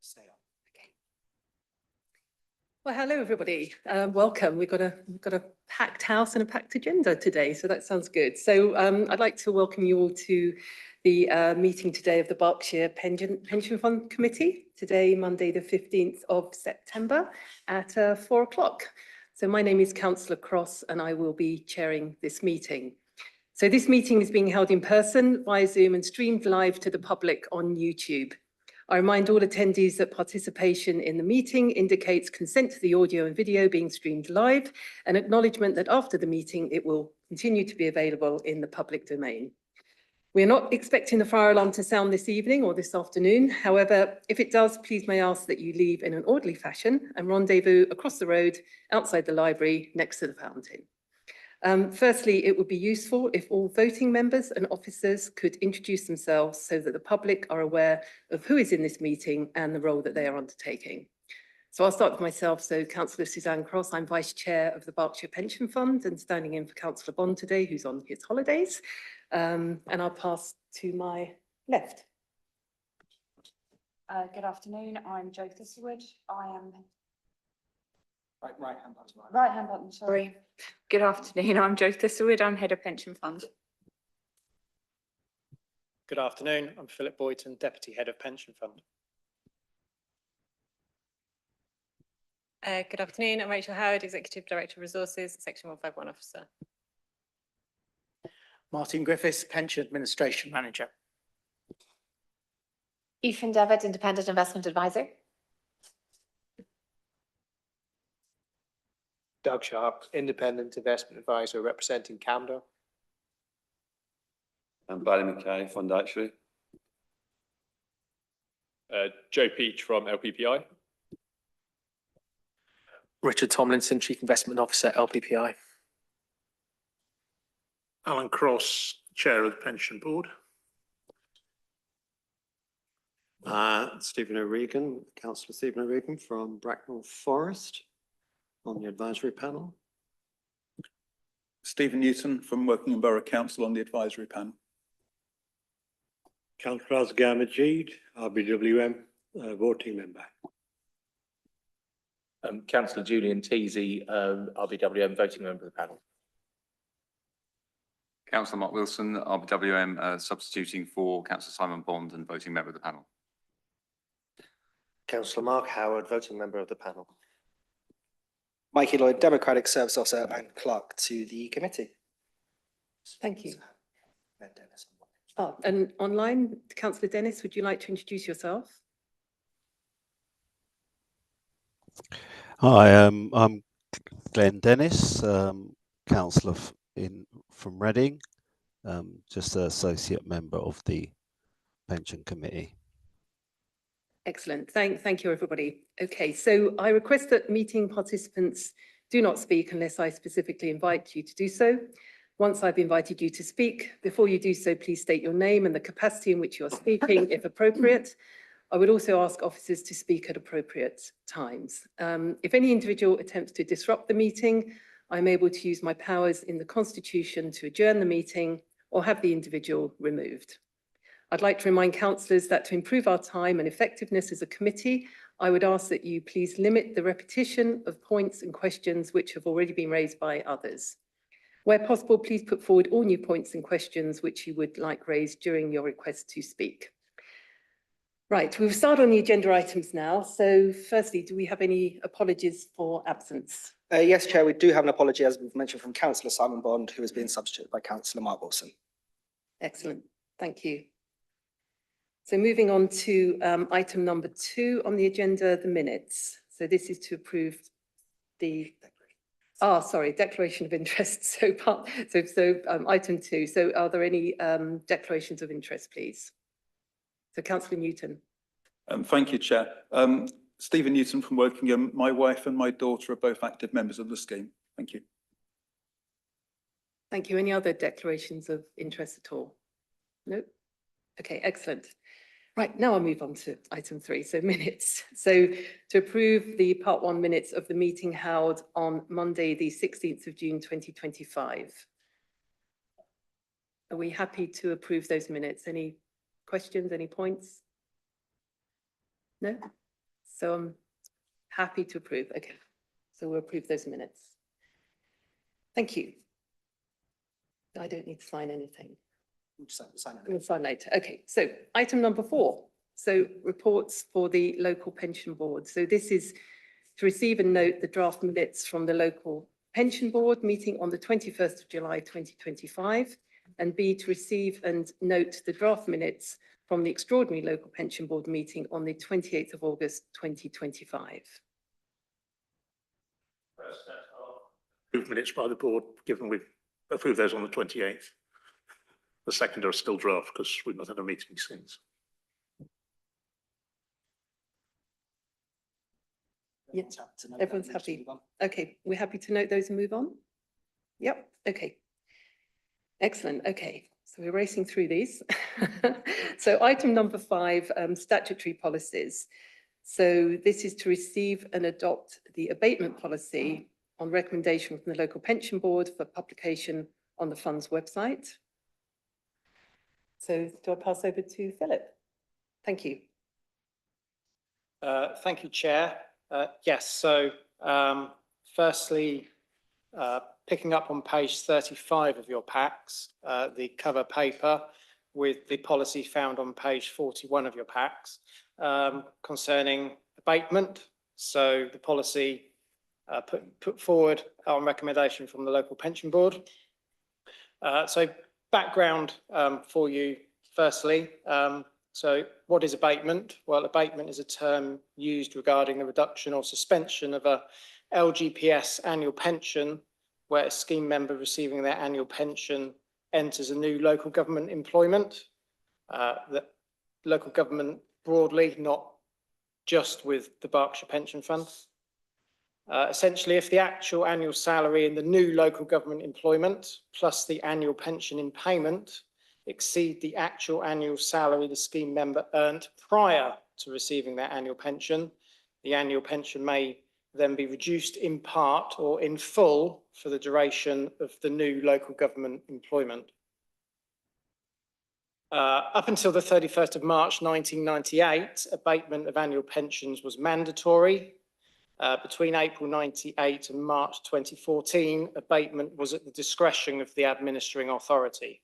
stay on. Okay. Well, hello everybody. Welcome. We've got a packed house and a packed agenda today, so that sounds good. So I'd like to welcome you all to the meeting today of the Berkshire Pension Fund Committee. Today, Monday, the 15th of September at 4 o'clock. So my name is Councillor Cross, and I will be chairing this meeting. So this meeting is being held in person via Zoom and streamed live to the public on YouTube. I remind all attendees that participation in the meeting indicates consent to the audio and video being streamed live, and acknowledgement that after the meeting it will continue to be available in the public domain. We are not expecting the fire alarm to sound this evening or this afternoon. However, if it does, please may I ask that you leave in an orderly fashion and rendezvous across the road outside the library next to the fountain. Firstly, it would be useful if all voting members and officers could introduce themselves so that the public are aware of who is in this meeting and the role that they are undertaking. So I'll start with myself. So Councillor Suzanne Cross, I'm Vice Chair of the Berkshire Pension Fund and standing in for Councillor Bond today, who's on his holidays. And I'll pass to my left. Good afternoon, I'm Jo Thistlewood. I am Right hand button. right hand button, sorry. Good afternoon, I'm Jo Thistlewood. I'm Head of Pension Fund. Good afternoon, I'm Philip Boyton, Deputy Head of Pension Fund. Good afternoon, I'm Rachel Howard, Executive Director of Resources, Section 151 Officer. Martin Griffiths, Pension Administration Manager. Ethan Devitt, Independent Investment Advisor. Doug Sharp, Independent Investment Advisor representing Camden. I'm Barry Mackay, Fund Actuary. Joe Peach from LPPI. Richard Tomlinson, Chief Investment Officer, LPPI. Alan Cross, Chair of the Pension Board. Stephen O'Regan, Councillor Stephen O'Regan from Bracknell Forest on the advisory panel. Stephen Newton from Working Borough Council on the advisory panel. Councillor Asghar Majid, RBWM, voting member. Councillor Julian Teasy, RBWM, voting member of the panel. Councillor Mark Wilson, RBWM, substituting for Councillor Simon Bond and voting member of the panel. Councillor Mark Howard, voting member of the panel. Mikey Lloyd, Democratic Service Officer and Clerk to the committee. Thank you. Oh, and online, Councillor Dennis, would you like to introduce yourself? Hi, I'm Glenn Dennis, councillor from Reading, just an associate member of the Pension Committee. Excellent. Thank you, everybody. Okay, so I request that meeting participants do not speak unless I specifically invite you to do so. Once I've invited you to speak, before you do so, please state your name and the capacity in which you are speaking, if appropriate. I would also ask officers to speak at appropriate times. If any individual attempts to disrupt the meeting, I'm able to use my powers in the Constitution to adjourn the meeting or have the individual removed. I'd like to remind councillors that to improve our time and effectiveness as a committee, I would ask that you please limit the repetition of points and questions which have already been raised by others. Where possible, please put forward all new points and questions which you would like raised during your request to speak. Right, we'll start on the agenda items now. So firstly, do we have any apologies for absence? Yes, Chair, we do have an apology, as we've mentioned, from Councillor Simon Bond, who has been substituted by Councillor Mark Wilson. Excellent, thank you. So moving on to item number 2 on the agenda, the minutes. So this is to approve the declaration of interest. So item 2. So are there any declarations of interest, please? So Councillor Newton. Thank you, Chair. Stephen Newton from Wokingham. My wife and my daughter are both active members of the scheme. Thank you. Thank you. Any other declarations of interest at all? No? Okay, excellent. Right, now I'll move on to item 3, so minutes. So to approve the part 1 minutes of the meeting held on Monday, the 16th of June, 2025. Are we happy to approve those minutes? Any questions, any points? No? So I'm happy to approve. Okay, so we'll approve those minutes. Thank you. I don't need to sign anything. We'll just sign it. We'll sign later. Okay, so item number 4. So reports for the local pension board. So this is to receive and note the draft minutes from the local pension board meeting on the 21st of July 2025, and B, to receive and note the draft minutes from the extraordinary local pension board meeting on the 28th of August 2025. Approved minutes by the board, given we've approved those on the 28th. The second are still draft because we've not had a meeting since. Yeah, Everyone's happy to know that. everyone's We'll just happy. move on. Okay, we're happy to note those and move on? Yep, okay. Excellent, okay. So we're racing through these. So item number 5, statutory policies. So this is to receive and adopt the abatement policy on recommendation from the local pension board for publication on the fund's website. So do I pass over to Philip? Thank you. Thank you, Chair. Yes, so firstly, picking up on page 35 of your packs, the cover paper with the policy found on page 41 of your packs concerning abatement. So the policy put forward on recommendation from the local pension board. So background for you firstly. So what is abatement? Well, abatement is a term used regarding the reduction or suspension of a LGPS annual pension where a scheme member receiving their annual pension enters a new local government employment. The local government broadly, not just with the Berkshire Pension Fund. Essentially, if the actual annual salary in the new local government employment plus the annual pension in payment exceed the actual annual salary the scheme member earned prior to receiving their annual pension, the annual pension may then be reduced in part or in full for the duration of the new local government employment. Up until the 31st of March 1998, abatement of annual pensions was mandatory. Between April 98 and March 2014, abatement was at the discretion of the administering authority.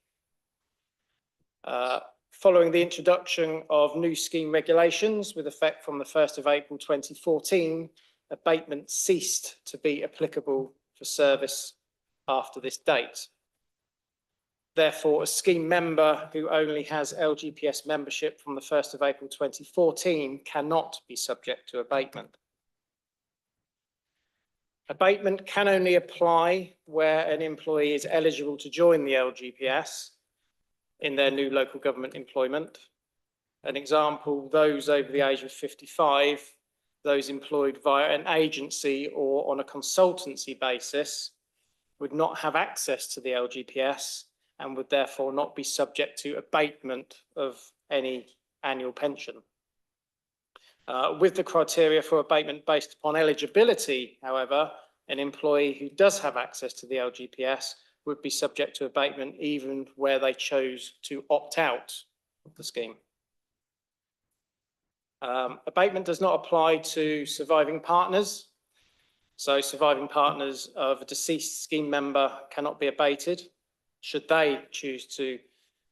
Following the introduction of new scheme regulations with effect from the 1st of April 2014, abatement ceased to be applicable for service after this date. Therefore, a scheme member who only has LGPS membership from the 1st of April 2014 cannot be subject to abatement. Abatement can only apply where an employee is eligible to join the LGPS in their new local government employment. An example, those over the age of 55, those employed via an agency or on a consultancy basis would not have access to the LGPS and would therefore not be subject to abatement of any annual pension. With the criteria for abatement based upon eligibility, however, an employee who does have access to the LGPS would be subject to abatement even where they chose to opt out of the scheme. Abatement does not apply to surviving partners. So surviving partners of a deceased scheme member cannot be abated should they choose to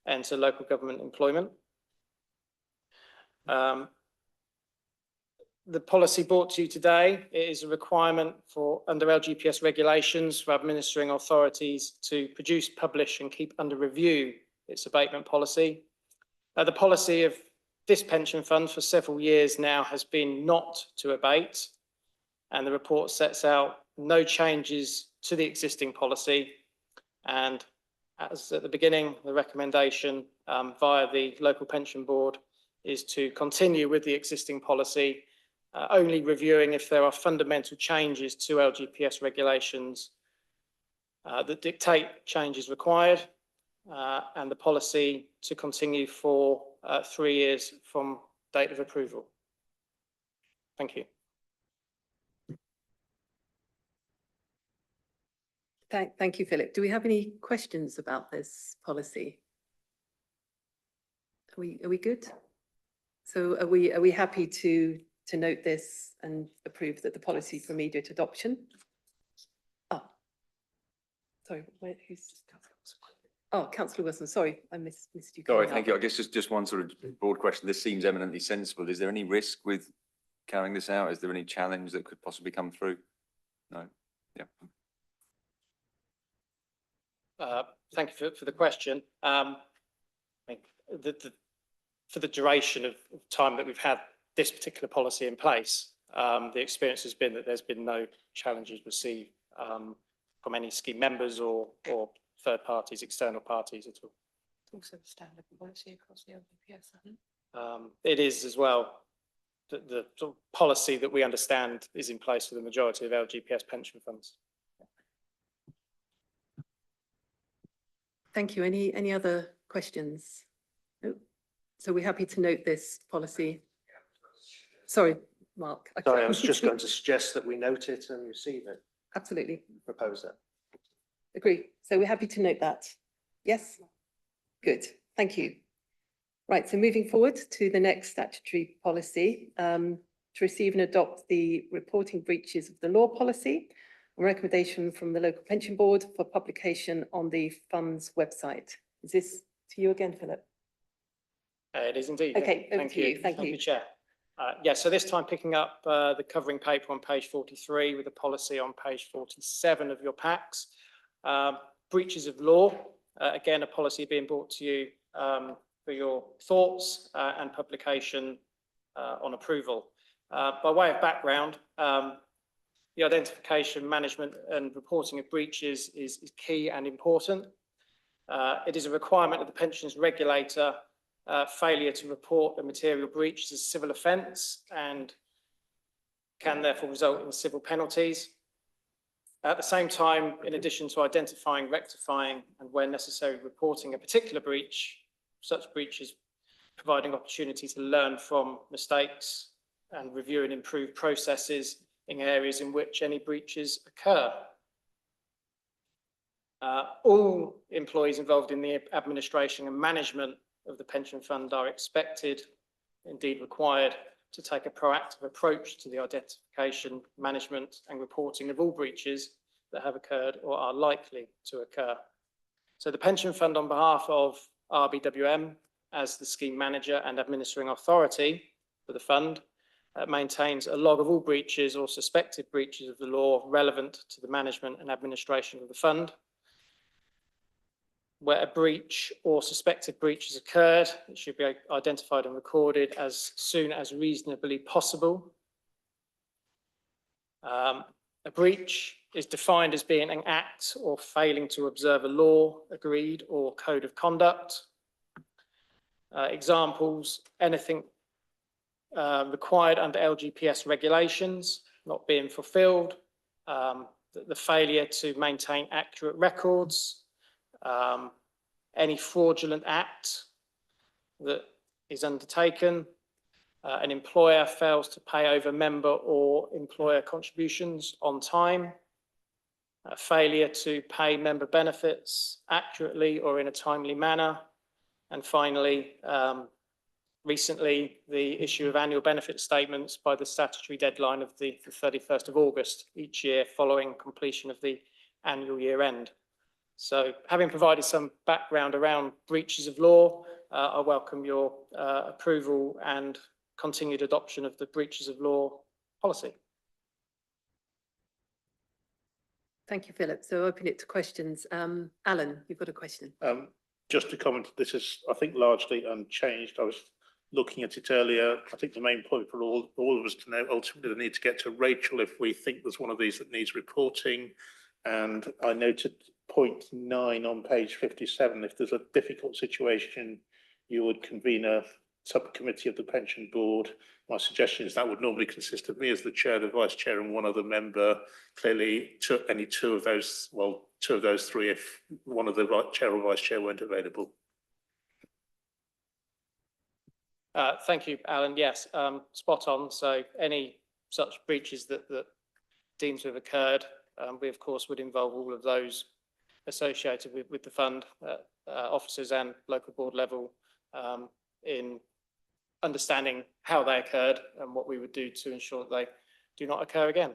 enter local government employment. The policy brought to you today is a requirement for under LGPS regulations for administering authorities to produce, publish and keep under review its abatement policy. The policy of this pension fund for several years now has been not to abate, and the report sets out no changes to the existing policy. And as at the beginning, the recommendation via the local pension board is to continue with the existing policy, only reviewing if there are fundamental changes to LGPS regulations that dictate changes required, and the policy to continue for 3 years from date of approval. Thank you. Thank you, Philip. Do we have any questions about this policy? Are we good? So are we happy to to note this and approve that the policy for immediate adoption. Oh, sorry, who's? Oh, Councillor Wilson, sorry, I missed you. Sorry, coming thank up. you. I guess just one sort of broad question. This seems eminently sensible. Is there any risk with carrying this out? Is there any challenge that could possibly come through? No? Yeah. Thank you for the question. I think for the duration of time that we've had this particular policy in place, the experience has been that there's been no challenges received from any scheme members or third parties, external parties at all. Also standard policy across the LGPS, isn't It is as well the sort of policy that we understand is in place for the majority of LGPS pension funds. Thank you. Any other questions? No? So we're happy to note this policy. Sorry, Mark. Sorry, I was just going to suggest that we note it and receive it, Absolutely. propose that. Agree. So we're happy to note that. Yes? Good. Thank you. Right. So moving forward to the next statutory policy, to receive and adopt the reporting breaches of the law policy, a recommendation from the local pension board for publication on the fund's website. Is this to you again, Philip? It is indeed. Okay, yeah. over to you. Thank you. Chair. Yeah, so this time picking up the covering paper on page 43 with the policy on page 47 of your packs. Breaches of law, again, a policy being brought to you for your thoughts and publication on approval. By way of background, the identification, management and reporting of breaches is key and important. It is a requirement of the pensions regulator. Failure to report a material breach is a civil offence and can therefore result in civil penalties. At the same time, in addition to identifying, rectifying and where necessary reporting a particular breach, such breaches providing opportunity to learn from mistakes and review and improve processes in areas in which any breaches occur. All employees involved in the administration and management of the pension fund are expected, indeed required, to take a proactive approach to the identification, management and reporting of all breaches that have occurred or are likely to occur. So the pension fund, on behalf of RBWM as the scheme manager and administering authority for the fund, maintains a log of all breaches or suspected breaches of the law relevant to the management and administration of the fund. Where a breach or suspected breach has occurred, it should be identified and recorded as soon as reasonably possible. A breach is defined as being an act or failing to observe a law, agreed, or code of conduct. Examples, anything required under LGPS regulations not being fulfilled, the failure to maintain accurate records, any fraudulent act that is undertaken, an employer fails to pay over member or employer contributions on time, a failure to pay member benefits accurately or in a timely manner, and finally, recently, the issue of annual benefit statements by the statutory deadline of the 31st of August each year following completion of the annual year end. So having provided some background around breaches of law, I welcome your approval and continued adoption of the breaches of law policy. Thank you, Philip. So open it to questions. Alan, you've got a question. Just to comment, this is, I think, largely unchanged. I was looking at it earlier. I think the main point for all of us to know, ultimately, the need to get to Rachel if we think there's one of these that needs reporting. And I noted point 9 on page 57. If there's a difficult situation, you would convene a subcommittee of the pension board. My suggestion is that would normally consist of me as the chair, the vice chair and one other member. Clearly, any two of those three if one of the chair or vice chair weren't available. Thank you, Alan. Yes, spot on. So any such breaches that deemed to have occurred, we of course would involve all of those associated with the fund, officers and local board level in understanding how they occurred and what we would do to ensure that they do not occur again.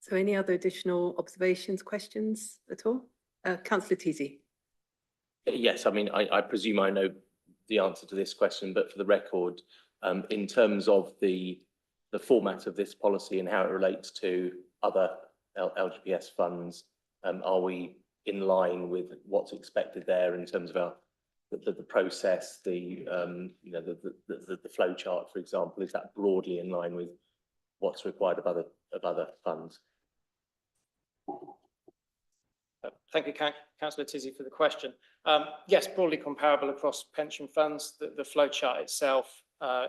So any other additional observations, questions at all? Councillor Teasey. Yes, I mean, I presume I know the answer to this question, but for the record, in terms of the format of this policy and how it relates to other LGPS funds, are we in line with what's expected there in terms of the process, the flow chart, for example? Is that broadly in line with what's required of other funds? Thank you, Councillor Tizzy, for the question. Yes, broadly comparable across pension funds. The flow chart itself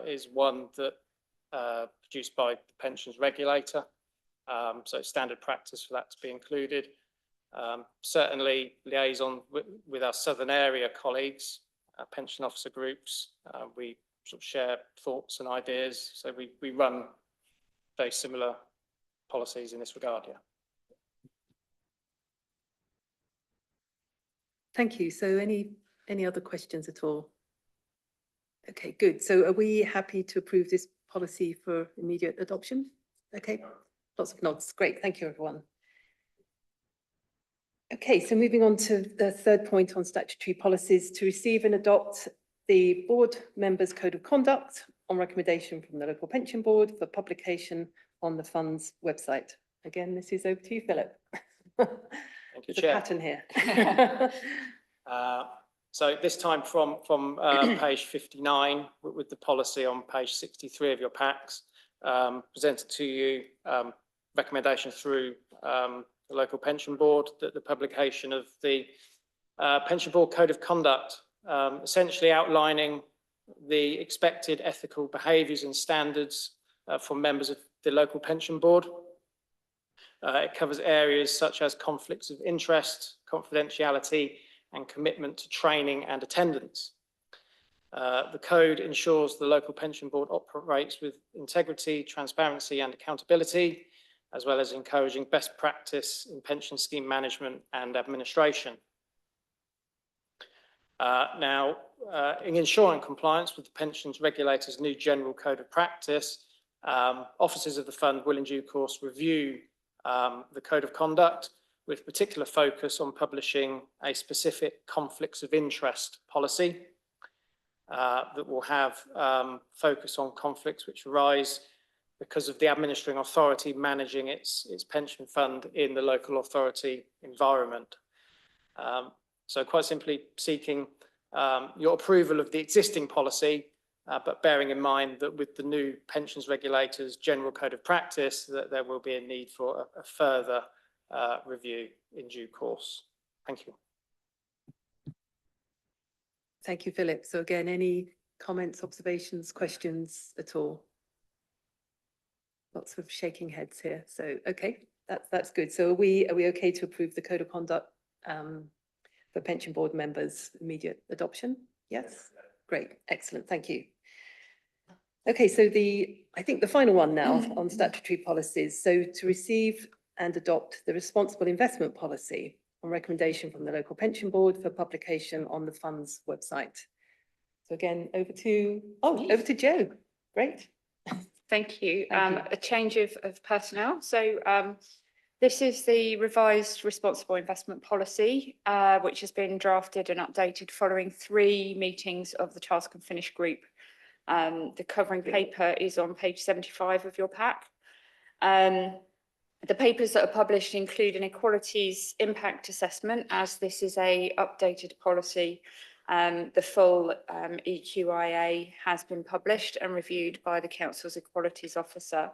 is one that produced by the pensions regulator. So standard practice for that to be included. Certainly liaison with our southern area colleagues, pension officer groups. We sort of share thoughts and ideas. So we run very similar policies in this regard, yeah. Thank you. So any other questions at all? Okay, good. So are we happy to approve this policy for immediate adoption? Okay, lots of nods. Great. Thank you, everyone. Okay, so moving on to the third point on statutory policies, to receive and adopt the board members' code of conduct on recommendation from the local pension board for publication on the fund's website. Again, this is over to you, Philip. Thank you, There's a Chair. pattern here. So this time from page 59 with the policy on page 63 of your packs, presented to you recommendation through the local pension board that the publication of the pension board code of conduct, essentially outlining the expected ethical behaviours and standards for members of the local pension board. It covers areas such as conflicts of interest, confidentiality, and commitment to training and attendance. The code ensures the local pension board operates with integrity, transparency, and accountability, as well as encouraging best practice in pension scheme management and administration. Now, in ensuring compliance with the pensions regulator's new general code of practice, officers of the fund will in due course review the code of conduct with particular focus on publishing a specific conflicts of interest policy that will have focus on conflicts which arise because of the administering authority managing its pension fund in the local authority environment. So quite simply seeking your approval of the existing policy, but bearing in mind that with the new pensions regulator's general code of practice, that there will be a need for a further review in due course. Thank you. Thank you, Philip. So again, any comments, observations, questions at all? Lots of shaking heads here. So, okay, that's good. So are we okay to approve the code of conduct for pension board members' immediate adoption? Yes? Great, excellent, thank you. Okay, so I think the final one now on statutory policies. So to receive and adopt the responsible investment policy on recommendation from the local pension board for publication on the fund's website. So again, over to Jo. Great. Thank you. Thank you. A change of personnel. So this is the revised responsible investment policy, which has been drafted and updated following 3 meetings of the Task and Finish group. The covering paper is on page 75 of your pack. The papers that are published include an equalities impact assessment, as this is a updated policy. The full EQIA has been published and reviewed by the Council's Equalities Officer.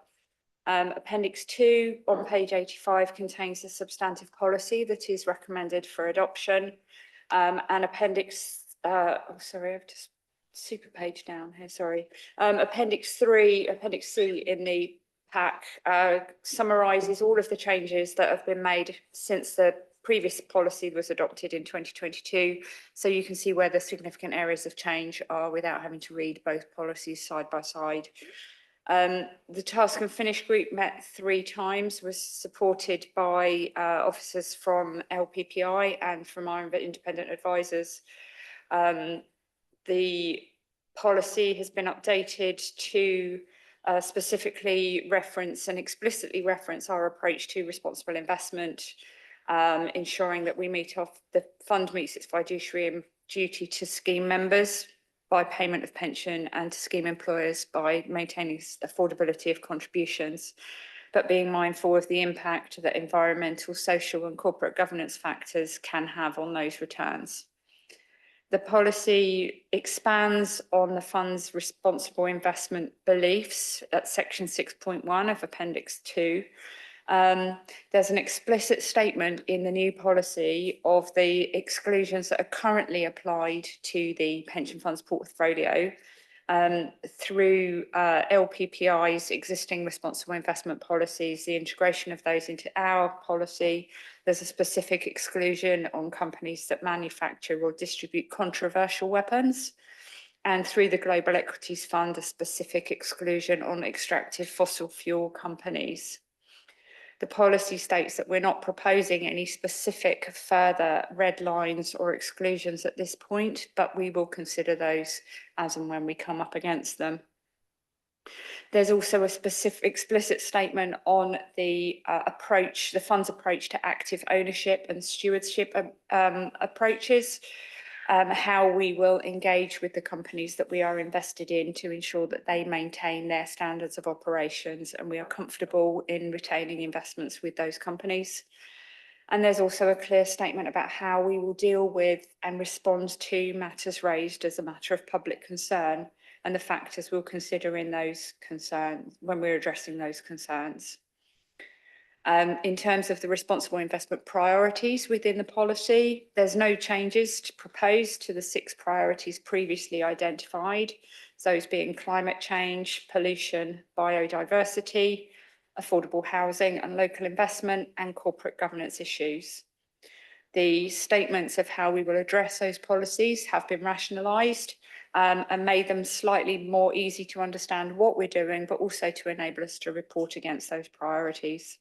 Appendix 2 on page 85 contains the substantive policy that is recommended for adoption. And Appendix, sorry, I've just super page down here, sorry. Appendix 3, Appendix C in the pack summarises all of the changes that have been made since the previous policy was adopted in 2022. So you can see where the significant areas of change are without having to read both policies side by side. The task and finish group met 3 times, was supported by officers from LPPI and from our independent advisors. The policy has been updated to specifically reference and explicitly reference our approach to responsible investment, ensuring that the fund meets its fiduciary duty to scheme members by payment of pension and to scheme employers by maintaining affordability of contributions, but being mindful of the impact that environmental, social and corporate governance factors can have on those returns. The policy expands on the fund's responsible investment beliefs at section 6.1 of Appendix 2. There's an explicit statement in the new policy of the exclusions that are currently applied to the pension fund's portfolio through LPPI's existing responsible investment policies, the integration of those into our policy. There's a specific exclusion on companies that manufacture or distribute controversial weapons. And through the Global Equities Fund, a specific exclusion on extractive fossil fuel companies. The policy states that we're not proposing any specific further red lines or exclusions at this point, but we will consider those as and when we come up against them. There's also a specific explicit statement on the approach, the fund's approach to active ownership and stewardship approaches, how we will engage with the companies that we are invested in to ensure that they maintain their standards of operations and we are comfortable in retaining investments with those companies. And there's also a clear statement about how we will deal with and respond to matters raised as a matter of public concern and the factors we'll consider in those concerns when we're addressing those concerns. In terms of the responsible investment priorities within the policy, there's no changes to propose to the 6 priorities previously identified, those being climate change, pollution, biodiversity, affordable housing and local investment, and corporate governance issues. The statements of how we will address those policies have been rationalised and made them slightly more easy to understand what we're doing, but also to enable us to report against those priorities.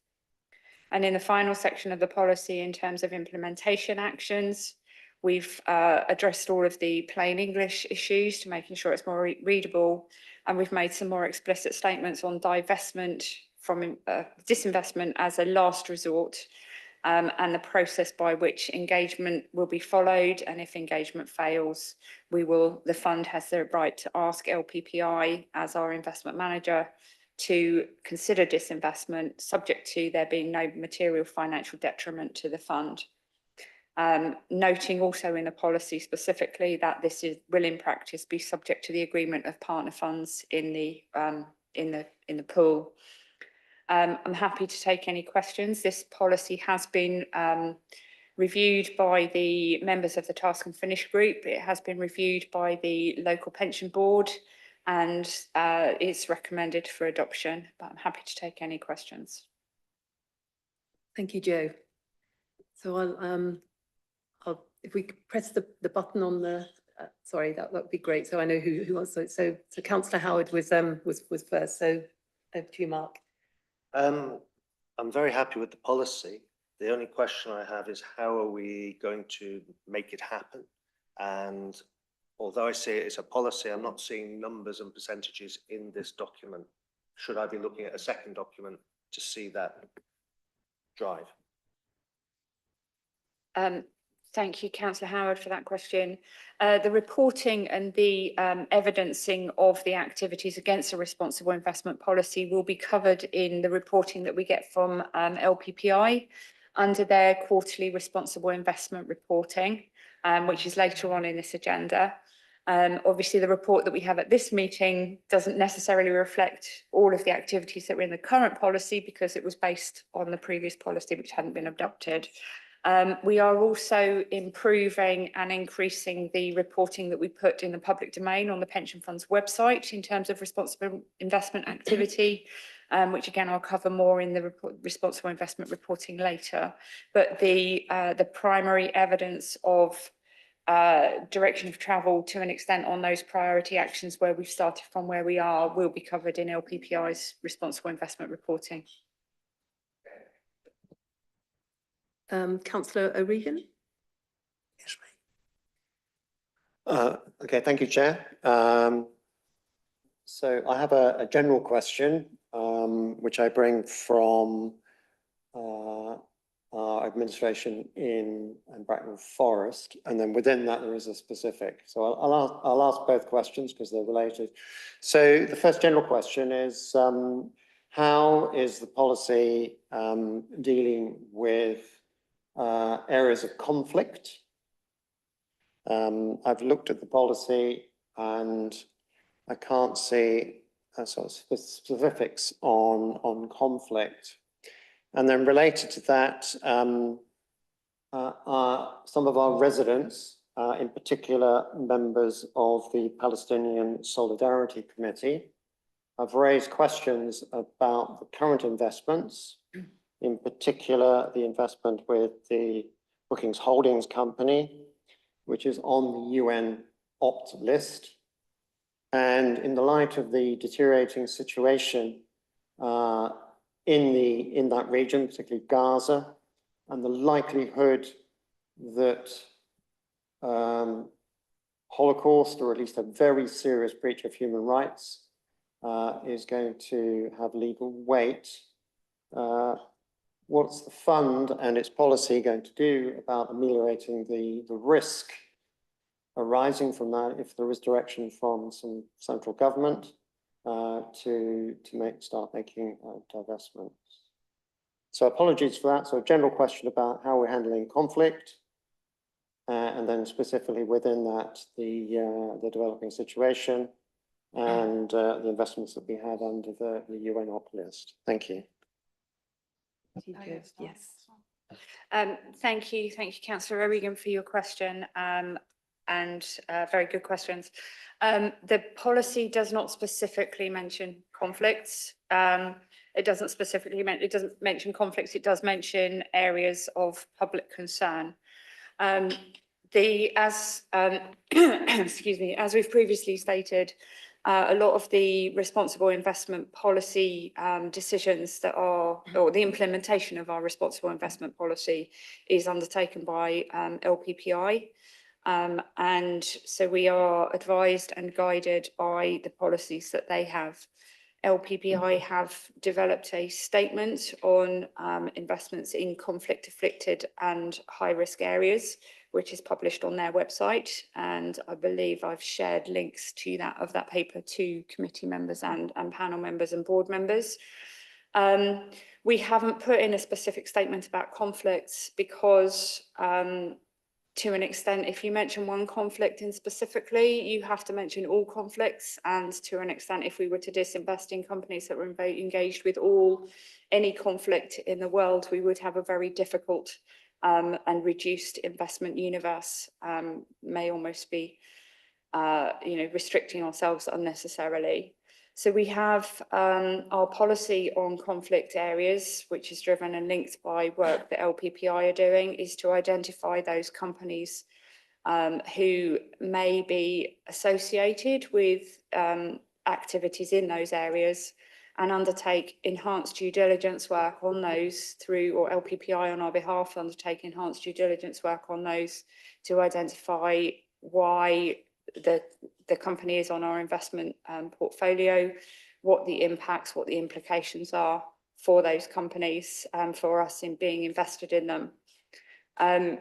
And in the final section of the policy, in terms of implementation actions, we've addressed all of the plain English issues to making sure it's more readable. And we've made some more explicit statements on divestment from disinvestment as a last resort and the process by which engagement will be followed. And if engagement fails, the fund has the right to ask LPPI as our investment manager to consider disinvestment, subject to there being no material financial detriment to the fund. Noting also in the policy specifically that this will in practice be subject to the agreement of partner funds in the pool. I'm happy to take any questions. This policy has been reviewed by the members of the task and finish group. It has been reviewed by the local pension board, and it's recommended for adoption, but I'm happy to take any questions. Thank you, Jo. So I'll if we could press the button on the, sorry, that would be great. So I know who wants to, so Councillor Howard was first, so over to you, Mark. I'm very happy with the policy. The only question I have is how are we going to make it happen? And although I say it's a policy, I'm not seeing numbers and percentages in this document. Should I be looking at a second document to see that drive? Thank you, Councillor Howard, for that question. The reporting and the evidencing of the activities against a responsible investment policy will be covered in the reporting that we get from LPPI under their quarterly responsible investment reporting, which is later on in this agenda. Obviously, the report that we have at this meeting doesn't necessarily reflect all of the activities that were in the current policy because it was based on the previous policy, which hadn't been adopted. We are also improving and increasing the reporting that we put in the public domain on the pension fund's website in terms of responsible investment activity, which again I'll cover more in the responsible investment reporting later. But the primary evidence of direction of travel to an extent on those priority actions where we've started from where we are will be covered in LPPI's responsible investment reporting. Councillor O'Regan. Okay, thank you, Chair. So I have a general question, which I bring from our administration in Bracknell Forest, and then within that there is a specific. So I'll ask both questions because they're related. So the first general question is, how is the policy dealing with areas of conflict? I've looked at the policy and I can't see sort of specifics on conflict. And then related to that, some of our residents, in particular members of the Palestinian Solidarity Committee, have raised questions about the current investments, in particular the investment with the Brookings Holdings Company, which is on the UN opt list. And in the light of the deteriorating situation in that region, particularly Gaza, and the likelihood that Holocaust, or at least a very serious breach of human rights, is going to have legal weight, what's the fund and its policy going to do about ameliorating the risk arising from that if there is direction from some central government to start making divestments? So apologies for that. So a general question about how we're handling conflict, and then specifically within that, the developing situation and the investments that we have under the UN op list. Thank you. Yes. Thank you, Councillor O'Regan, for your question, and very good questions. The policy does not specifically mention conflicts. It doesn't mention conflicts. It does mention areas of public concern. Excuse me, as we've previously stated, a lot of the responsible investment policy decisions that are, or the implementation of our responsible investment policy is undertaken by LPPI. And so we are advised and guided by the policies that they have. LPPI have developed a statement on investments in conflict-afflicted and high-risk areas, which is published on their website. And I believe I've shared links to that paper to committee members and panel members and board members. We haven't put in a specific statement about conflicts because to an extent, if you mention one conflict in specifically, you have to mention all conflicts. And to an extent, if we were to disinvest in companies that were engaged with any conflict in the world, we would have a very difficult and reduced investment universe, may almost be, restricting ourselves unnecessarily. So we have our policy on conflict areas, which is driven and linked by work that LPPI are doing, is to identify those companies who may be associated with activities in those areas and undertake enhanced due diligence work on those or LPPI on our behalf undertake enhanced due diligence work on those to identify why the company is on our investment portfolio, what the impacts, what the implications are for those companies and for us in being invested in them. I've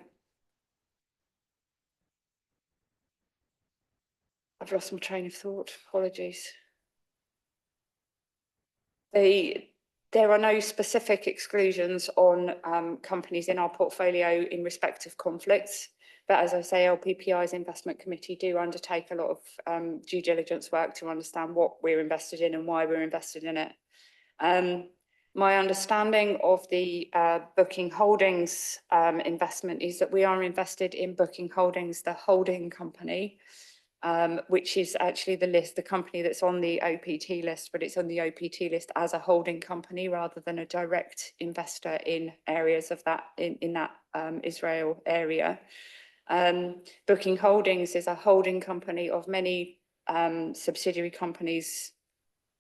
lost my train of thought, apologies. There are no specific exclusions on companies in our portfolio in respect of conflicts. But as I say, LPPI's investment committee do undertake a lot of due diligence work to understand what we're invested in and why we're invested in it. My understanding of the Booking Holdings investment is that we are invested in Booking Holdings, the holding company, which is actually the company that's on the OPT list, but it's on the OPT list as a holding company rather than a direct investor in areas of that, in that Israel area. Booking Holdings is a holding company of many subsidiary companies,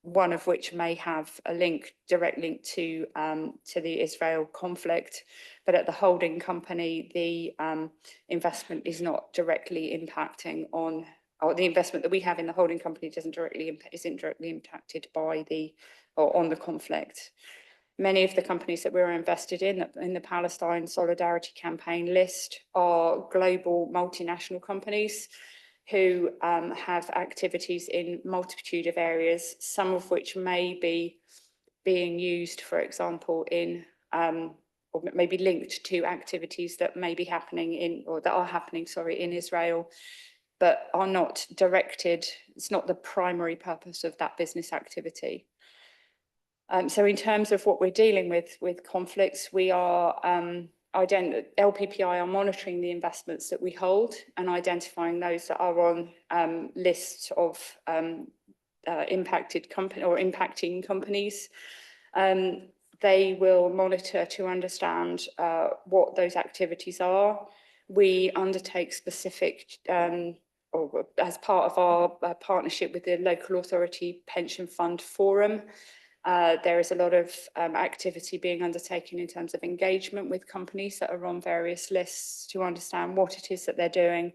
one of which may have a direct link to the Israel conflict, but at the holding company, the investment is not directly impacting on, or the investment that we have in the holding company isn't directly impacted by on the conflict. Many of the companies that we're invested in the Palestine Solidarity Campaign list are global multinational companies who have activities in multitude of areas, some of which may be being used, for example, in or maybe linked to activities that may be happening that are happening, in Israel, but are not directed. It's not the primary purpose of that business activity. So in terms of what we're dealing with conflicts, we are LPPI are monitoring the investments that we hold and identifying those that are on lists of impacted company or impacting companies. They will monitor to understand what those activities are. We undertake specific, or as part of our partnership with the local authority pension fund forum, there is a lot of activity being undertaken in terms of engagement with companies that are on various lists to understand what it is that they're doing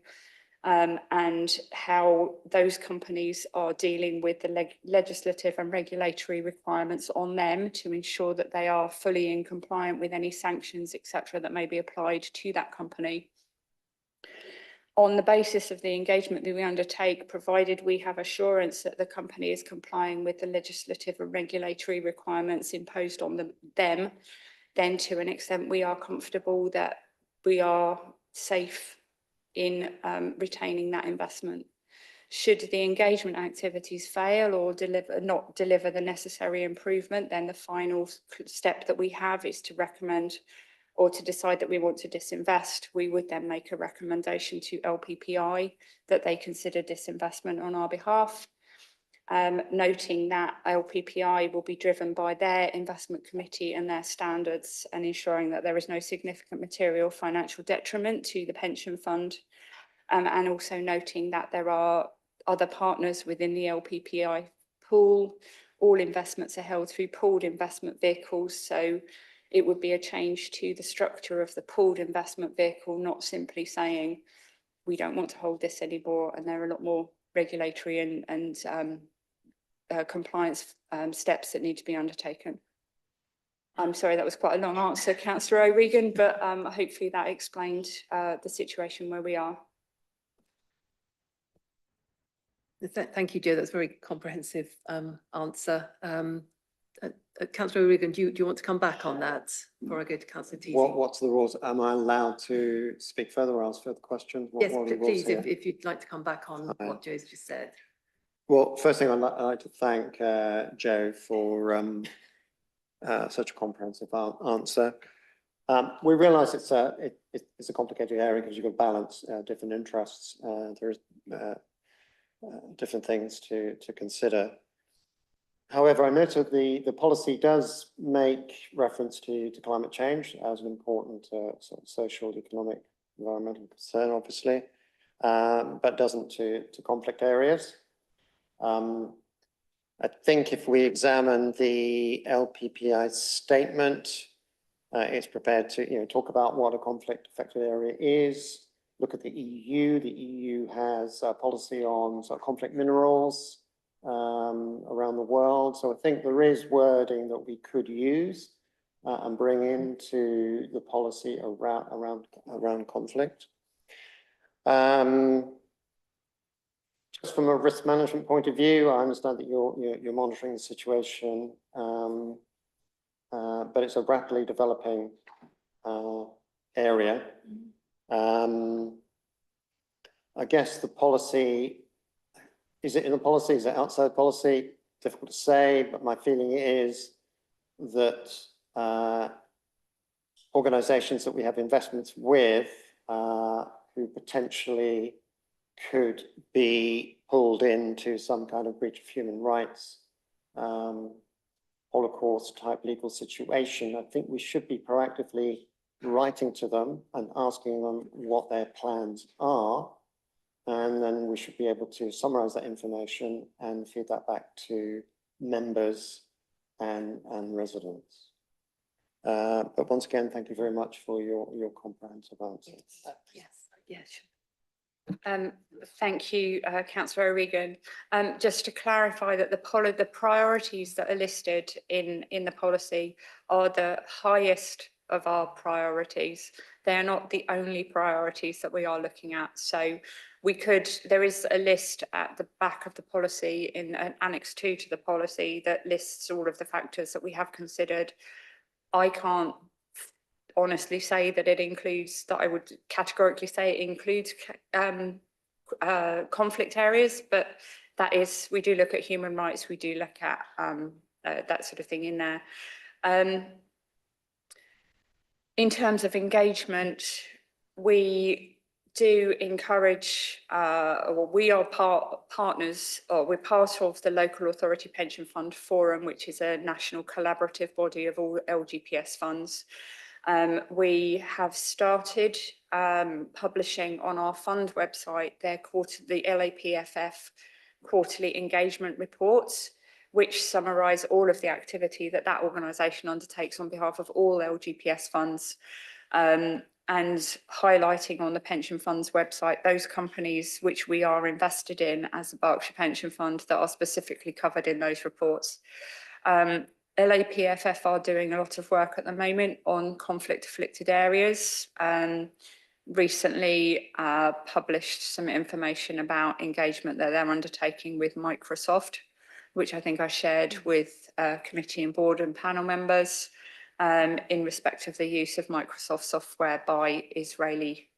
and how those companies are dealing with the legislative and regulatory requirements on them to ensure that they are fully in compliant with any sanctions, etc., that may be applied to that company. On the basis of the engagement that we undertake, provided we have assurance that the company is complying with the legislative and regulatory requirements imposed on them, then to an extent we are comfortable that we are safe in retaining that investment. Should the engagement activities fail or not deliver the necessary improvement, then the final step that we have is to recommend or to decide that we want to disinvest. We would then make a recommendation to LPPI that they consider disinvestment on our behalf, noting that LPPI will be driven by their investment committee and their standards and ensuring that there is no significant material financial detriment to the pension fund, and also noting that there are other partners within the LPPI pool. All investments are held through pooled investment vehicles, so it would be a change to the structure of the pooled investment vehicle, not simply saying we don't want to hold this anymore, and there are a lot more regulatory and compliance steps that need to be undertaken. I'm sorry, that was quite a long answer, Councillor O'Regan, but hopefully that explained the situation where we are. Thank you, Jo. That's a very comprehensive answer. Councillor O'Regan, do you want to come back on that before I go to Councillor Teasey? What's the rules? Am I allowed to speak further or ask further questions? Yes, please, if you'd like to come back on what Jo's just said. Well, first thing I'd like to thank Jo for such a comprehensive answer. We realise it's a complicated area because you've got to balance different interests. There's different things to consider. However, I noted the policy does make reference to climate change as an important sort of social, economic, environmental concern, obviously, but doesn't to conflict areas. I think if we examine the LPPI statement, it's prepared to talk about what a conflict affected area is. Look at the EU. The EU has a policy on sort of conflict minerals around the world. So I think there is wording that we could use and bring into the policy around conflict. Just from a risk management point of view, I understand that you're monitoring the situation, but it's a rapidly developing area. I guess the policy, is it in the policy? Is it outside policy? Difficult to say, but my feeling is that organisations that we have investments with who potentially could be pulled into some kind of breach of human rights, Holocaust type legal situation, I think we should be proactively writing to them and asking them what their plans are. And then we should be able to summarize that information and feed that back to members and residents. But once again, thank you very much for your comprehensive answer. Yes. Thank you, Councillor O'Regan. Just to clarify that the priorities that are listed in the policy are the highest of our priorities. They are not the only priorities that we are looking at. So there is a list at the back of the policy in an Annex 2 to the policy that lists all of the factors that we have considered. I can't honestly say that it includes, that I would categorically say it includes conflict areas, but that is, we do look at human rights, we do look at that sort of thing in there. In terms of engagement, we do encourage, we are partners, or we're part of the Local Authority Pension Fund Forum, which is a national collaborative body of all LGPS funds. We have started publishing on our fund website the LAPFF quarterly engagement reports, which summarise all of the activity that organisation undertakes on behalf of all LGPS funds, and highlighting on the pension fund's website those companies which we are invested in as a Berkshire Pension Fund that are specifically covered in those reports. LAPFF are doing a lot of work at the moment on conflict-afflicted areas. Recently published some information about engagement that they're undertaking with Microsoft, which I think I shared with committee and board and panel members, in respect of the use of Microsoft software by Israeli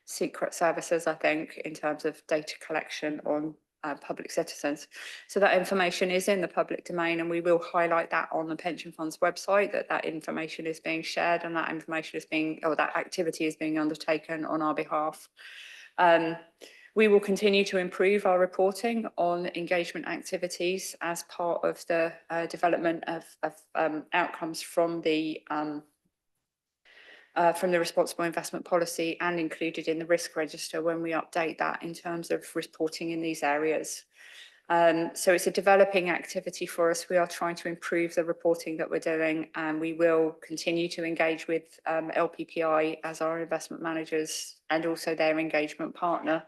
secret services, I think, in terms of data collection on public citizens. So that information is in the public domain, and we will highlight that on the pension fund's website, that information is being shared and that information is being, or that activity is being undertaken on our behalf. We will continue to improve our reporting on engagement activities as part of the development of outcomes from the responsible investment policy, and included in the risk register when we update that in terms of reporting in these areas. So it's a developing activity for us. We are trying to improve the reporting that we're doing, and we will continue to engage with LPPI as our investment managers and also their engagement partner,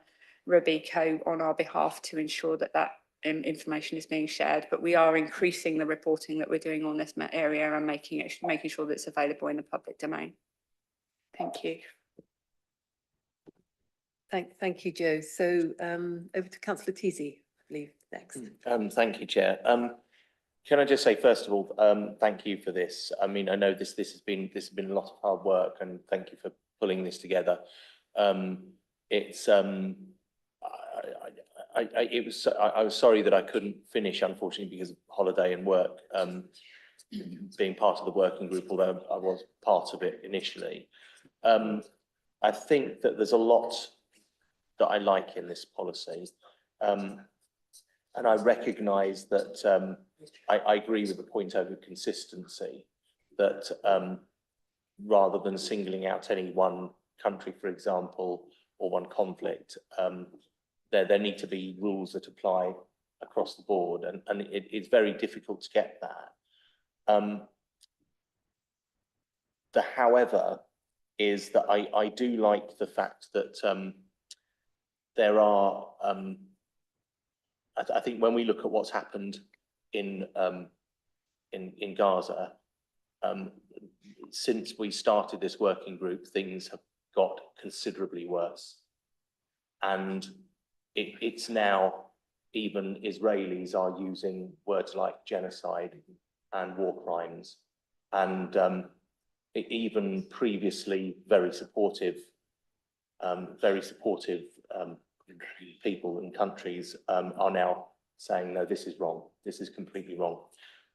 Robeco, on our behalf to ensure that information is being shared. But we are increasing the reporting that we're doing on this area and making sure that it's available in the public domain. Thank you. Thank you, Joe. So over to Councillor Teasey, I believe, next. Thank you, Chair. Can I just say, first of all, thank you for this. I mean, I know this has been a lot of hard work, and thank you for pulling this together. I was sorry that I couldn't finish, unfortunately, because of holiday and work, being part of the working group, although I was part of it initially. I think that there's a lot that I like in this policy, and I recognise that I agree with the point over consistency, that rather than singling out any one country, for example, or one conflict, there need to be rules that apply across the board, and it's very difficult to get that. The however is that I do like the fact that there are, I think when we look at what's happened in Gaza, since we started this working group, things have got considerably worse. And it's now, even Israelis are using words like genocide and war crimes, and even previously very supportive people and countries are now saying, no, this is wrong, this is completely wrong.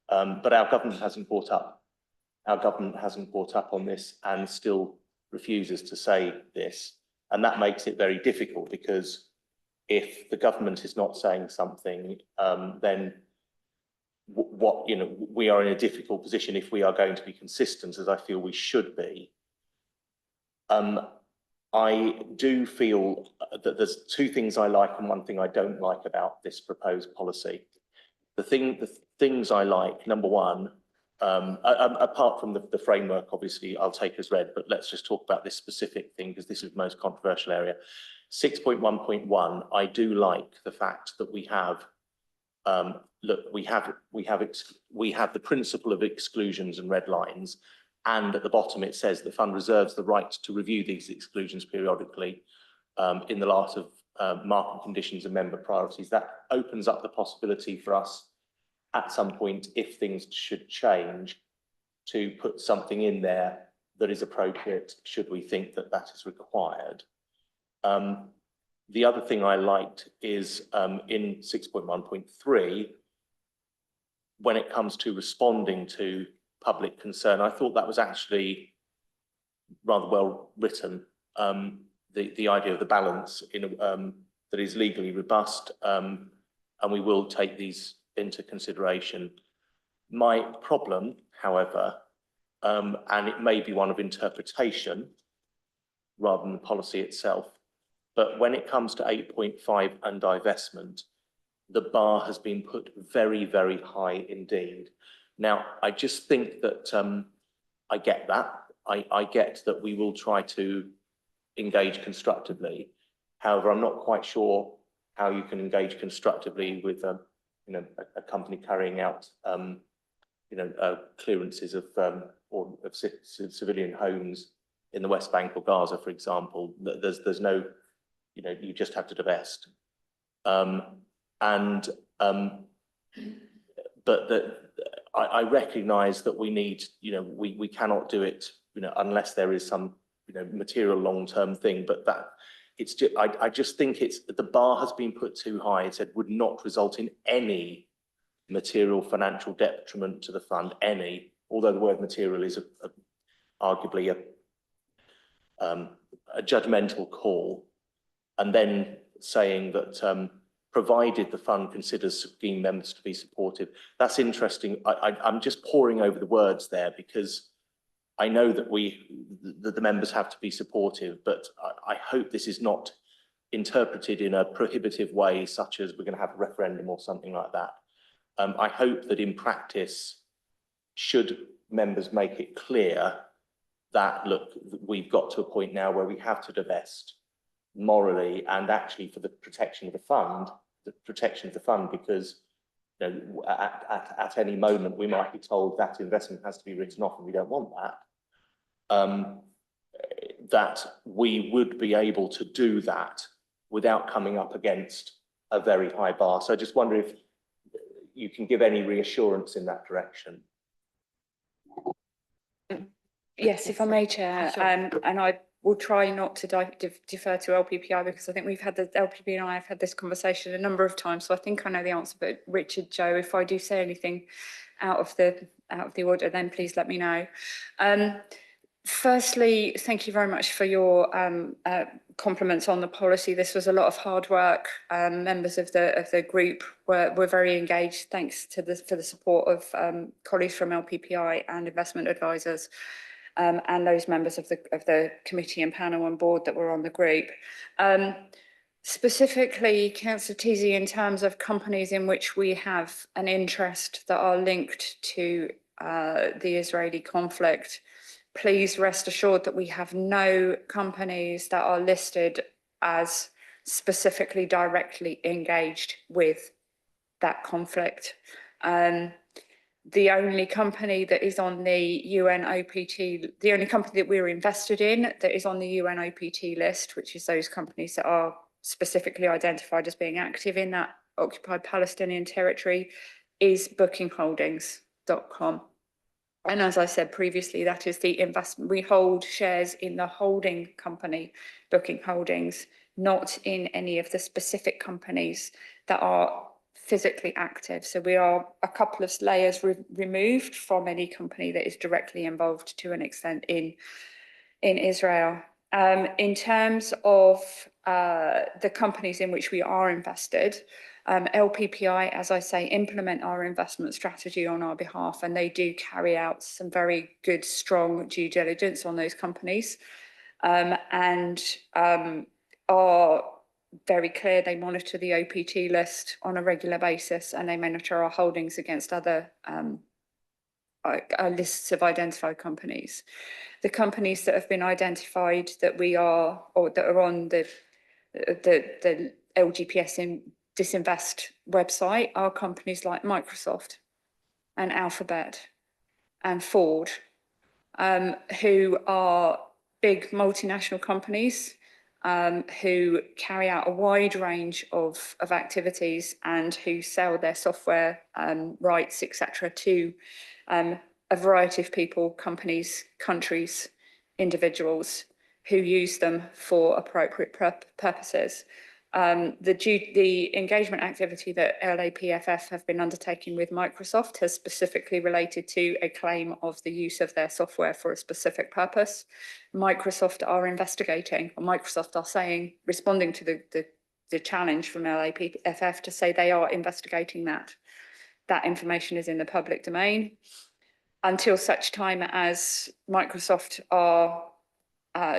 But our government hasn't caught up. Our government hasn't caught up on this and still refuses to say this. And that makes it very difficult, because if the government is not saying something, then we are in a difficult position if we are going to be consistent, as I feel we should be, I do feel that there's two things I like and one thing I don't like about this proposed policy. The things I like, number one, apart from the framework, obviously I'll take as read, but let's just talk about this specific thing because this is the most controversial area. 6.1.1, I do like the fact that we have, we have the principle of exclusions and red lines. And at the bottom, it says the fund reserves the right to review these exclusions periodically in the light of market conditions and member priorities. That opens up the possibility for us at some point, if things should change, to put something in there that is appropriate, should we think that that is required. The other thing I liked is in 6.1.3, when it comes to responding to public concern, I thought that was actually rather well written. The idea of the balance that is legally robust, and we will take these into consideration. My problem, however, and it may be one of interpretation rather than the policy itself, but when it comes to 8.5 and divestment, the bar has been put very, very high indeed. Now, I just think that I get that. I get that we will try to engage constructively. However, I'm not quite sure how you can engage constructively with a company carrying out clearances of civilian homes in the West Bank or Gaza, for example. There's no, you just have to divest. But I recognise that we need, we cannot do it, unless there is some, material long-term thing. But that it's just, I just think the bar has been put too high. It said would not result in any material financial detriment to the fund, although the word material is arguably a judgmental call, and then saying that provided the fund considers scheme members to be supportive. That's interesting. I'm just poring over the words there because I know that the members have to be supportive, but I hope this is not interpreted in a prohibitive way, such as we're going to have a referendum or something like that. I hope that in practice, should members make it clear that, look, we've got to a point now where we have to divest morally and actually for the protection of the fund, because at any moment we might be told that investment has to be written off and we don't want that. That we would be able to do that without coming up against a very high bar. So I just wonder if you can give any reassurance in that direction. Yes, if I may, Chair, Sure. And I will try not to defer to LPPI because I think we've had LPP and I have had this conversation a number of times, so I think I know the answer. But Richard, Joe, if I do say anything out of the order, then please let me know. Firstly, thank you very much for your compliments on the policy. This was a lot of hard work. Members of the group were very engaged. Thanks to for the support of colleagues from LPPI and investment advisors, and those members of the committee and panel and board that were on the group. Specifically, Councillor Teasy, in terms of companies in which we have an interest that are linked to the Israeli conflict, please rest assured that we have no companies that are listed as specifically directly engaged with that conflict. The only company that is on the UNOPT, the only company that we're invested in that is on the UNOPT list, which is those companies that are specifically identified as being active in that occupied Palestinian territory, is bookingholdings.com. And as I said previously, that is the investment. We hold shares in the holding company, Booking Holdings, not in any of the specific companies that are physically active. So we are a couple of layers removed from any company that is directly involved to an extent in Israel. In terms of the companies in which we are invested, LPPI, as I say, implement our investment strategy on our behalf, and they do carry out some very good, strong due diligence on those companies. and are very clear. They monitor the OPT list on a regular basis, and they monitor our holdings against other lists of identified companies. The companies that have been identified that we are, or that are on the LGPS in Disinvest website are companies like Microsoft and Alphabet and Ford, who are big multinational companies who carry out a wide range of activities and who sell their software rights, etc., to a variety of people, companies, countries, individuals who use them for appropriate purposes. The engagement activity that LAPFF have been undertaking with Microsoft has specifically related to a claim of the use of their software for a specific purpose. Microsoft are investigating, or Microsoft are saying, responding to the challenge from LAPFF to say they are investigating that. That information is in the public domain. Until such time as Microsoft are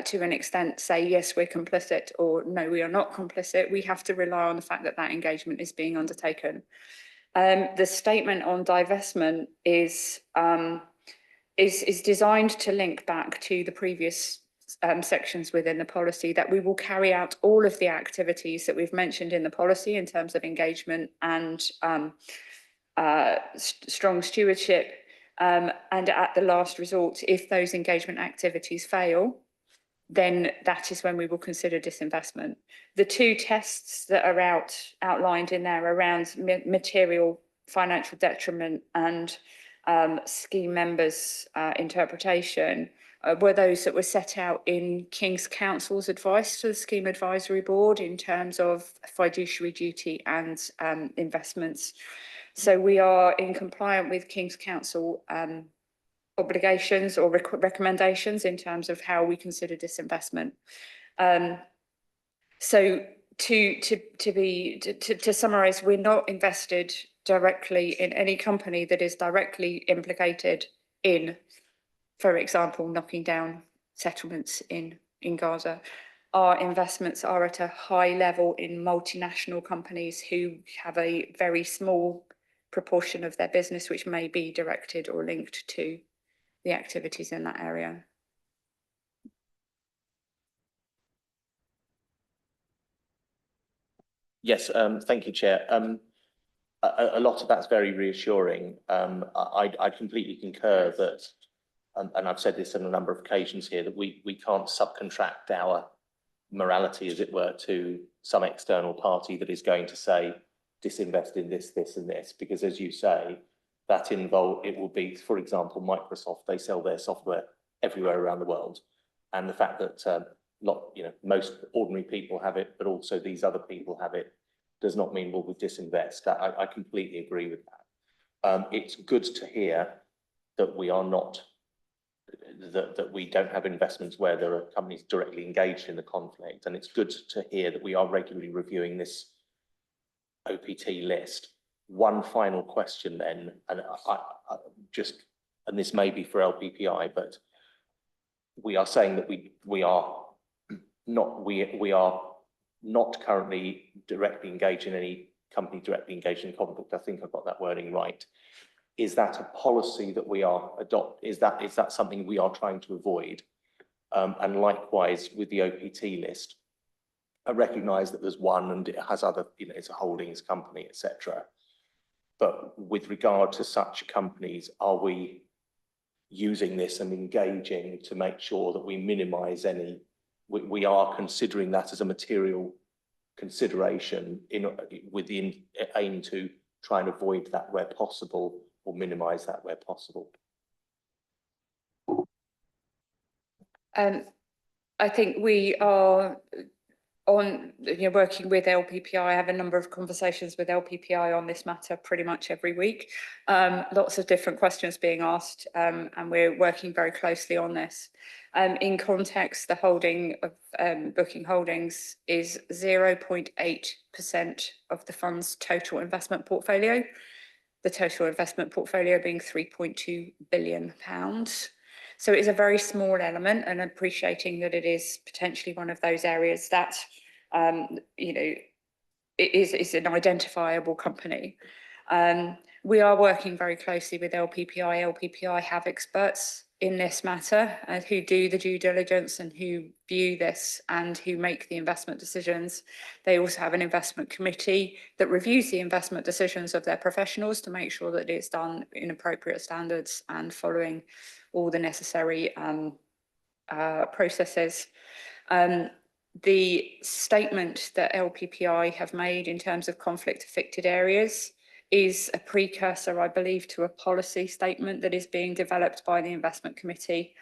to an extent say, yes, we're complicit, or no, we are not complicit, we have to rely on the fact that that engagement is being undertaken. The statement on divestment is designed to link back to the previous sections within the policy, that we will carry out all of the activities that we've mentioned in the policy in terms of engagement and strong stewardship. And at the last resort, if those engagement activities fail, then that is when we will consider disinvestment. The two tests that are outlined in there around material financial detriment and scheme members' interpretation were those that were set out in King's Counsel's advice to the Scheme Advisory Board in terms of fiduciary duty and investments. So we are in compliance with King's Counsel obligations or recommendations in terms of how we consider disinvestment. So to summarise, we're not invested directly in any company that is directly implicated in, for example, knocking down settlements in Gaza. Our investments are at a high level in multinational companies who have a very small proportion of their business which may be directed or linked to the activities in that area. Yes, thank you, Chair. A lot of that's very reassuring. I completely concur that, and I've said this on a number of occasions here, that we can't subcontract our morality, as it were, to some external party that is going to say, disinvest in this, this, and this, because as you say, that it will be, for example, Microsoft, they sell their software everywhere around the world. And the fact that most ordinary people have it, but also these other people have it, does not mean we'll disinvest. I completely agree with that. It's good to hear that we are not, that we don't have investments where there are companies directly engaged in the conflict. And it's good to hear that we are regularly reviewing this OPT list. One final question then, and and this may be for LPPI, but we are saying that we are not currently directly engaged in any company directly engaged in conflict. I think I've got that wording right. Is that a policy that we are is that something we are trying to avoid? And likewise with the OPT list, I recognise that there's one and it has other, it's a holdings company, etc. But with regard to such companies, are we using this and engaging to make sure that we minimise any, we are considering that as a material consideration with the aim to try and avoid that where possible or minimise that where possible? I think we are working with LPPI. I have a number of conversations with LPPI on this matter pretty much every week. Lots of different questions being asked, and we're working very closely on this. In context, the holding of Booking Holdings is 0.8% of the fund's total investment portfolio, the total investment portfolio being £3.2 billion. So it is a very small element, and appreciating that it is potentially one of those areas that, you know, it is an identifiable company. We are working very closely with LPPI. LPPI have experts in this matter who do the due diligence and who view this and who make the investment decisions. They also have an investment committee that reviews the investment decisions of their professionals to make sure that it's done in appropriate standards and following all the necessary processes. The statement that LPPI have made in terms of conflict affected areas is a precursor, I believe, to a policy statement that is being developed by the investment committee,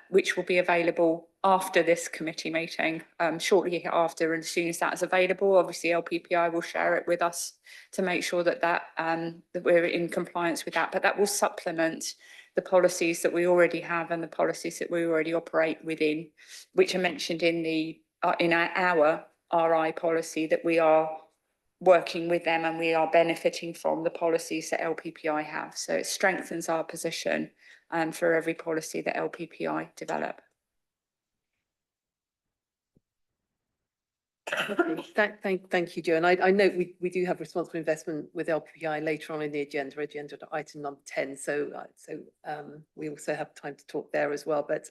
which will be available after this committee meeting, shortly after, and as soon as that is available, obviously LPPI will share it with us to make sure that that we're in compliance with that. But that will supplement the policies that we already have and the policies that we already operate within, which are mentioned in our RI policy, that we are working with them and we are benefiting from the policies that LPPI have. So it strengthens our position for every policy that LPPI develop. Thank you, Jo. And I note we do have responsible investment with LPPI later on in the agenda item number 10. So we also have time to talk there as well. But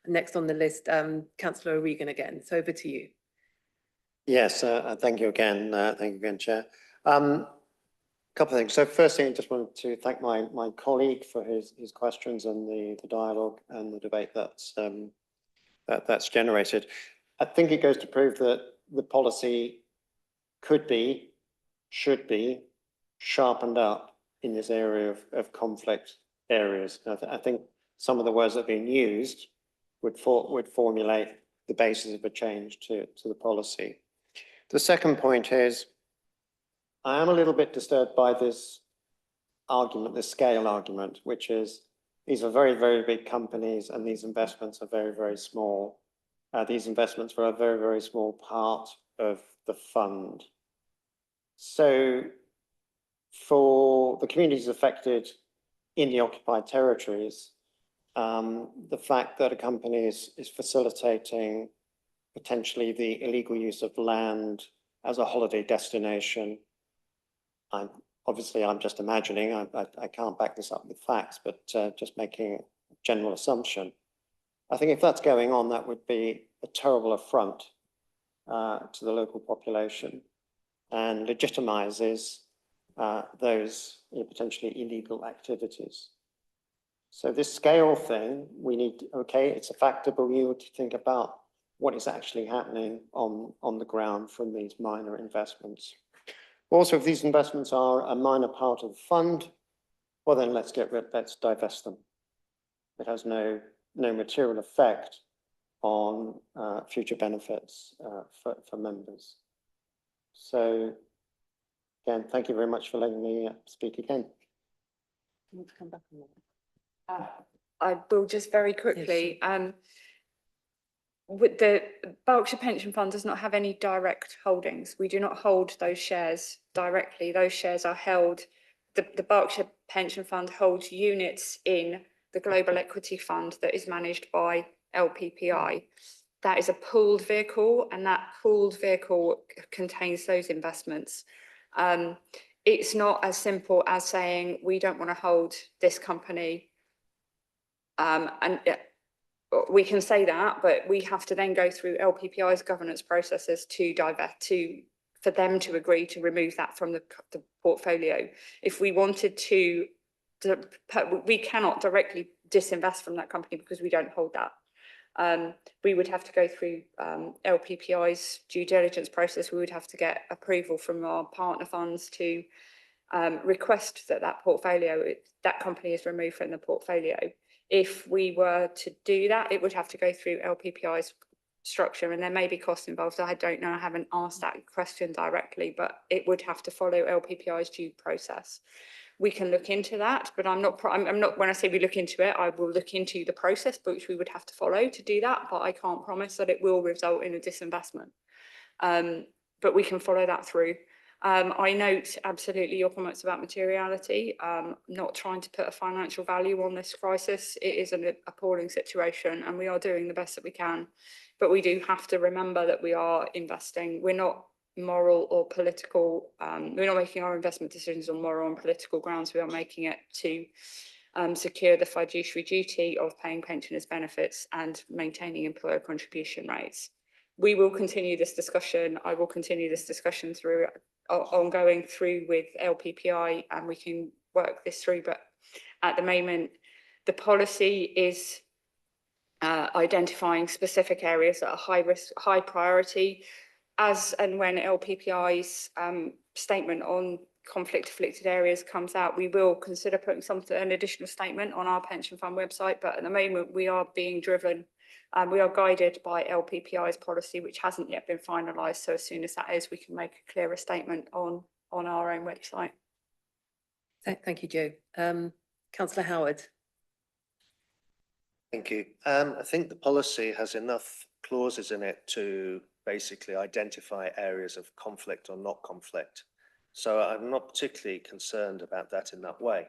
next on the list, Councillor O'Regan again. So over to you. Yes, thank you again. Thank you again, Chair. Couple of things. So firstly, I just wanted to thank my colleague for his questions and the dialogue and the debate that's generated. I think it goes to prove that the policy could be, should be sharpened up in this area of conflict areas. I think some of the words that have been used would formulate the basis of a change to the policy. The second point is, I am a little bit disturbed by this argument, this scale argument, which is these are very, very big companies and these investments are very, very small. These investments were a very, very small part of the fund. So for the communities affected in the occupied territories, the fact that a company is facilitating potentially the illegal use of land as a holiday destination, I'm just imagining, I can't back this up with facts, but just making a general assumption. I think if that's going on, that would be a terrible affront to the local population and legitimizes those potentially illegal activities. So this scale thing, we need, okay, it's a factor, but we need to think about what is actually happening on the ground from these minor investments. Also, if these investments are a minor part of the fund, well then let's divest them. It has no material effect on future benefits for members. So again, thank you very much for letting me speak again. You want to come back on that? I will just very quickly. Yes. With the Berkshire Pension Fund does not have any direct holdings. We do not hold those shares directly. Those shares are held. The Berkshire Pension Fund holds units in the Global Equity Fund that is managed by LPPI. That is a pooled vehicle, and that pooled vehicle contains those investments. It's not as simple as saying we don't want to hold this company. We can say that, but we have to then go through LPPI's governance processes for them to agree to remove that from the portfolio. If we wanted to, we cannot directly disinvest from that company because we don't hold that. We would have to go through LPPI's due diligence process. We would have to get approval from our partner funds to request that that company is removed from the portfolio. If we were to do that, it would have to go through LPPI's structure, and there may be costs involved. I don't know, I haven't asked that question directly, but it would have to follow LPPI's due process. We can look into that, but I'm not, when I say we look into it, I will look into the process which we would have to follow to do that, but I can't promise that it will result in a disinvestment. But we can follow that through. I note absolutely your comments about materiality. Not trying to put a financial value on this crisis. It is an appalling situation and we are doing the best that we can. But we do have to remember that we are investing. We're not moral or political. We're not making our investment decisions on moral and political grounds. We are making it to secure the fiduciary duty of paying pensioners' benefits and maintaining employer contribution rates. We will continue this discussion. I will continue this discussion through ongoing through with LPPI, and we can work this through. But at the moment, the policy is identifying specific areas that are high risk, high priority. As and when LPPI's statement on conflict afflicted areas comes out, we will consider putting an additional statement on our pension fund website. But at the moment, we are being driven. We are guided by LPPI's policy, which hasn't yet been finalised. So as soon as that is, we can make a clearer statement on our own website. Thank you, Jo. Councillor Howard. Thank you. I think the policy has enough clauses in it to basically identify areas of conflict or not conflict. So I'm not particularly concerned about that in that way.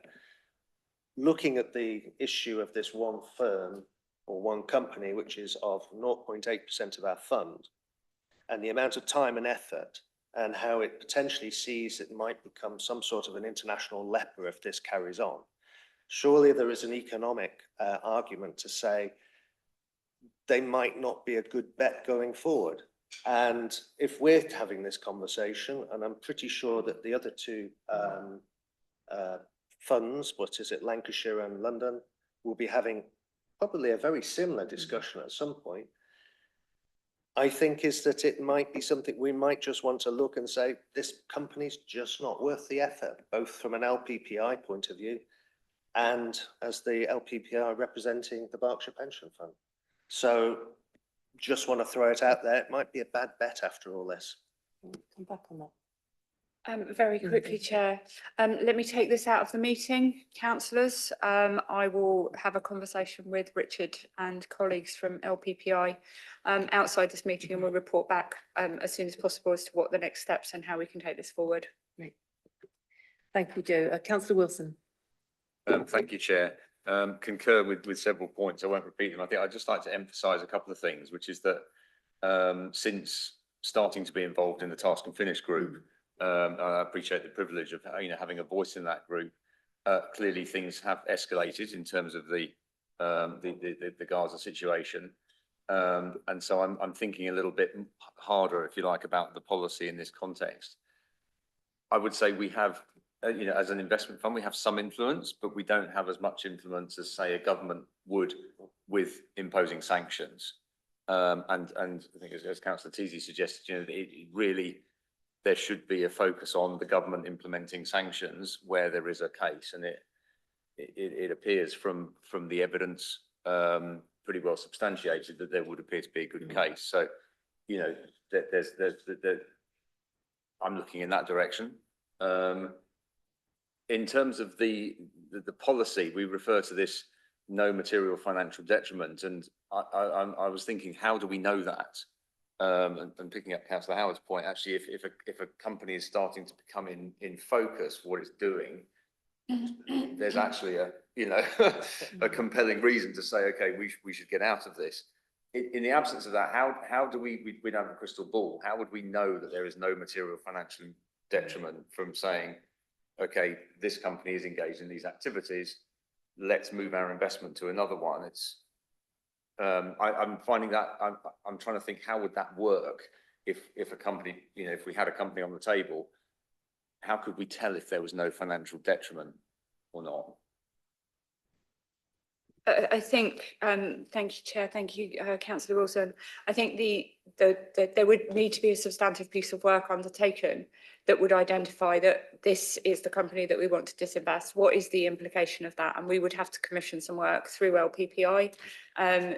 Looking at the issue of this one firm or one company, which is of 0.8% of our fund, and the amount of time and effort and how it potentially sees it might become some sort of an international leper if this carries on. Surely there is an economic argument to say they might not be a good bet going forward. And if we're having this conversation, and I'm pretty sure that the other two funds, what is it, Lancashire and London, will be having probably a very similar discussion at some point, I think is that it might be something we might just want to look and say, this company's just not worth the effort, both from an LPPI point of view and as the LPPI representing the Berkshire Pension Fund. So just want to throw it out there. It might be a bad bet after all this. Come back on that. Very quickly, Chair. Let me take this out of the meeting, councillors. I will have a conversation with Richard and colleagues from LPPI outside this meeting, and we'll report back as soon as possible as to what the next steps and how we can take this forward. Great. Thank you, Jo. Councillor Wilson. Thank you, Chair. Concur with several points. I won't repeat them. I think I'd just like to emphasise a couple of things, which is that since starting to be involved in the Task and Finish group, I appreciate the privilege of having a voice in that group. Clearly, things have escalated in terms of the Gaza situation, and so I'm thinking a little bit harder, if you like, about the policy in this context. I would say we have. As an investment fund, we have some influence, but we don't have as much influence as, say, a government would with imposing sanctions. And I think, as Councillor Teasey suggested, there should be a focus on the government implementing sanctions where there is a case, and it appears from the evidence pretty well substantiated that there would appear to be a good case. So, I'm looking in that direction. In terms of the policy, we refer to this no material financial detriment, and I was thinking, how do we know that? And picking up Councillor Howard's point, actually, if a company is starting to become in focus for what it's doing, there's actually a compelling reason to say, okay, we should get out of this. In the absence of that, how do we don't have a crystal ball? How would we know that there is no material financial detriment from saying, okay, this company is engaged in these activities, let's move our investment to another one? I'm finding that I'm trying to think, how would that work if a company, if we had a company on the table, how could we tell if there was no financial detriment or not? I think, thank you, Chair. Thank you, Councillor Wilson. I think there would need to be a substantive piece of work undertaken that would identify that this is the company that we want to disinvest. What is the implication of that? And we would have to commission some work through LPPI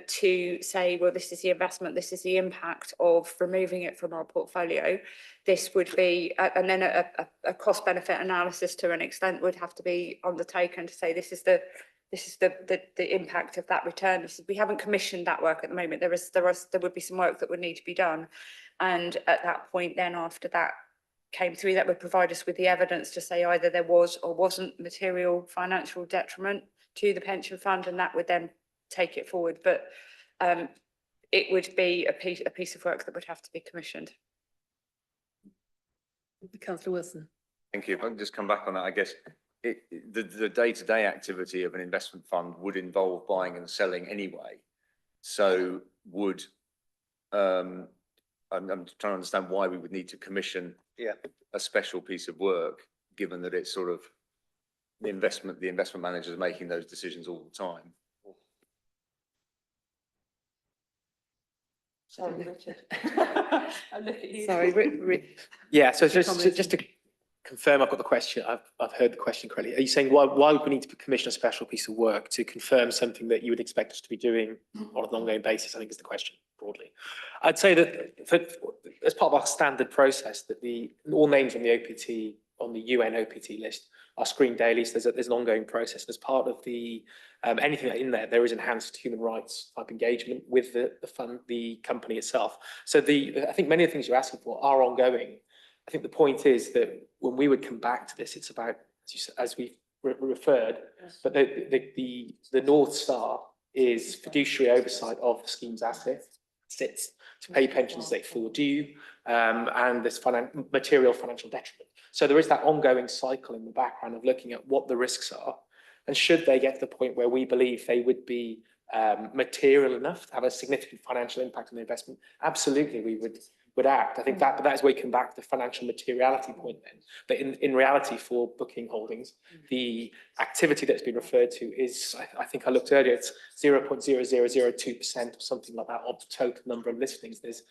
to say, well, this is the investment, this is the impact of removing it from our portfolio. This would be, and then a cost benefit analysis to an extent would have to be undertaken to say, this is the impact of that return. We haven't commissioned that work at the moment. There would be some work that would need to be done, and at that point, then after that came through, that would provide us with the evidence to say either there was or wasn't material financial detriment to the pension fund, and that would then take it forward. But it would be a piece of work that would have to be commissioned. Councillor Wilson. Thank you. If I can just come back on that, I guess the day-to-day activity of an investment fund would involve buying and selling anyway. So would, I'm trying to understand why we would need to commission a special piece of work, given that it's sort of the investment managers are making those decisions all the time. Sorry, Richard. Sorry, Yeah, so just to confirm, I've got the question, I've heard the question correctly. Are you saying why would we need to commission a special piece of work to confirm something that you would expect us to be doing on an ongoing basis? I think is the question broadly. I'd say that as part of our standard process, that all names on the OPT, on the UN OPT list are screened daily. So there's an ongoing process. As part of the anything in there is enhanced human rights type engagement with the fund, the company itself. So I think many of the things you're asking for are ongoing. I think the point is that when we would come back to this, it's about, as we've referred, but the North Star is fiduciary oversight of the scheme's assets to pay pensions they fall due, and this material financial detriment. So there is that ongoing cycle in the background of looking at what the risks are, and should they get to the point where we believe they would be material enough to have a significant financial impact on the investment, absolutely we would act. I think that is where we come back to the financial materiality point then. But in reality, for Booking Holdings, the activity that's been referred to is, I think I looked earlier, it's 0.0002% or something like that of the total number of listings. There's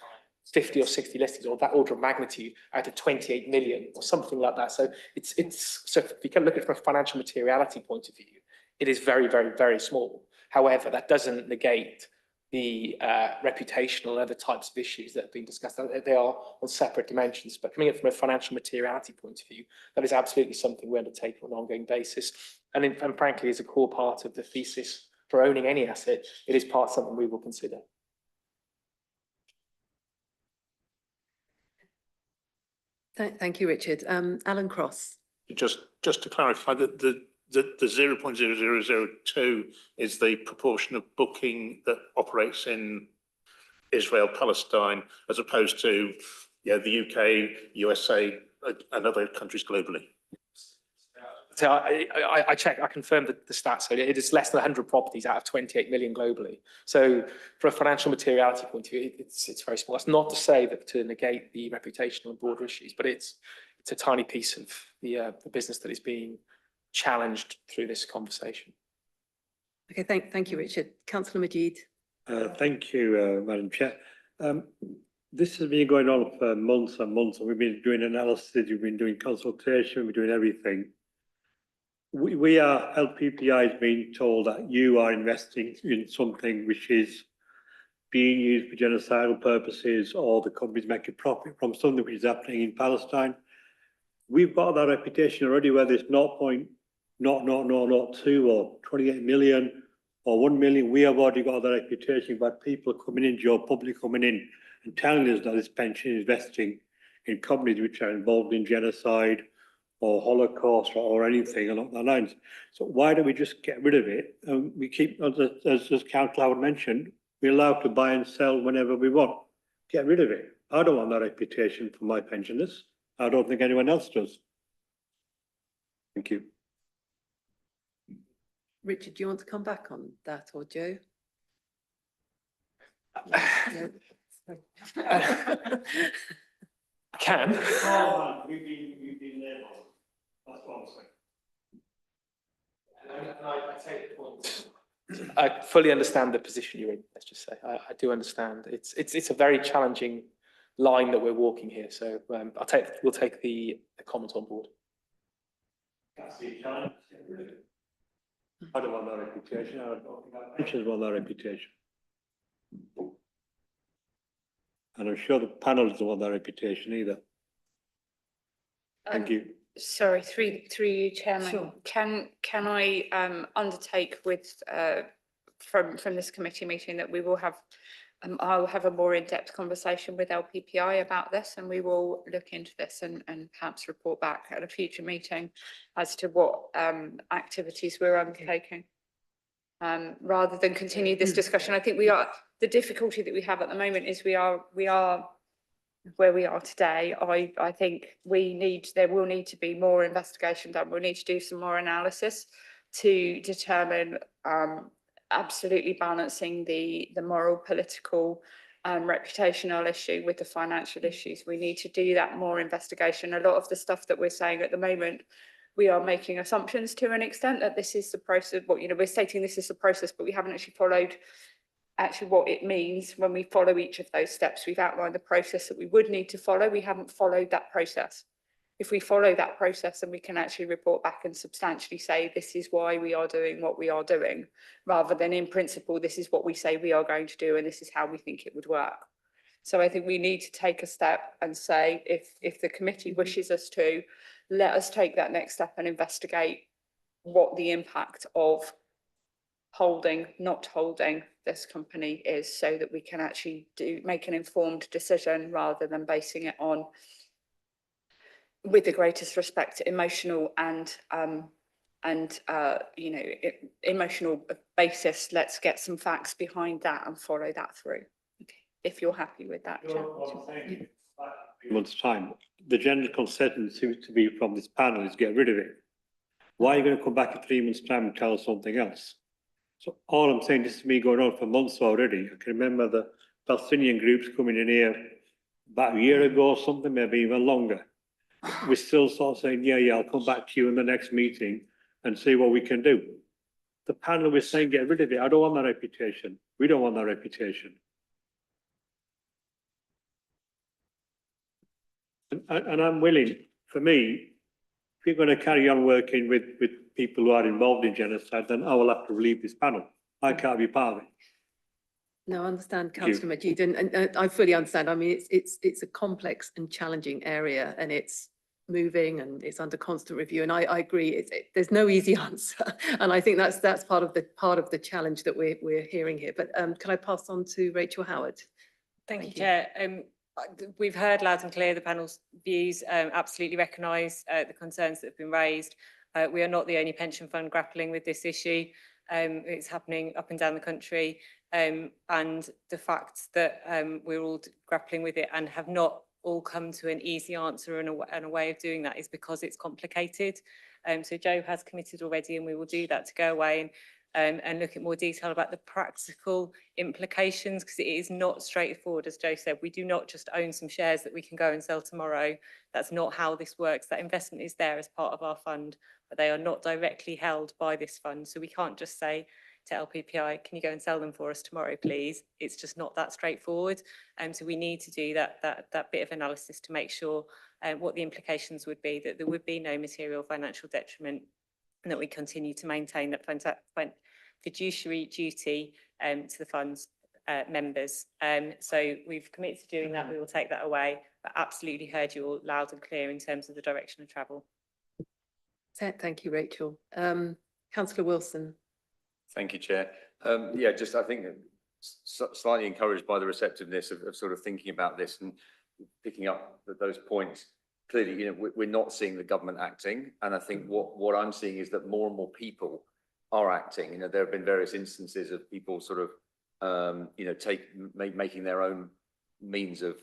50 or 60 listings, or that order of magnitude, out of 28 million or something like that. So so if you can look at it from a financial materiality point of view, it is very, very, very small. However, that doesn't negate the reputational and other types of issues that have been discussed. They are on separate dimensions, but coming in from a financial materiality point of view, that is absolutely something we undertake on an ongoing basis. And frankly, is a core part of the thesis for owning any asset. It is part of something we will consider. Thank you, Richard. Alan Cross. Just to clarify, the 0.0002 is the proportion of booking that operates in Israel, Palestine, as opposed to the UK, USA, and other countries globally. So I checked, I confirmed the stats. So it is less than 100 properties out of 28 million globally. So from a financial materiality point of view, it's very small. That's not to say that to negate the reputational and broader issues, but it's a tiny piece of the business that is being challenged through this conversation. Okay, thank you, Richard. Councillor Majid. Thank you, Madam Chair. This has been going on for months and months, and we've been doing analysis, we've been doing consultation, we're doing everything. We are, LPPI is being told that you are investing in something which is being used for genocidal purposes, or the company's making profit from something which is happening in Palestine. We've got that reputation already, whether it's 0.0002 or 28 million or 1 million. We have already got that reputation by people coming in, your public coming in and telling us that this pension is investing in companies which are involved in genocide or Holocaust or anything along that lines. So why don't we just get rid of it? We keep, as Councillor Howard mentioned, we're allowed to buy and sell whenever we want. Get rid of it. I don't want that reputation for my pensioners. I don't think anyone else does. Thank you. Richard, do you want to come back on that, or Joe? I can. We've been there. That's what I'm saying. I fully understand the position you're in, let's just say. I do understand. It's a very challenging line that we're walking here. So we'll take the comment on board. That's the challenge. I don't want that reputation. I don't think our pensioners want that reputation. And I'm sure the panel doesn't want that reputation either. Thank you. Sorry, through you, Chairman. Sure. Can I undertake with from this committee meeting that we will have I'll have a more in-depth conversation with LPPI about this, and we will look into this and perhaps report back at a future meeting as to what activities we're undertaking. Rather than continue this discussion, I think the difficulty that we have at the moment is we are where we are today. I think there will need to be more investigation done. We'll need to do some more analysis to determine absolutely balancing the moral, political, reputational issue with the financial issues. We need to do that more investigation. A lot of the stuff that we're saying at the moment, we are making assumptions to an extent that this is the process. We're stating this is the process, but we haven't actually followed what it means when we follow each of those steps. We've outlined the process that we would need to follow. We haven't followed that process. If we follow that process, then we can actually report back and substantially say, this is why we are doing what we are doing, rather than in principle, this is what we say we are going to do, and this is how we think it would work. So I think we need to take a step and say, if the committee wishes us to, let us take that next step and investigate what the impact of holding, not holding this company is, so that we can actually make an informed decision rather than basing it on, with the greatest respect, emotional and emotional basis. Let's get some facts behind that and follow that through. Okay. If you're happy with that. Months' time, the general consensus seems to be from this panel is get rid of it. Why are you going to come back in 3 months' time and tell us something else? So all I'm saying, this is me going on for months already. I can remember the Palestinian groups coming in here about a year ago or something, maybe even longer. We're still sort of saying, yeah, I'll come back to you in the next meeting and see what we can do. The panel was saying, get rid of it. I don't want that reputation. We don't want that reputation. And I'm willing, for me, if you're going to carry on working with people who are involved in genocide, then I will have to leave this panel. I can't be part of it. No, I understand, Councillor Majid, and I fully understand. I mean, it's a complex and challenging area, and it's moving and it's under constant review. And I agree, there's no easy answer, and I think that's part of the challenge that we're hearing here. But can I pass on to Rachel Howard? Thank you, Chair. We've heard loud and clear the panel's views. Absolutely recognise the concerns that have been raised. We are not the only pension fund grappling with this issue. It's happening up and down the country. And the fact that we're all grappling with it and have not all come to an easy answer and a way of doing that is because it's complicated. So Joe has committed already, and we will do that, to go away and look at more detail about the practical implications, because it is not straightforward. As Joe said, we do not just own some shares that we can go and sell tomorrow. That's not how this works. That investment is there as part of our fund, but they are not directly held by this fund. So we can't just say to LPPI, can you go and sell them for us tomorrow, please? It's just not that straightforward. So we need to do that bit of analysis to make sure what the implications would be, that there would be no material financial detriment, and that we continue to maintain that fiduciary duty to the fund's members. So we've committed to doing that. We will take that away, but absolutely heard you all loud and clear in terms of the direction of travel. Thank you, Rachel. Councillor Wilson. Thank you, Chair. Yeah, just I think slightly encouraged by the receptiveness of sort of thinking about this and picking up those points. Clearly, we're not seeing the government acting, and I think what I'm seeing is that more and more people are acting. There have been various instances of people sort of, making their own means of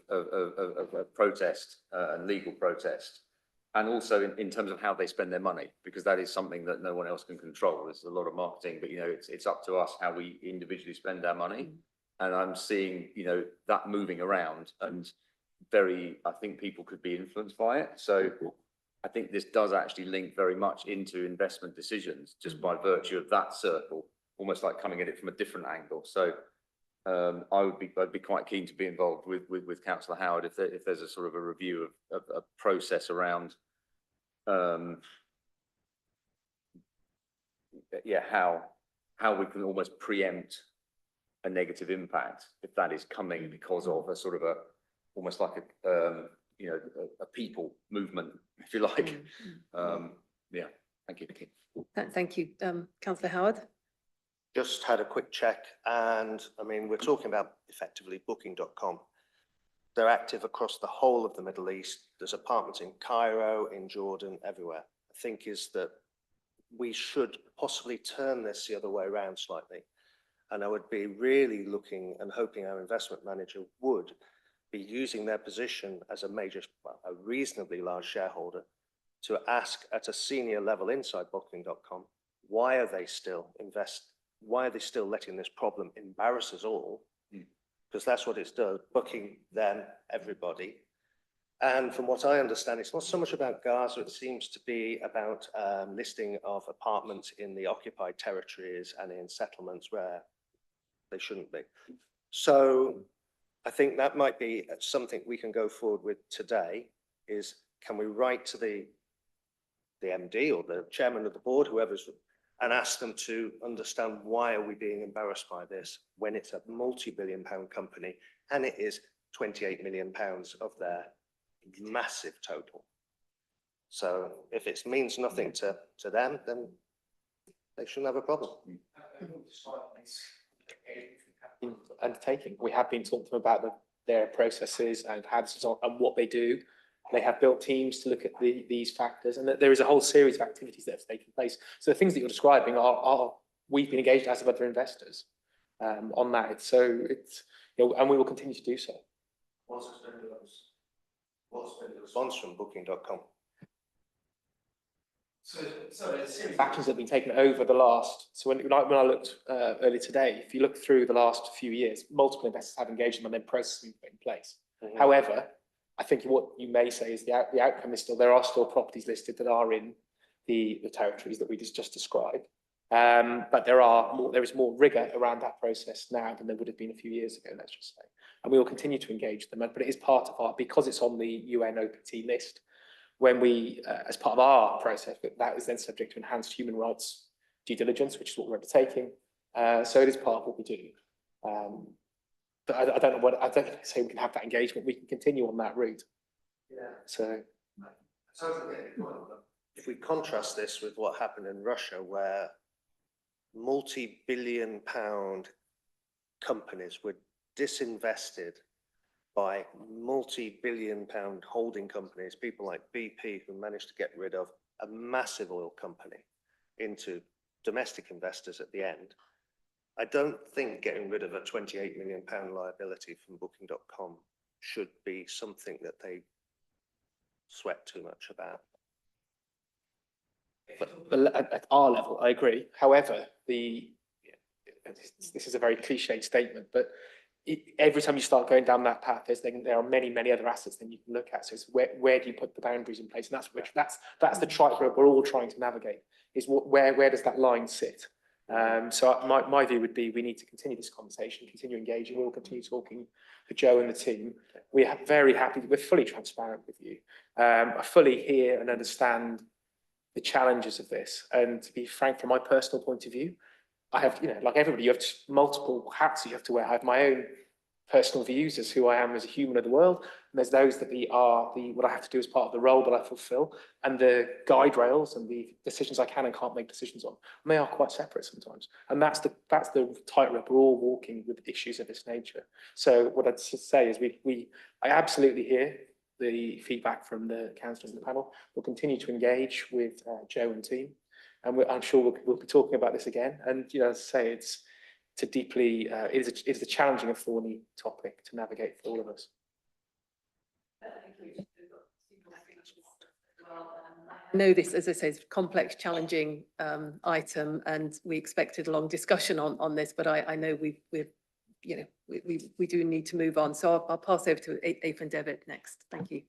protest and legal protest. And also in terms of how they spend their money, because that is something that no one else can control. There's a lot of marketing, but it's up to us how we individually spend our money. And I'm seeing that moving around, and I think people could be influenced by it. So I think this does actually link very much into investment decisions, just by virtue of that circle, almost like coming at it from a different angle. So I'd be quite keen to be involved with Councillor Howard if there's a sort of a review of a process around how we can almost preempt a negative impact if that is coming because of a sort of almost like a people movement, if you like. Yeah, thank you. Thank you, Councillor Howard. Just had a quick check, and I mean, we're talking about effectively Booking.com. They're active across the whole of the Middle East. There's apartments in Cairo, in Jordan, everywhere. I think is that we should possibly turn this the other way around slightly. And I would be really looking and hoping our investment manager would be using their position as a major, well, a reasonably large shareholder to ask at a senior level inside Booking.com, why are they still letting this problem embarrass us all? Because that's what it's done, Booking, them, everybody. And from what I understand, it's not so much about Gaza, it seems to be about listing of apartments in the occupied territories and in settlements where they shouldn't be. So I think that might be something we can go forward with today, is can we write to the MD or the chairman of the board, whoever's, and ask them to understand why are we being embarrassed by this when it's a multi-billion-pound company and it is 28 million pounds of their massive total. So if it means nothing to them, then they shouldn't have a problem. Undertaking. We have been talking to them about their processes and how this is on, and what they do. They have built teams to look at these factors, and there is a whole series of activities that have taken place. So the things that you're describing are we've been engaged as have other investors on that. So it's, you know, and we will continue to do so. What's been the response from Booking.com? So actions that have been taken over the last, so when I looked earlier today, if you look through the last few years, multiple investors have engaged them and then processes have been put in place. However, I think what you may say is the outcome is still, there are still properties listed that are in the territories that we just described. But there is more rigor around that process now than there would have been a few years ago, let's just say. And we will continue to engage them, but it is part of because it's on the UN OPT list, when we, as part of our process, that is then subject to enhanced human rights due diligence, which is what we're undertaking. So it is part of what we do. But I don't say we can have that engagement. We can continue on that route. Yeah. So if we contrast this with what happened in Russia, where multi-billion-pound companies were disinvested by multi-billion-pound holding companies, people like BP, who managed to get rid of a massive oil company into domestic investors at the end. I don't think getting rid of a 28 million pound liability from Booking.com should be something that they sweat too much about. But at our level, I agree. However, this is a very cliched statement, but every time you start going down that path, there are many, many other assets that you can look at. So it's where do you put the boundaries in place? And that's the tightrope we're all trying to navigate, is where does that line sit? So my view would be we need to continue this conversation, continue engaging. We'll continue talking to Joe and the team. We're very happy, we're fully transparent with you. I fully hear and understand the challenges of this. And to be frank, from my personal point of view, I have, like everybody, you have multiple hats you have to wear. I have my own personal views as who I am as a human of the world. And there's those that what I have to do as part of the role that I fulfill, and the guide rails and the decisions I can and can't make decisions on. And they are quite separate sometimes. And that's the tightrope we're all walking with issues of this nature. So what I'd say is I absolutely hear the feedback from the councillors in the panel. We'll continue to engage with Joe and team. And I'm sure we'll be talking about this again. And as I say, it's a deeply, it is a challenging and thorny topic to navigate for all of us. I know this, as I say, is a complex, challenging item, and we expected a long discussion on this, but I know we do need to move on. So I'll pass over to Aoife and David next. Thank you.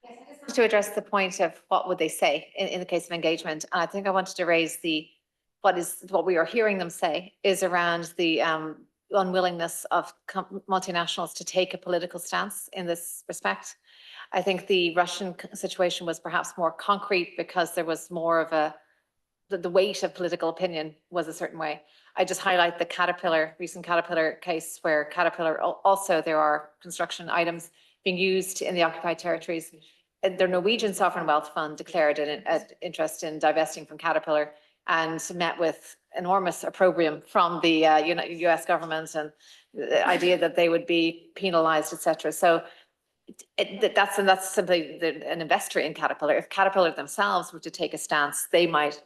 Yes, I just wanted to address the point of what would they say in the case of engagement. And I think I wanted to raise what we are hearing them say is around the unwillingness of multinationals to take a political stance in this respect. I think the Russian situation was perhaps more concrete because there was more of the weight of political opinion was a certain way. I just highlight the recent Caterpillar case, where Caterpillar also, there are construction items being used in the occupied territories. The Norwegian Sovereign Wealth Fund declared an interest in divesting from Caterpillar and met with enormous opprobrium from the US government and the idea that they would be penalized, et cetera. So that's simply an investor in Caterpillar. If Caterpillar themselves were to take a stance, they might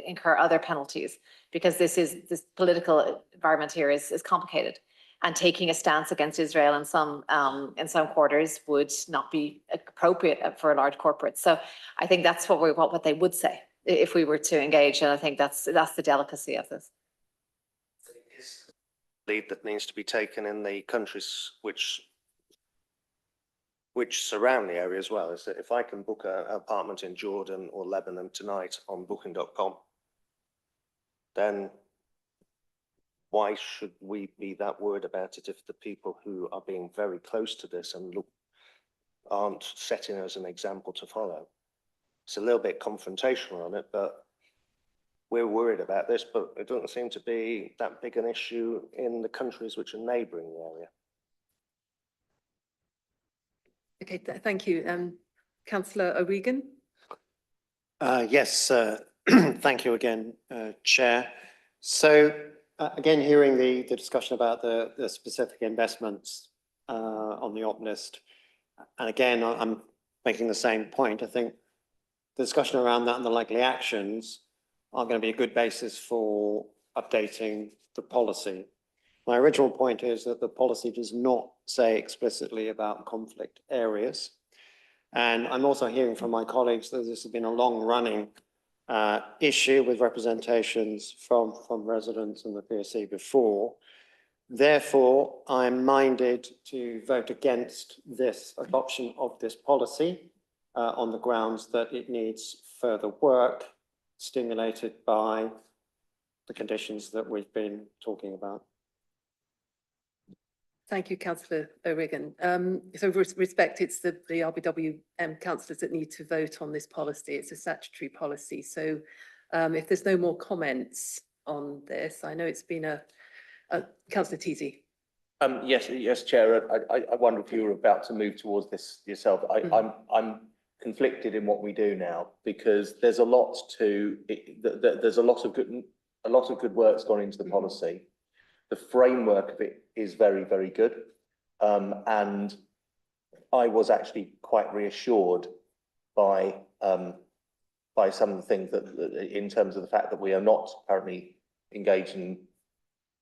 incur other penalties because this political environment here is complicated. And taking a stance against Israel in some quarters would not be appropriate for a large corporate. So I think that's what they would say if we were to engage, and I think that's the delicacy of this. Lead that needs to be taken in the countries which surround the area as well, is that if I can book an apartment in Jordan or Lebanon tonight on booking.com, then why should we be that worried about it if the people who are being very close to this and aren't setting us an example to follow? It's a little bit confrontational on it, but we're worried about this, but it doesn't seem to be that big an issue in the countries which are neighbouring the area. Okay, thank you. Councillor O'Regan. Yes, thank you again, Chair. So again, hearing the discussion about the specific investments on the op list, and again, I'm making the same point. I think the discussion around that and the likely actions are going to be a good basis for updating the policy. My original point is that the policy does not say explicitly about conflict areas. And I'm also hearing from my colleagues that this has been a long-running issue with representations from residents and the PSC before. Therefore, I'm minded to vote against this adoption of this policy on the grounds that it needs further work stimulated by the conditions that we've been talking about. Thank you, Councillor O'Regan. So with respect, it's the RBWM councillors that need to vote on this policy. It's a statutory policy. So if there's no more comments on this, I know it's been Councillor Teasey. Yes, Chair. I wonder if you were about to move towards this yourself. I'm conflicted in what we do now because there's a lot of good work's gone into the policy. The framework of it is very, very good. And I was actually quite reassured by some of the things that in terms of the fact that we are not currently engaged in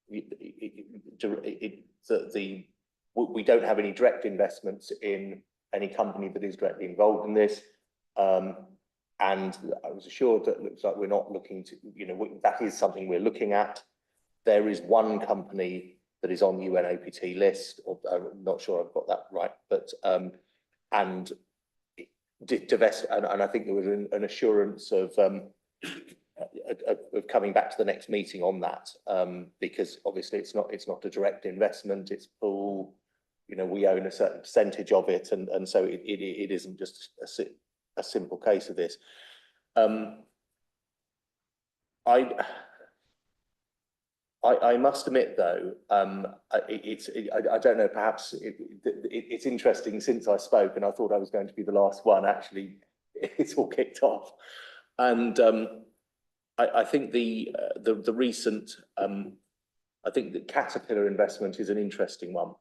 we don't have any direct investments in any company that is directly involved in this. And I was assured that it looks like we're not looking to, that is something we're looking at. There is one company that is on the UNOPT list, or I'm not sure I've got that right, but and divest, and I think there was an assurance of coming back to the next meeting on that, because obviously it's not a direct investment, it's full, we own a certain percentage of it, and so it isn't just a simple case of this. I must admit, though, I don't know, perhaps it's interesting since I spoke and I thought I was going to be the last one, actually, it's all kicked off. And I think the recent, I think the Caterpillar investment is an interesting one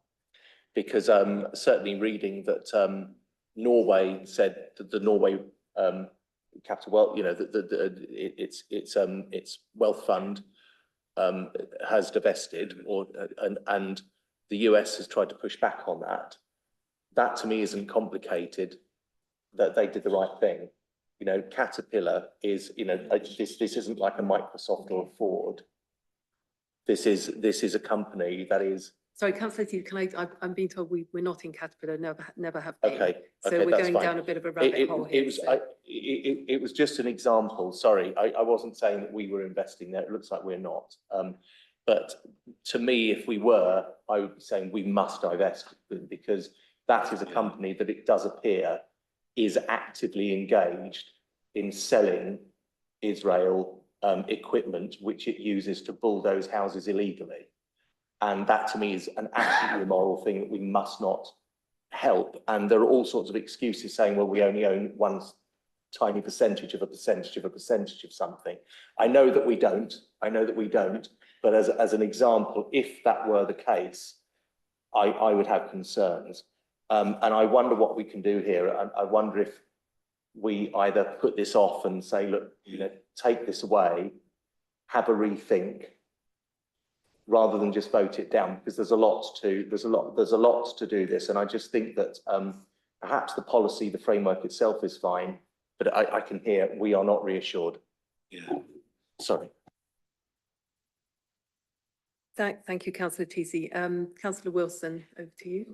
because certainly reading that Norway said that the Norway capital wealth, its wealth fund has divested, and the US has tried to push back on that. That to me isn't complicated. That they did the right thing. Caterpillar is, this isn't like a Microsoft or a Ford. This is a company that is. Sorry, Councillor, I'm being told we're not in Caterpillar, never have been. Okay. So we're going down a bit of a rabbit hole here. It was just an example. Sorry, I wasn't saying that we were investing there. It looks like we're not. But to me, if we were, I would be saying we must divest because that is a company that it does appear is actively engaged in selling Israel equipment, which it uses to bulldoze houses illegally. And that to me is an absolutely immoral thing that we must not help. And there are all sorts of excuses saying, well, we only own 1/10 tiny percentage of a percentage of a percentage of something. I know that we don't, but as an example, if that were the case, I would have concerns. And I wonder what we can do here. I wonder if we either put this off and say, look, you know, take this away, have a rethink, rather than just vote it down, because there's a lot to do this. And I just think that perhaps the policy, the framework itself is fine, but I can hear we are not reassured. Yeah. Sorry. Thank you, Councillor Teasey. Councillor Wilson, over to you.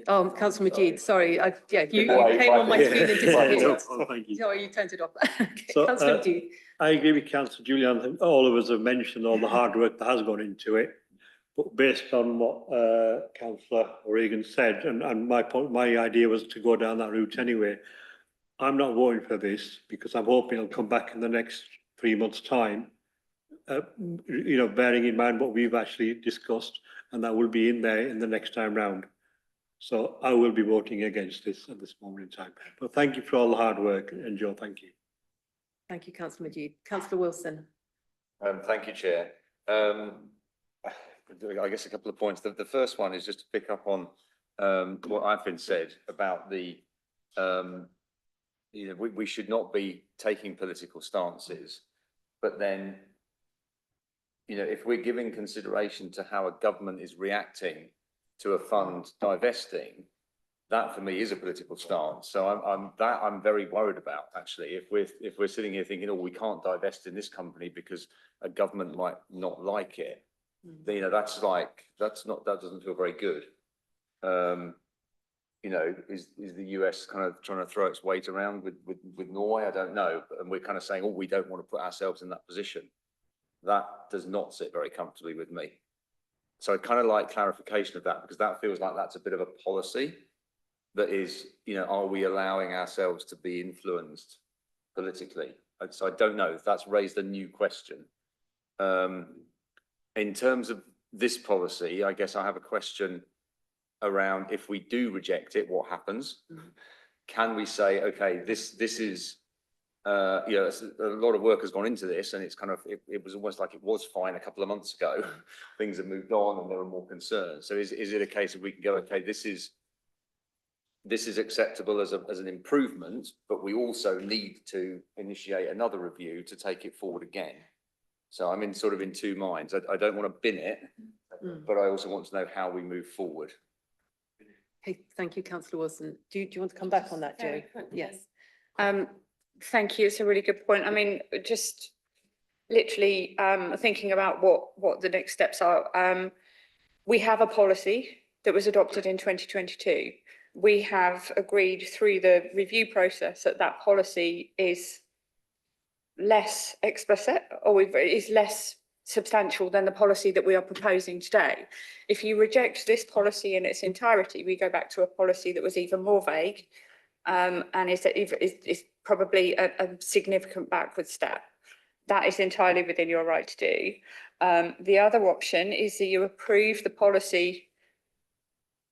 Oh, Councillor Majid, sorry. Yeah, you came on my screen and disappeared. Thank you. Sorry, you turned it off. Okay, So, Councillor Majid. I agree with Councillor Julian. I think all of us have mentioned all the hard work that has gone into it. But based on what Councillor O'Regan said, and my idea was to go down that route anyway, I'm not voting for this because I'm hoping it'll come back in the next 3 months' time. You know, bearing in mind what we've actually discussed, and that will be in there in the next time round. So I will be voting against this at this moment in time. But thank you for all the hard work, and Joe, thank you. Thank you, Councillor Majid. Councillor Wilson. Thank you, Chair. I guess a couple of points. The first one is just to pick up on what I've been said about the, you know, we should not be taking political stances, but then, you know, if we're giving consideration to how a government is reacting to a fund divesting, that for me is a political stance. So I'm very worried about, actually, if we're sitting here thinking, oh, we can't divest in this company because a government might not like it. You know, that doesn't feel very good. You know, is the US kind of trying to throw its weight around with Norway? I don't know. And we're kind of saying, oh, we don't want to put ourselves in that position. That does not sit very comfortably with me. So I kind of like clarification of that, because that feels like that's a bit of a policy that is, you know, are we allowing ourselves to be influenced politically? So I don't know if that's raised a new question. In terms of this policy, I guess I have a question around, if we do reject it, what happens? Can we say, okay, this is, you know, a lot of work has gone into this, and it's kind of, it was almost like it was fine a couple of months ago. Things have moved on and there are more concerns. So is it a case of we can go, okay, this is acceptable as an improvement, but we also need to initiate another review to take it forward again? So I'm sort of in two minds. I don't want to bin it, but I also want to know how we move forward. Okay, thank you, Councillor Wilson. Do you want to come back on that, Joe? Yes. Thank you. It's a really good point. I mean, just literally thinking about what the next steps are. We have a policy that was adopted in 2022. We have agreed through the review process that policy is less explicit, or is less substantial than the policy that we are proposing today. If you reject this policy in its entirety, we go back to a policy that was even more vague, and is probably a significant backward step. That is entirely within your right to do. The other option is that you approve the policy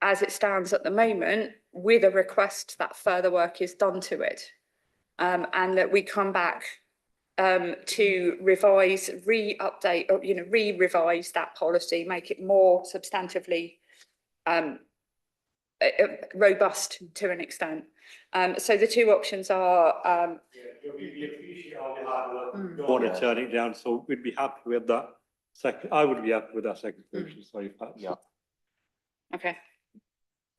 as it stands at the moment, with a request that further work is done to it, and that we come back to revise, re-update, or, you know, re-revise that policy, make it more substantively robust to an extent. So the two options are. We appreciate all the hard work. Don't want to turn it down, so we'd be happy with that. I would be happy with that second version. Sorry, Pat. Yeah. Okay.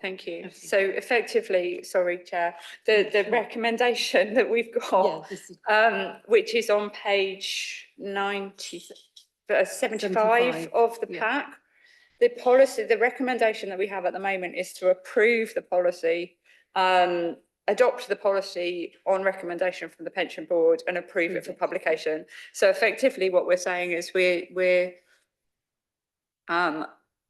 Thank you. So effectively, sorry, Chair, the recommendation that we've got, which is on page 75 of the pack, the policy, the recommendation that we have at the moment is to approve the policy, adopt the policy on recommendation from the pension board, and approve it for publication. So effectively what we're saying is we're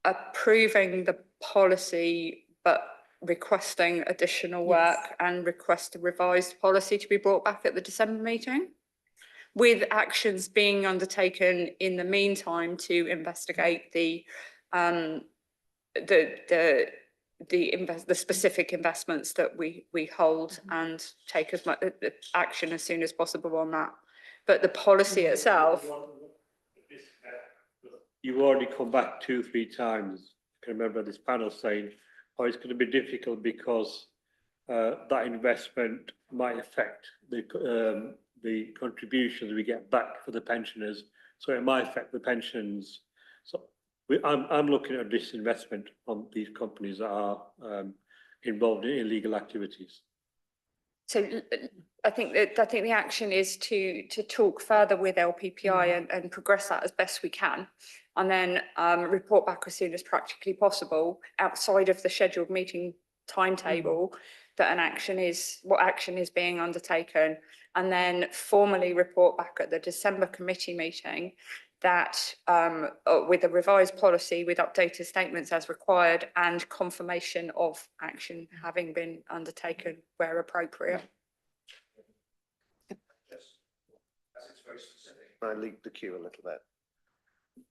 approving the policy, but requesting additional work and request a revised policy to be brought back at the December meeting, with actions being undertaken in the meantime to investigate the the specific investments that we hold and take as much action as soon as possible on that. But the policy itself. You've already come back 2-3 times. I can remember this panel saying, oh, it's going to be difficult because that investment might affect the contributions we get back for the pensioners. So it might affect the pensions. So I'm looking at disinvestment on these companies that are involved in illegal activities. So I think the action is to talk further with LPPI and progress that as best we can, and then report back as soon as practically possible outside of the scheduled meeting timetable that what action is being undertaken, and then formally report back at the December committee meeting that with a revised policy with updated statements as required and confirmation of action having been undertaken where appropriate. I lead the queue a little bit.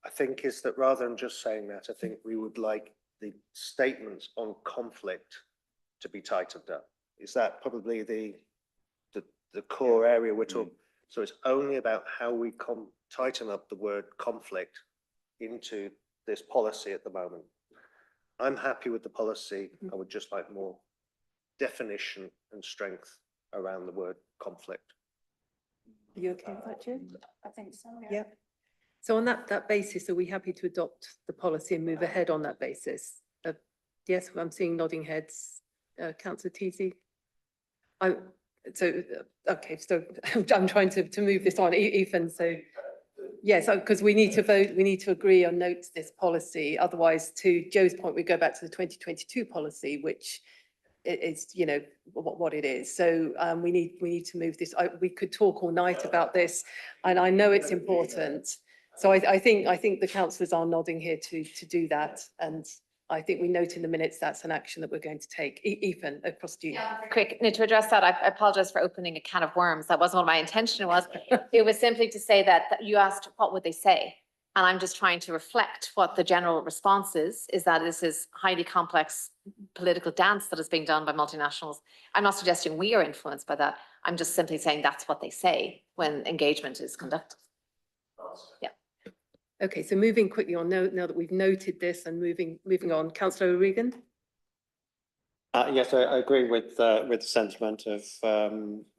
I think is that rather than just saying that, I think we would like the statements on conflict to be tightened up. Is that probably the core area we're talking? So it's only about how we tighten up the word conflict into this policy at the moment. I'm happy with the policy. I would just like more definition and strength around the word conflict. Are you okay with that, Jim? I think so, Yeah. So on that basis, are we happy to adopt the policy and move ahead on that basis? Yes, I'm seeing nodding heads. Councillor Teasy? Okay, so I'm trying to move this on, Ethan, so yes, because we need to vote, we need to agree on notes this policy, otherwise to Joe's point, we go back to the 2022 policy, which is, you know, what it is. So we need to move this. We could talk all night about this, and I know it's important. So I think the councillors are nodding here to do that, and I think we note in the minutes that's an action that we're going to take. Ethan, across to you. Yeah, quick, to address that, I apologize for opening a can of worms. That wasn't what my intention was. It was simply to say that you asked what would they say? And I'm just trying to reflect what the general response is that this is highly complex political dance that is being done by multinationals. I'm not suggesting we are influenced by that. I'm just simply saying that's what they say when engagement is conducted. Yeah. Okay, so moving quickly on, now that we've noted this and moving on, Councillor O'Regan? Yes, I agree with the sentiment of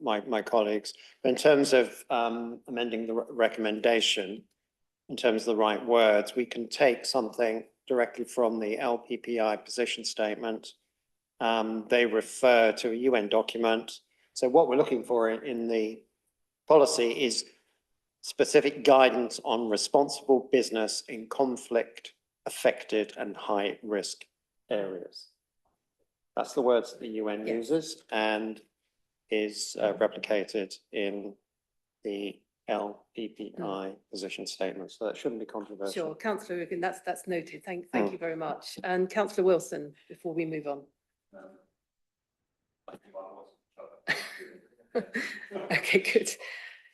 my colleagues. In terms of amending the recommendation, in terms of the right words, we can take something directly from the LPPI position statement. They refer to a UN document. So what we're looking for in the policy is specific guidance on responsible business in conflict affected and high risk areas. That's the words that the UN uses and is replicated in the LPPI position statement. So that shouldn't be controversial. Sure, Councillor O'Regan, that's noted. Thank you very much. And Councillor Wilson, before we move on. Okay, good.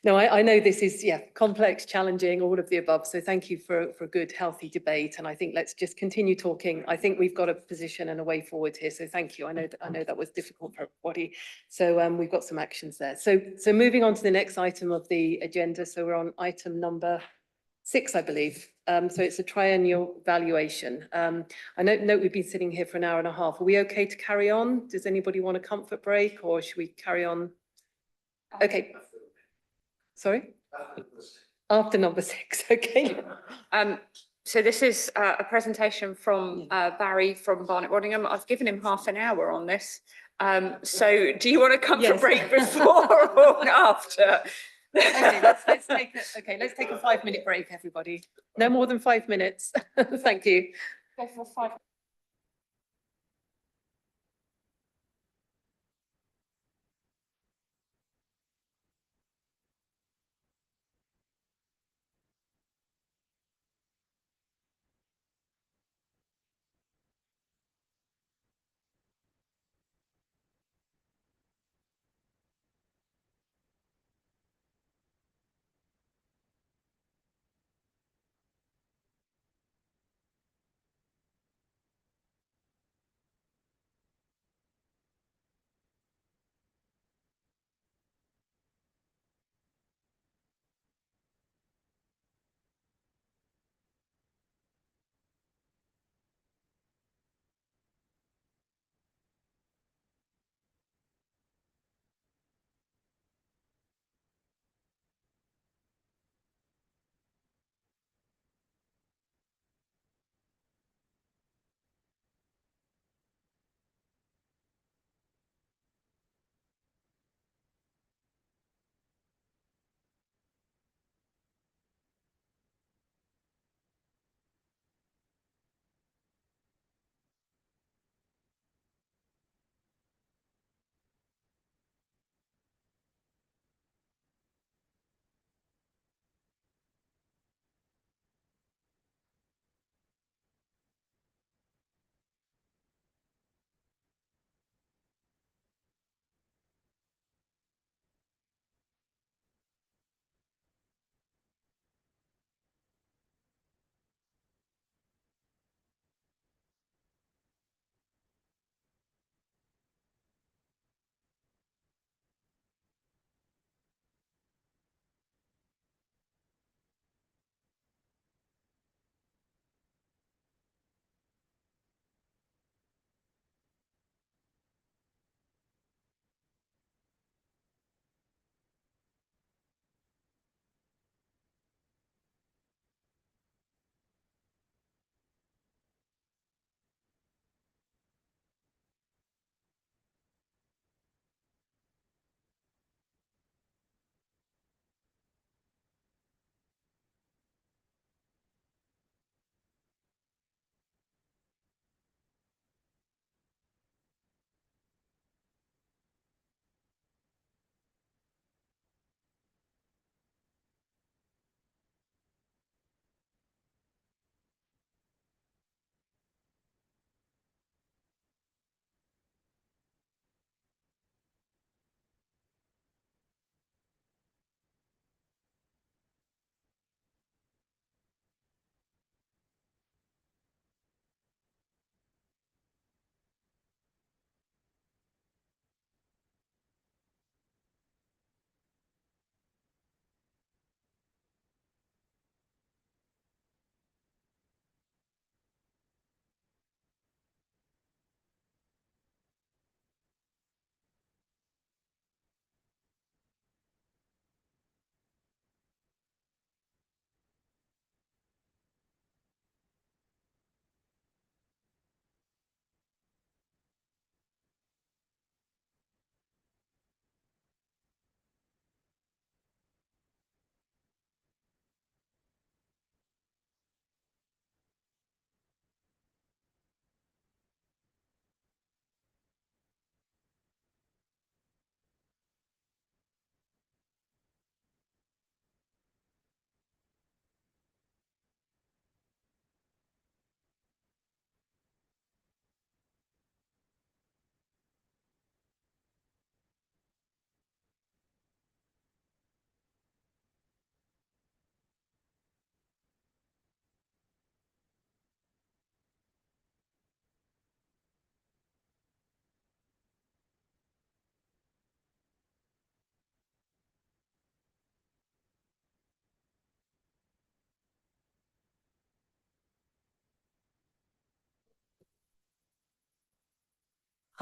No, I know this is, complex, challenging, all of the above. So thank you for a good, healthy debate. And I think let's just continue talking. I think we've got a position and a way forward here. So thank you. I know that was difficult for everybody. So we've got some actions there. So moving on to the next item of the agenda. So we're on item number 6, I believe. So it's a triennial valuation. I note we've been sitting here for an hour and a half. Are we okay to carry on? Does anybody want a comfort break, or should we carry on? Okay. Sorry? After number 6, okay. So this is a presentation from Barry from Barnet Waddingham. I've given him half an hour on this. So do you want to come for a break before or after? Okay, let's take a 5-minute break, everybody. No more than 5 minutes. Thank you. Go for 5.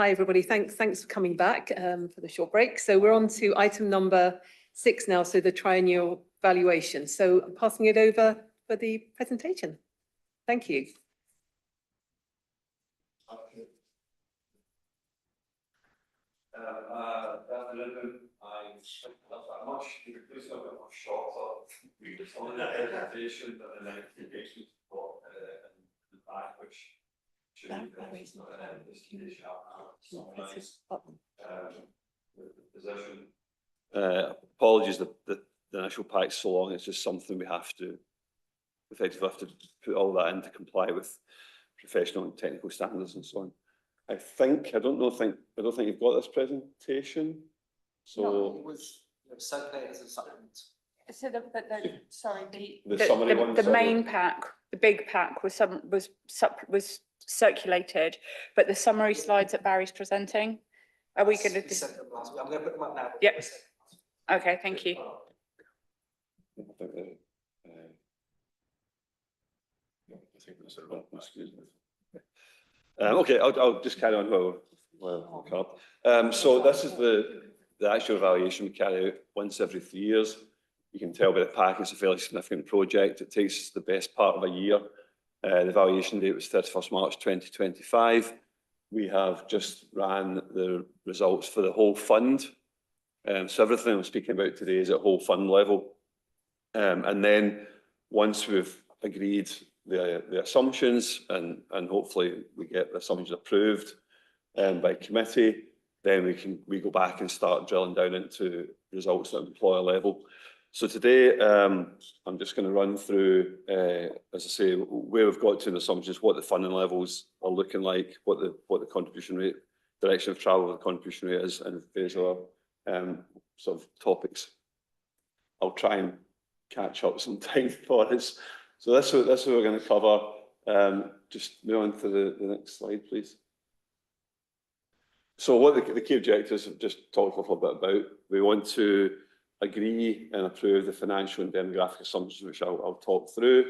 Hi, everybody. Thanks for coming back for the short break. So we're on to item number 6 now, so the triennial valuation. So I'm passing it over for the presentation. Thank you. Apologies, the initial pack's so long, it's just something we have to effectively put all that in to comply with professional and technical standards and so on. I don't think you've got this presentation, so. No, it was circulated as a supplement. So sorry, The summary one, the sorry. main pack, the big pack was circulated, but the summary slides that Barry's presenting, are we going to? I'm going to put them up now. Yep. Okay, thank you. Okay, I'll just carry on while we're up. So this is the actual evaluation we carry out once every 3 years. You can tell by the pack, it's a fairly significant project. It takes us the best part of a year. The evaluation date was 31st March 2025. We have just ran the results for the whole fund. So everything I'm speaking about today is at whole fund level. And then once we've agreed the assumptions and hopefully we get the assumptions approved by committee, then we go back and start drilling down into results at employer level. So today, I'm just going to run through, as I say, where we've got to in assumptions, what the funding levels are looking like, what the contribution rate, direction of travel of the contribution rate is, and various other sort of topics. I'll try and catch up some time for us. So that's what we're going to cover. Just move on to the next slide, please. So what the key objectives I've just talked a little bit about. We want to agree and approve the financial and demographic assumptions, which I'll talk through,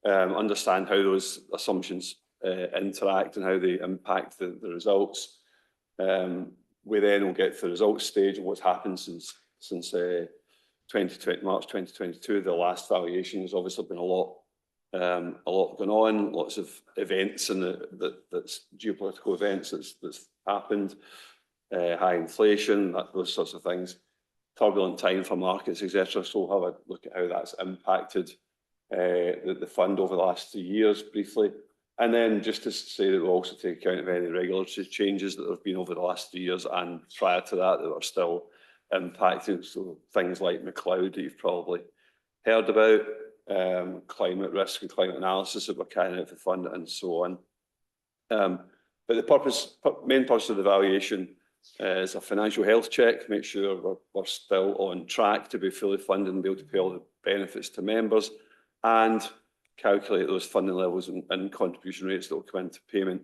understand how those assumptions interact and how they impact the results. We then will get to the results stage of what's happened since March 2022, the last valuation. There's obviously been a lot going on, lots of events and that's geopolitical events that's happened, high inflation, those sorts of things. Turbulent time for markets, etc. So we'll have a look at how that's impacted the fund over the last 3 years briefly. And then just to say that we'll also take account of any regulatory changes that have been over the last 3 years and prior to that are still impacting. So things like McLeod that you've probably heard about, climate risk and climate analysis that we're carrying out for the fund and so on. But the main purpose of the valuation is a financial health check, make sure we're still on track to be fully funded and be able to pay all the benefits to members, and calculate those funding levels and contribution rates that will come into payment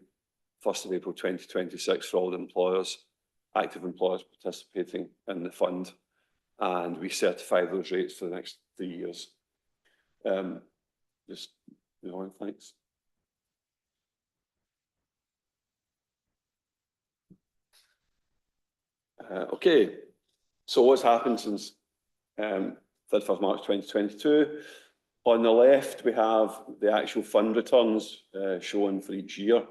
1st of April 2026 for all the employers, active employers participating in the fund, and we certify those rates for the next 3 years. Just move on, thanks. Okay, so what's happened since 3rd of March 2022? On the left, we have the actual fund returns shown for each year.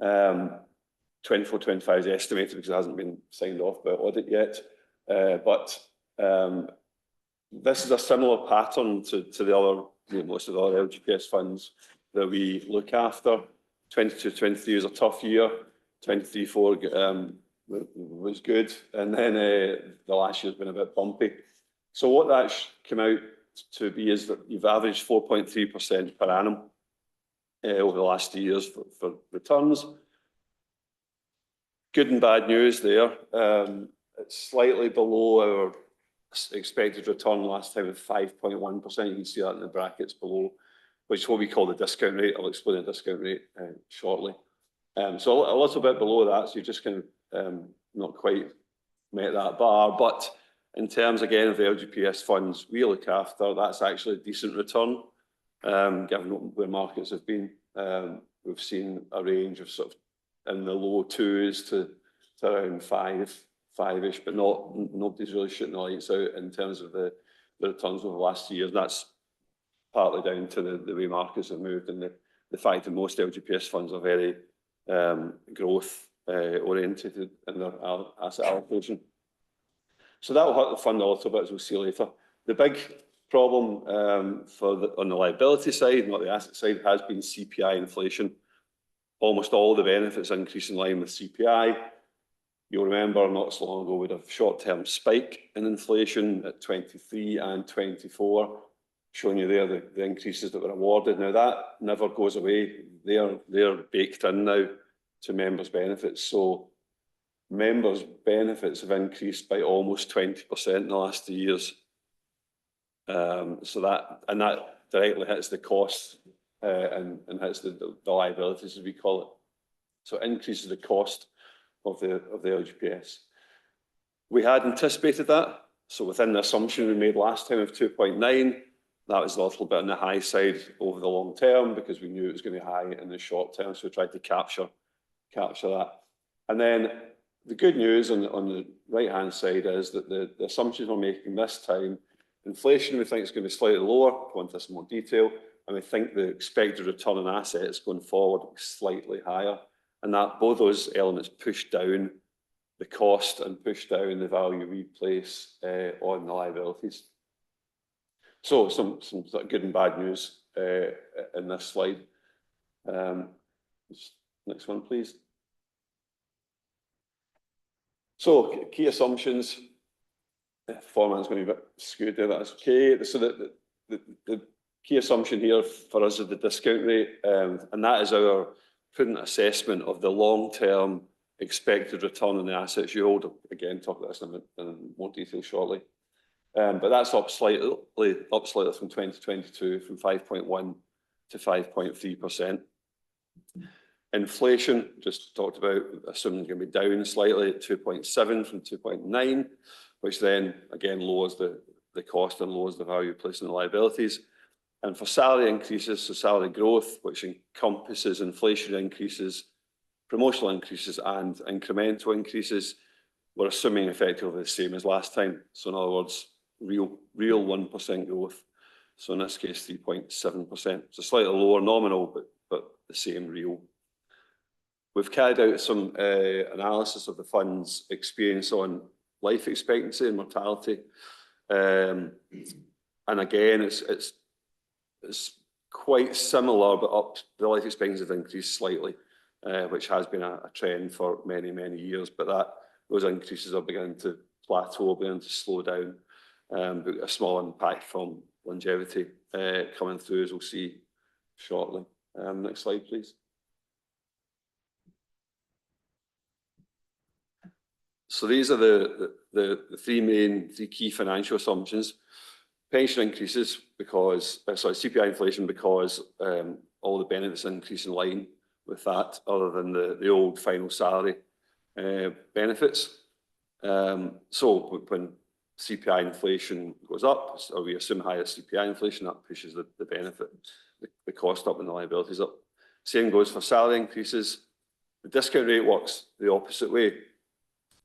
24-25 is estimated because it hasn't been signed off by audit yet. But this is a similar pattern to the other, most of the other LGPS funds that we look after. 22-23 is a tough year. 23-24 was good, and then the last year's been a bit bumpy. So what that came out to be is that you've averaged 4.3% per annum over the last 2 years for returns. Good and bad news there. It's slightly below our expected return last time of 5.1%. You can see that in the brackets below, which is what we call the discount rate. I'll explain the discount rate shortly. So a little bit below that, so you just kind of not quite met that bar. But in terms, again, of the LGPS funds we look after, that's actually a decent return, given where markets have been. We've seen a range of sort of in the low 2s to to around five-ish, but nobody's really shooting the lights out in terms of the returns over the last 2 years. And that's partly down to the way markets have moved and the fact that most LGPS funds are very growth oriented in their asset allocation. So that will hurt the fund a little bit, as we'll see later. The big problem on the liability side, not the asset side, has been CPI inflation. Almost all the benefits increase in line with CPI. You'll remember not so long ago we had a short-term spike in inflation at 23 and 24, showing you there the increases that were awarded. Now that never goes away. They're baked in now to members' benefits. So members' benefits have increased by almost 20% in the last 2 years. So that directly hits the costs and hits the liabilities, as we call it. So it increases the cost of the LGPS. We had anticipated that. So within the assumption we made last time of 2.9, that was a little bit on the high side over the long term because we knew it was going to be high in the short term. So we tried to capture that. And then the good news on the right-hand side is that the assumptions we're making this time, inflation we think is going to be slightly lower, go into this in more detail, and we think the expected return on assets going forward will be slightly higher. And that both those elements push down the cost and push down the value we place on the liabilities. So some good and bad news in this slide. Next one, please. So key assumptions. Format's going to be a bit skewed there, that's okay. So the key assumption here for us is the discount rate, and that is our prudent assessment of the long-term expected return on the assets you hold. Again, talk about this in more detail shortly. But that's up slightly from 2022, from 5.1 to 5.3%. Inflation, just talked about, assuming it's going to be down slightly at 2.7 from 2.9, which then again lowers the cost and lowers the value placed in the liabilities. And for salary increases, so salary growth, which encompasses inflation increases, promotional increases and incremental increases, we're assuming effectively the same as last time. So in other words, real 1% growth. So in this case, 3.7%. So slightly lower nominal, but the same real. We've carried out some analysis of the fund's experience on life expectancy and mortality. And again, it's quite similar, but the life expectancy has increased slightly, which has been a trend for many, many years. But those increases are beginning to plateau, beginning to slow down. But a small impact from longevity coming through, as we'll see shortly. Next slide, please. So these are the three key financial assumptions. Pension increases because, CPI inflation because all the benefits increase in line with that, other than the old final salary benefits. So when CPI inflation goes up, or we assume higher CPI inflation, that pushes the benefit, the cost up and the liabilities up. Same goes for salary increases. The discount rate works the opposite way.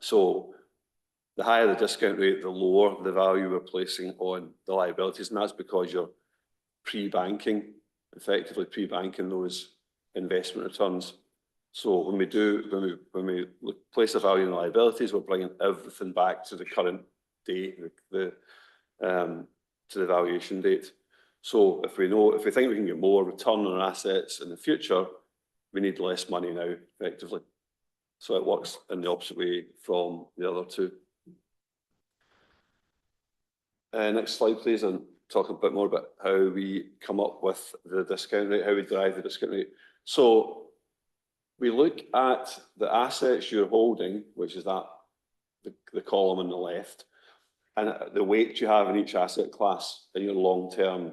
So the higher the discount rate, the lower the value we're placing on the liabilities, and that's because you're effectively pre-banking those investment returns. So when we place a value in the liabilities, we're bringing everything back to the current day, to the valuation date. So if we think we can get more return on our assets in the future, we need less money now, effectively. So it works in the opposite way from the other two. Next slide, please, and talk a bit more about how we come up with the discount rate, how we derive the discount rate. So we look at the assets you're holding, which is the column on the left, and the weight you have in each asset class in your long-term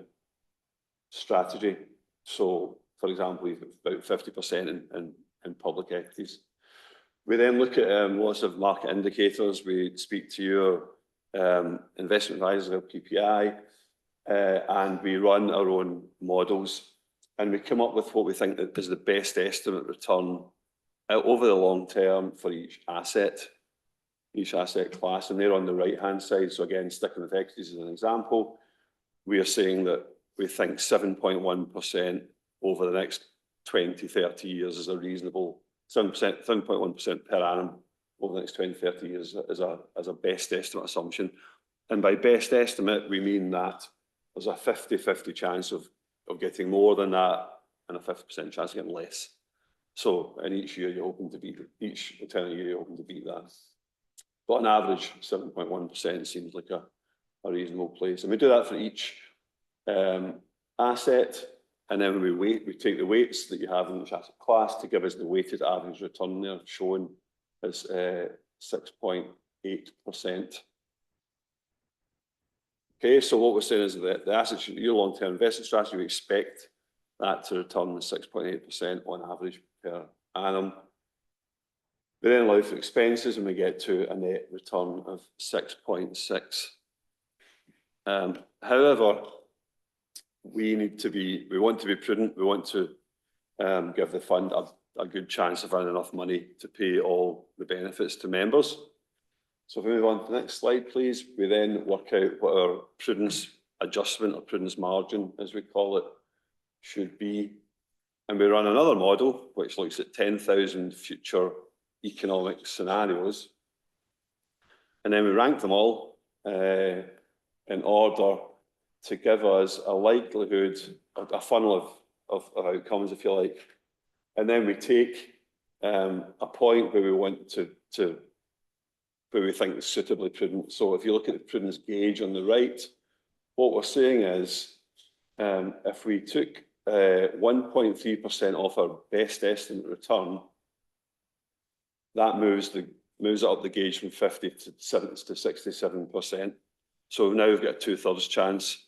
strategy. So, for example, you've about 50% in public equities. We then look at lots of market indicators. We speak to your investment advisors, LPPI, and we run our own models, and we come up with what we think is the best estimate return over the long term for each asset class, and they're on the right-hand side. So again, sticking with equities as an example, we are saying that we think 7.1% over the next 20, 30 years is a reasonable, 7.1% per annum over the next 20, 30 years as a best estimate assumption. And by best estimate, we mean that there's a 50-50 chance of getting more than that and a 50% chance of getting less. So in each year, you're hoping to beat, each return year, you're hoping to beat that. But on average, 7.1% seems like a reasonable place. And we do that for each asset. And then we take the weights that you have in each asset class to give us the weighted average return there, shown as 6.8%. Okay, so what we're saying is that the assets, your long-term investment strategy, we expect that to return 6.8% on average per annum. We then allow for expenses and we get to a net return of 6.6. However, we want to be prudent. We want to give the fund a good chance of earning enough money to pay all the benefits to members. So if we move on to the next slide, please, we then work out what our prudence adjustment or prudence margin, as we call it, should be. And we run another model, which looks at 10,000 future economic scenarios. And then we rank them all in order to give us a likelihood, a funnel of outcomes, if you like. And then we take a point where we want to where we think is suitably prudent. So if you look at the prudence gauge on the right, what we're saying is if we took 1.3% off our best estimate return, that moves it up the gauge from 50 to 67%. So now we've got a 2/3 chance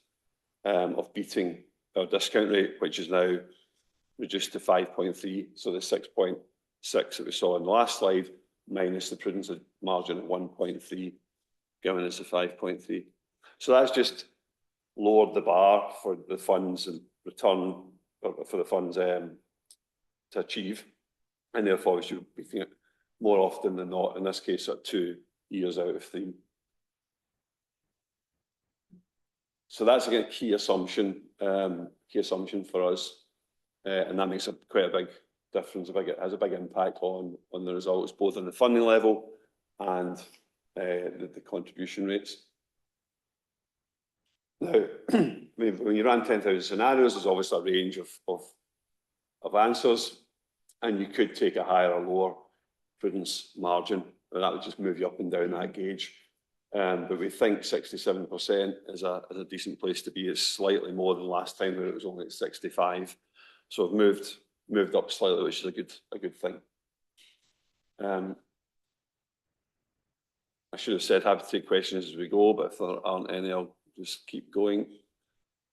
of beating our discount rate, which is now reduced to 5.3. So the 6.6 that we saw on the last slide minus the prudence margin at 1.3, giving us a 5.3. So that's just lowered the bar for the funds and return for the funds to achieve, and therefore we should be thinking more often than not, in this case, at 2 years out of 3. So that's again a key assumption for us, and that makes quite a big difference. It has a big impact on the results, both on the funding level and the contribution rates. Now, when you run 10,000 scenarios, there's obviously a range of answers, and you could take a higher or lower prudence margin, and that would just move you up and down that gauge. But we think 67% is a decent place to be. It's slightly more than last time where it was only at 65. So we've moved up slightly, which is a good thing. I should have said happy to take questions as we go, but if there aren't any, I'll just keep going.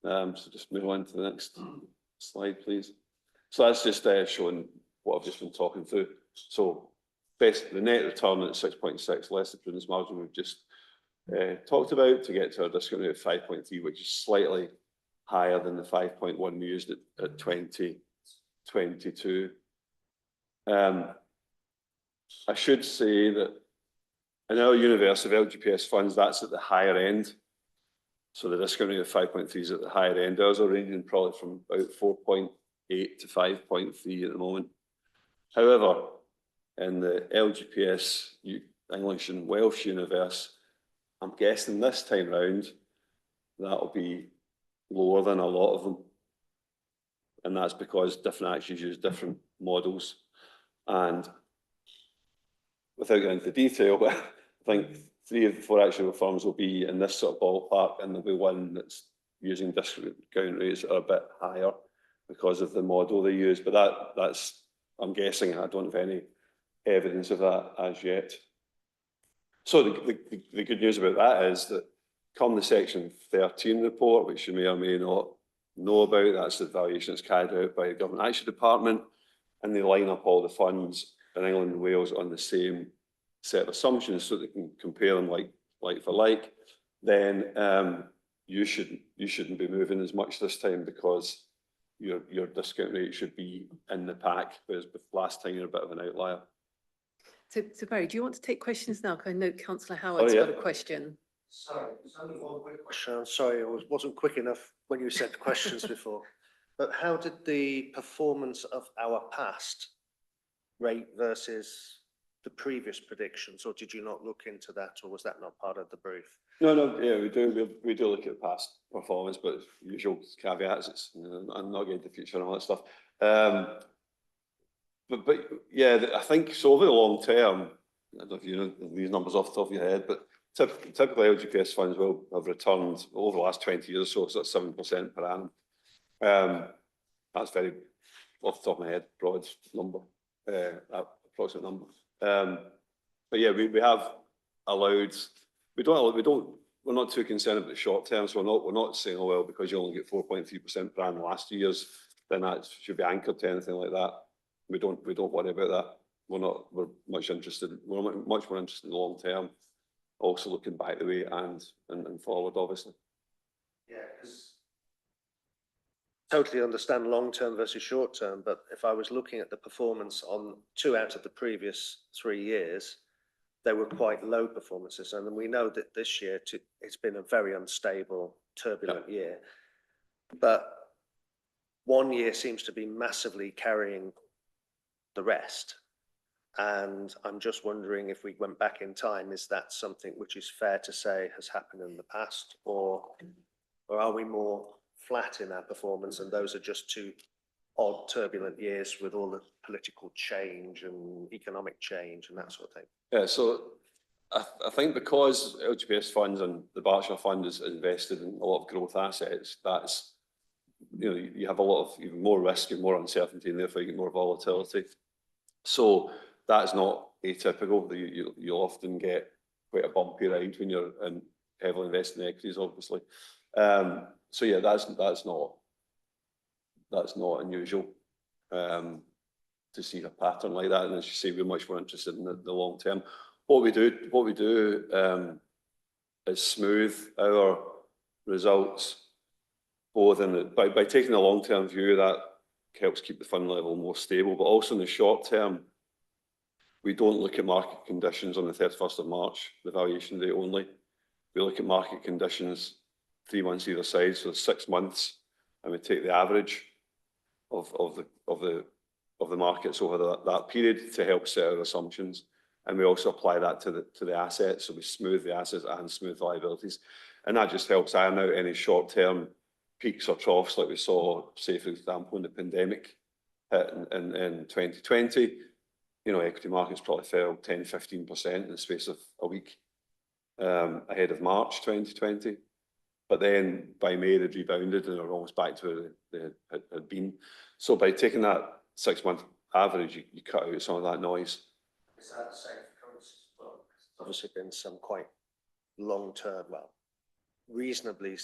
So just move on to the next slide, please. So that's just showing what I've just been talking through. So the net return at 6.6 less the prudence margin we've just talked about to get to our discount rate of 5.3, which is slightly higher than the 5.1 we used at 2022. I should say that in our universe of LGPS funds, that's at the higher end. So the discount rate of 5.3 is at the higher end. Ours are ranging probably from about 4.8 to 5.3 at the moment. However, in the LGPS English and Welsh universe, I'm guessing this time round that'll be lower than a lot of them. And that's because different actions use different models. And without getting into detail, I think 3 of the 4 actual firms will be in this sort of ballpark, and there'll be one that's using discount rates that are a bit higher because of the model they use. But that's, I'm guessing, I don't have any evidence of that as yet. So the good news about that is that come the Section 13 report, which you may or may not know about, that's the valuation that's carried out by the Government Action Department, and they line up all the funds in England and Wales on the same set of assumptions so they can compare them like for like, then you shouldn't be moving as much this time, because your discount rate should be in the pack, whereas last time you're a bit of an outlier. So Barry, do you want to take questions now? 'Cause I know Councillor Oh, Howard's yeah. got a question. Sorry, there's only one quick question. I'm sorry, I wasn't quick enough when you said questions before. But how did the performance of our past rate versus the previous predictions, or did you not look into that, or was that not part of the brief? No, yeah, we do look at past performance, but usual caveats, it's, I'm not getting the future and all that stuff. But yeah, I think so over the long term, I don't know if you know these numbers off the top of your head, but typically LGPS funds will have returned over the last 20 years or so, that's 7% per annum. That's very off the top of my head, broad number, approximate number. But yeah, we have allowed, we're not too concerned about the short term, so we're not saying, oh well, because you only get 4.3% per annum last 2 years, then that should be anchored to anything like that. We don't worry about that. We're much more interested in the long term, also looking back the way and forward, obviously. Yeah, because totally understand long term versus short term, but if I was looking at the performance on 2 out of the previous 3 years, they were quite low performances, and we know that this year it's been a very unstable, turbulent year. But 1 year seems to be massively carrying the rest, and I'm just wondering if we went back in time, is that something which is fair to say has happened in the past, or are we more flat in our performance, and those are just 2 odd, turbulent years with all the political change and economic change and that sort of thing? Yeah, so I think because LGPS funds and the Berkshire fund is invested in a lot of growth assets, that's, you have a lot of even more risk and more uncertainty, and therefore you get more volatility. So that's not atypical. You'll often get quite a bumpy ride when you're heavily invested in equities, obviously. So yeah, that's not unusual to see a pattern like that. And as you say, we're much more interested in the long term. What we do is smooth our results, both by taking a long term view that helps keep the fund level more stable, but also in the short term, we don't look at market conditions on the 31st of March, the valuation date only. We look at market conditions 3 months either side, so 6 months, and we take the average of the markets over that period to help set our assumptions. And we also apply that to the assets, so we smooth the assets and smooth liabilities, and that just helps iron out any short-term peaks or troughs like we saw, say for example, when the pandemic hit in 2020. Equity markets probably fell 10–15% in the space of a week ahead of March 2020. But then by May they'd rebounded and are almost back to where they had been. So by taking that 6 month average, you cut out some of that noise. Is that the same for currencies as well? There's obviously been some quite long-term, reasonably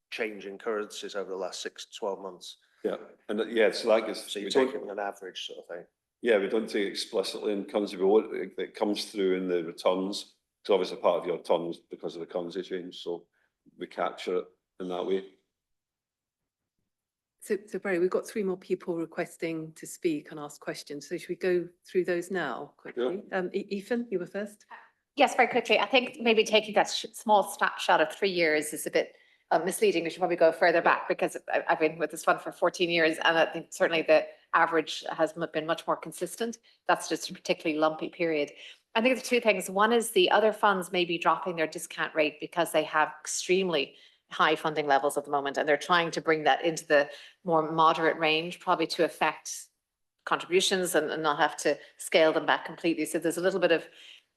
changing currencies over the last 6 to 12 months. Yeah, and yeah, so that gets. So you're taking an average sort of thing. Yeah, we don't take it explicitly in currency, but it comes through in the returns. It's obviously part of your returns because of the currency change, so we capture it in that way. So Barry, we've got 3 more people requesting to speak and ask questions. So should we go through those now quickly? Ethan, you were first. Yes, very quickly. I think maybe taking that small snapshot of 3 years is a bit misleading. We should probably go further back, because I've been with this fund for 14 years, and I think certainly the average has been much more consistent. That's just a particularly lumpy period. I think there's 2 things. One is the other funds may be dropping their discount rate because they have extremely high funding levels at the moment, and they're trying to bring that into the more moderate range, probably to affect contributions and not have to scale them back completely. So there's a little bit of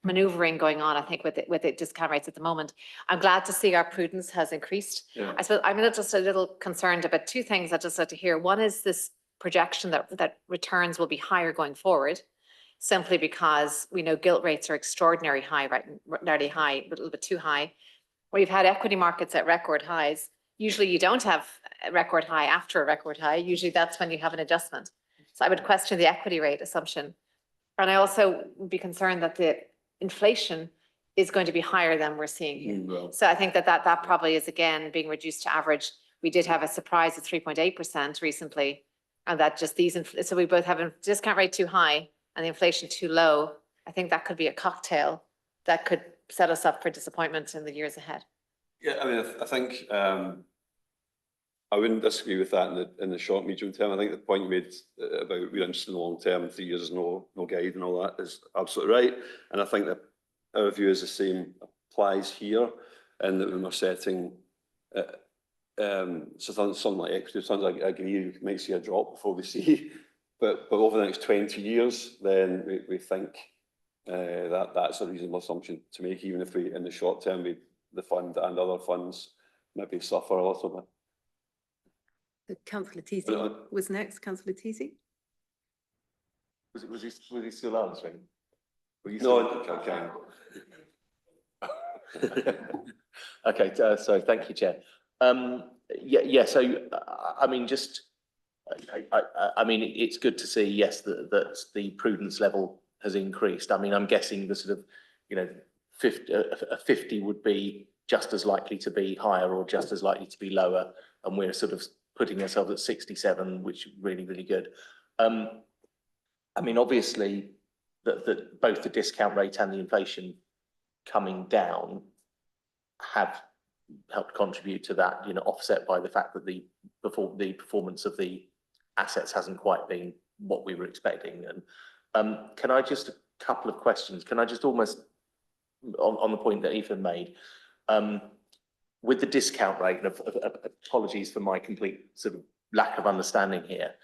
maneuvering going on, I think, with the discount rates at the moment. I'm glad to see our prudence has increased. Yeah. I suppose I'm just a little concerned about 2 things I'd just like to hear. One is this projection that returns will be higher going forward, simply because we know gilt rates are extraordinarily high, right? Nearly high, a little bit too high. We've had equity markets at record highs. Usually you don't have a record high after a record high. Usually that's when you have an adjustment. So I would question the equity rate assumption. And I also would be concerned that the inflation is going to be higher than we're seeing here. So I think that probably is again being reduced to average. we did have a surprise of 3.8% recently. And that just so we both have a discount rate too high and the inflation too low. I think that could be a cocktail that could set us up for disappointment in the years ahead. Yeah, I mean, I think I wouldn't disagree with that in the short, medium term. I think the point you made about we're interested in the long term, 3 years is no guide and all that is absolutely right. And I think that our view is the same applies here, and that when we're setting something like equity returns, I agree, you might see a drop before we see, but over the next 20 years, then we think that's a reasonable assumption to make, even if we, in the short term, the fund and other funds maybe suffer a little bit. Councillor Teasey was next. Councillor Teasey. Was he still answering? No, okay, so thank you, Chair. So I mean, I mean, it's good to see, yes, that the prudence level has increased. I mean, I'm guessing the sort of, 50 would be just as likely to be higher or just as likely to be lower, and we're sort of putting ourselves at 67, which is really, really good. I mean, obviously, that both the discount rate and the inflation coming down have helped contribute to that, offset by the fact that the performance of the assets hasn't quite been what we were expecting. And can I just, a couple of questions, can I just almost, on the point that Ethan made, with the discount rate, and apologies for my complete sort of lack of understanding here,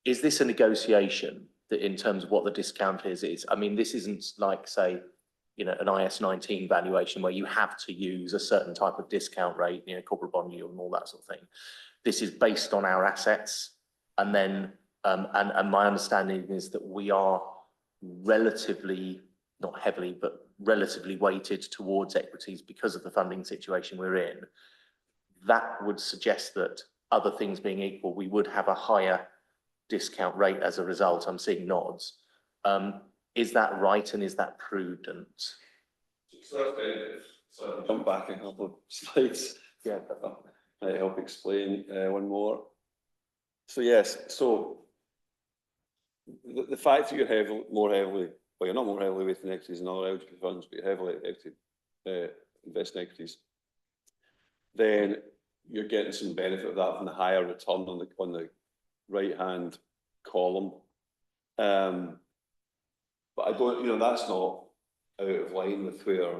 is this a negotiation that in terms of what the discount is? I mean, this isn't like, say, an IS 19 valuation where you have to use a certain type of discount rate, corporate bond yield and all that sort of thing. This is based on our assets. And then, and my understanding is that we are relatively, not heavily, but relatively weighted towards equities because of the funding situation we're in. That would suggest that, other things being equal, we would have a higher discount rate as a result. I'm seeing nods. Is that right, and is that prudent? So jump back a couple of slides. Yeah, I help explain one more. So yes, so the fact that you're more heavily, well, you're not more heavily weighted in equities than other eligible funds, but you're heavily invest in equities, then you're getting some benefit of that from the higher return on the right-hand column. But I don't, that's not out of line with where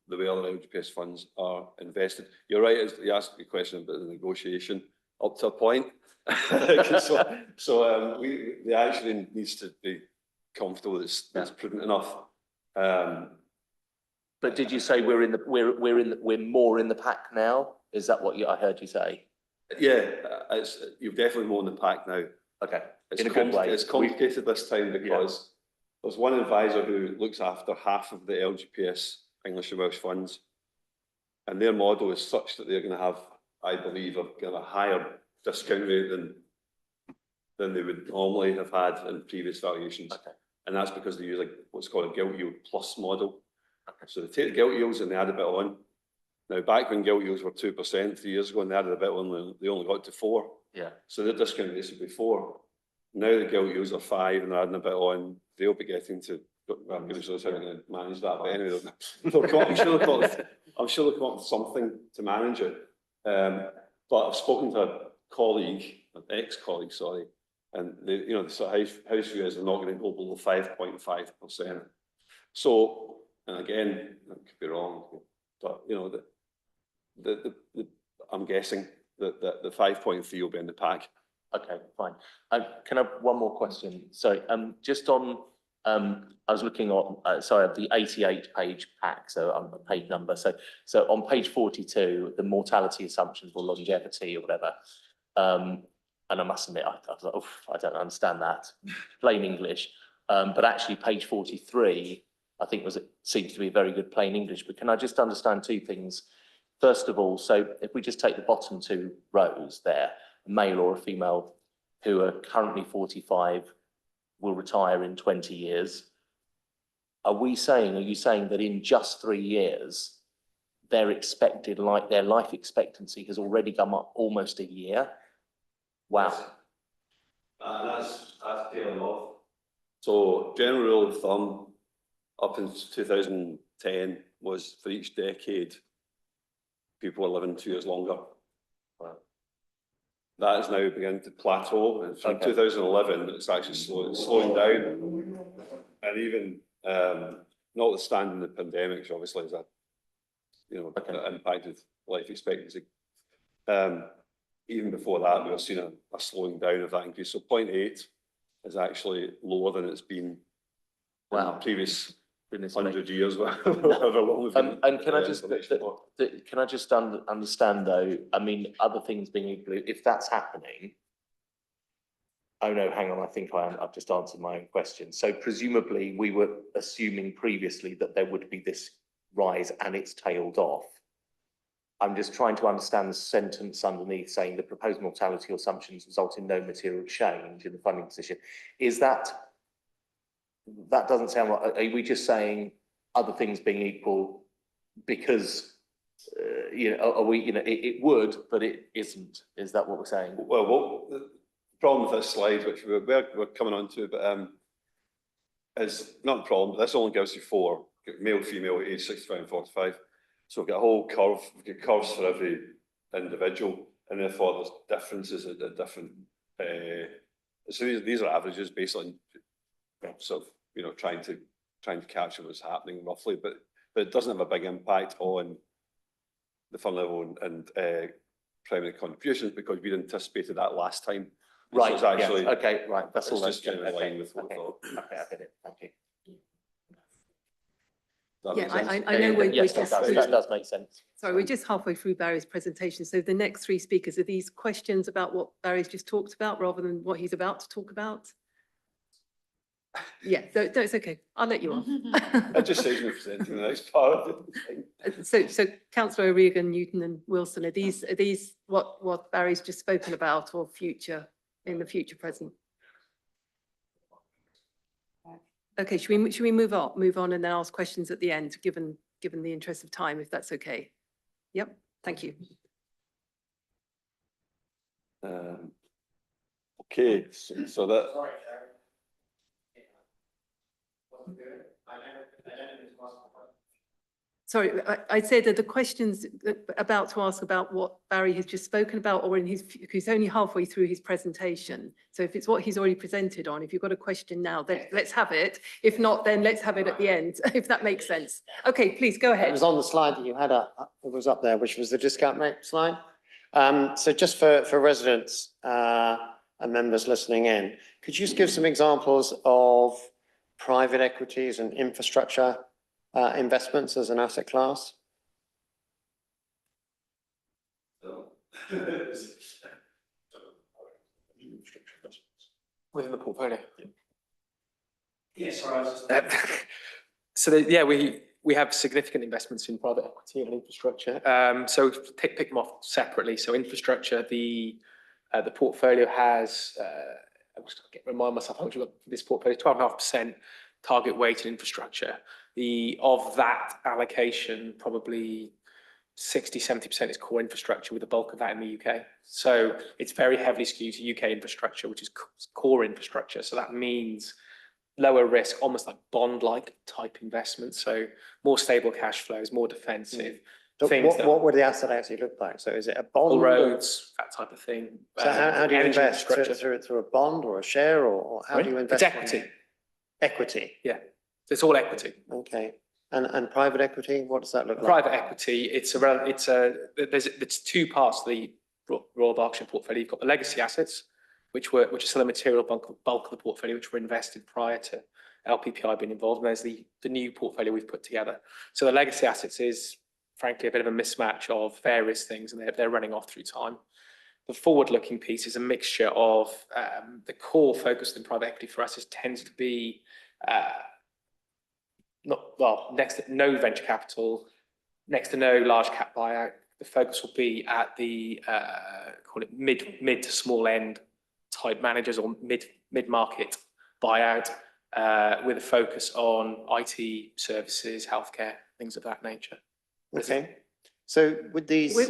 the way other LGPS funds are invested. You're right, as you asked me a question about the negotiation up to a point. So the action needs to be comfortable that it's prudent enough. But did you say we're more in the pack now? Is that what I heard you say? Yeah, you're definitely more in the pack now. Okay, in a good way. It's complicated this time because there's one advisor who looks after half of the LGPS English and Welsh funds, and their model is such that they're going to have, I believe, a higher discount rate than they would normally have had in previous valuations. Okay. And that's because they use what's called a gilt yield plus model. Okay. So they take the gilt yields and they add a bit on. Now, back when gilt yields were 2% 3 years ago, and they added a bit on, they only got to 4. Yeah. So their discount rates would be 4. Now the gilt yields are 5, and they're adding a bit on. They'll be getting to. I'm going to show us how they're going to manage that. But anyway, I'm sure they'll come up with something to manage it. But I've spoken to a colleague, an ex-colleague, sorry, and the sort of house view is they're not going to go below 5.5%. So, and again, I could be wrong, but I'm guessing that the 5.3 will be in the pack. Okay, fine. Can I have one more question? Sorry, just on, I was looking on, the 88-page pack, so on the page number. So on page 42, the mortality assumptions for longevity or whatever. And I must admit, I was like, I don't understand that, plain English. But actually, page 43, I think seems to be very good plain English. But can I just understand two things? First of all, so if we just take the bottom 2 rows there, a male or a female who are currently 45 will retire in 20 years. Are you saying that in just 3 years, their expected, like their life expectancy has already come up almost a year. Wow. That's tailing off. So general rule of thumb up in 2010 was for each decade, people were living 2 years longer. Wow. That is now beginning to plateau. And from 2011, it's actually slowing down. And even notwithstanding the pandemic, which obviously is that impacted life expectancy. Even before that, we were seeing a slowing down of that increase. So 0.8 is actually lower than it's been in the previous 100 years. And can I just understand though, I mean, other things being equal, if that's happening, oh no, hang on, I think I've just answered my own question. So presumably we were assuming previously that there would be this rise and it's tailed off. I'm just trying to understand the sentence underneath saying the proposed mortality assumptions result in no material change in the funding position. Is that doesn't sound right. Are we just saying other things being equal because, it would, but it isn't? Is that what we're saying? Well, the problem with this slide, which we're coming on to, but is not a problem. This only gives you 4, male, female, age 65 and 45. So we've got a whole curve, we've got curves for every individual, and therefore there's differences at different, so these are averages based on sort of, trying to capture what's happening roughly, but it doesn't have a big impact on the fund level and primary contributions because we'd anticipated that last time. Right, so it's actually, okay, right, that's all. Just kind of in line with what we thought. Okay, I get it, thank you. Yeah, I know we're Yes, just. that does make sense. Sorry, we're just halfway through Barry's presentation. So the next 3 speakers, are these questions about what Barry's just talked about rather than what he's about to talk about? Yeah, no, it's okay. I'll let you off. I just saves me presenting the next part of it. So Councillor O'Regan, Newton and Wilson, are these what Barry's just spoken about or in the future present? Okay, should we move on and then ask questions at the end, given the interest of time, if that's okay? Yep, thank you. Okay, so that. Sorry, I said that the questions about to ask about what Barry has just spoken about, or he's only halfway through his presentation. So if it's what he's already presented on, if you've got a question now, then let's have it. If not, then let's have it at the end, if that makes sense. Okay, please go ahead. It was on the slide that you had up, it was up there, which was the discount rate slide. So just for residents and members listening in, could you just give some examples of private equities and infrastructure investments as an asset class? Within the portfolio. Yes, sorry. So we have significant investments in private equity and infrastructure. So pick them off separately. So infrastructure, the portfolio has, I'm just going to remind myself how much we've got for this portfolio, 12.5% target weight in infrastructure. Of that allocation, probably 60–70% is core infrastructure, with the bulk of that in the UK. So it's very heavily skewed to UK infrastructure, which is core infrastructure. So that means lower risk, almost like bond-like type investments. So more stable cash flows, more defensive. What would the asset actually look like? So is it a bond? Roads, that type of thing. So how do you invest? Through a bond or a share, or how do you invest? It's equity. Equity? Yeah, it's all equity. Okay. And private equity, what does that look like? Private equity, there's 2 parts to the Royal Berkshire portfolio. You've got the legacy assets, which are still a material bulk of the portfolio, which were invested prior to LPPI being involved. And there's the new portfolio we've put together. So the legacy assets is frankly a bit of a mismatch of various things, and they're running off through time. The forward-looking piece is a mixture of the core focus in private equity for us tends to be next to no venture capital, next to no large cap buyout. The focus will be at the call it mid to small end type managers, or mid-market buyout, with a focus on IT services, healthcare, things of that nature. Okay. So with these, With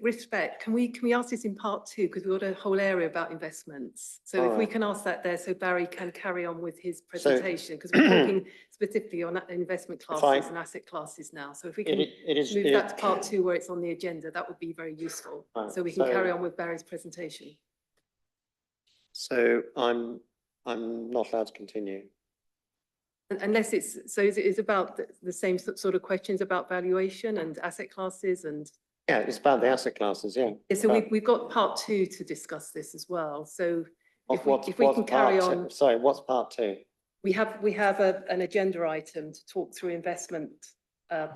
respect, can we ask this in part two? Because we've got a whole area about investments. So if we Alright. can ask that there, so Barry can carry on with his So- presentation, because we're talking specifically on investment If classes and asset classes now. So if we can move that to part two where it's on the agenda, that would be very useful. Right, So we can so- carry on with Barry's presentation. so I'm not allowed to continue. Unless it's, so it's about the same sort of questions about valuation and asset classes and. Yeah, it's about the asset classes, yeah. Yeah, so But we've got part two to discuss this as well. So if we what's can carry part two? on, Sorry, what's part two? we have an agenda item to talk through investment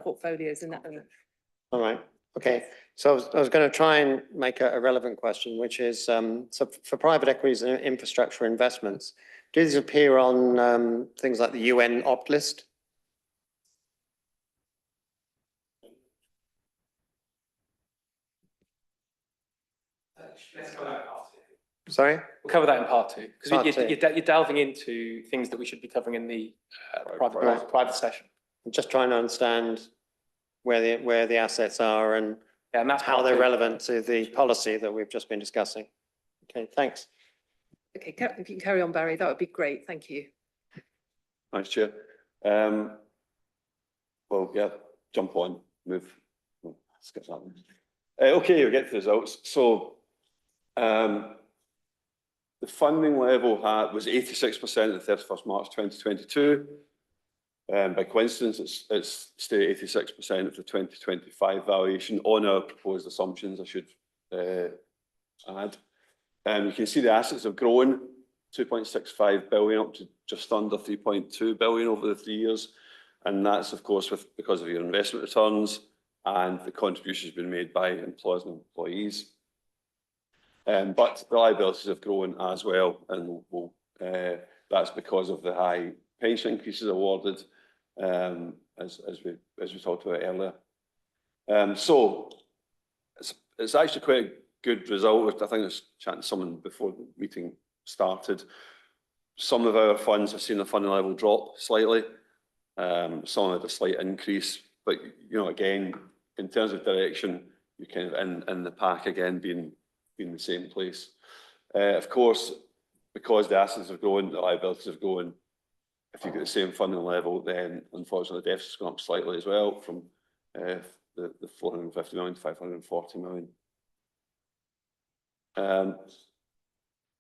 portfolios and that. All right, okay. So I was going to try and make a relevant question, which is, so for private equities and infrastructure investments, do these appear on things like the UN opt list? Sorry? We'll cover that in part two, Part because two. you're delving into things that we should be covering in the private session. I'm just trying to understand where the assets are and And that's how part they're two. relevant to the policy that we've just been discussing. Okay, thanks. Okay, if you can carry on, Barry, that would be great. Thank you. Thanks, Chair. Well, yeah, jump on, move. Oh, skip that one. Okay, we'll get to the results. So, the funding level was 86% at the 31st March 2022. By coincidence, it's stayed 86% of the 2025 valuation on our proposed assumptions, I should add. You can see the assets have grown 2.65 billion up to just under 3.2 billion over the 3 years. And that's, of course, because of your investment returns and the contributions being made by employers and employees. But the liabilities have grown as well, and that's because of the high pension increases awarded, as we talked about earlier. So it's actually quite a good result. I think I was chatting to someone before the meeting started. Some of our funds have seen the funding level drop slightly. Some had a slight increase, but again, in terms of direction, you're kind of in the pack again, being the same place. Of course, because the assets have grown, the liabilities have grown. If you get the same funding level, then unfortunately the deficit's gone up slightly as well, from the 450 million to 540 million.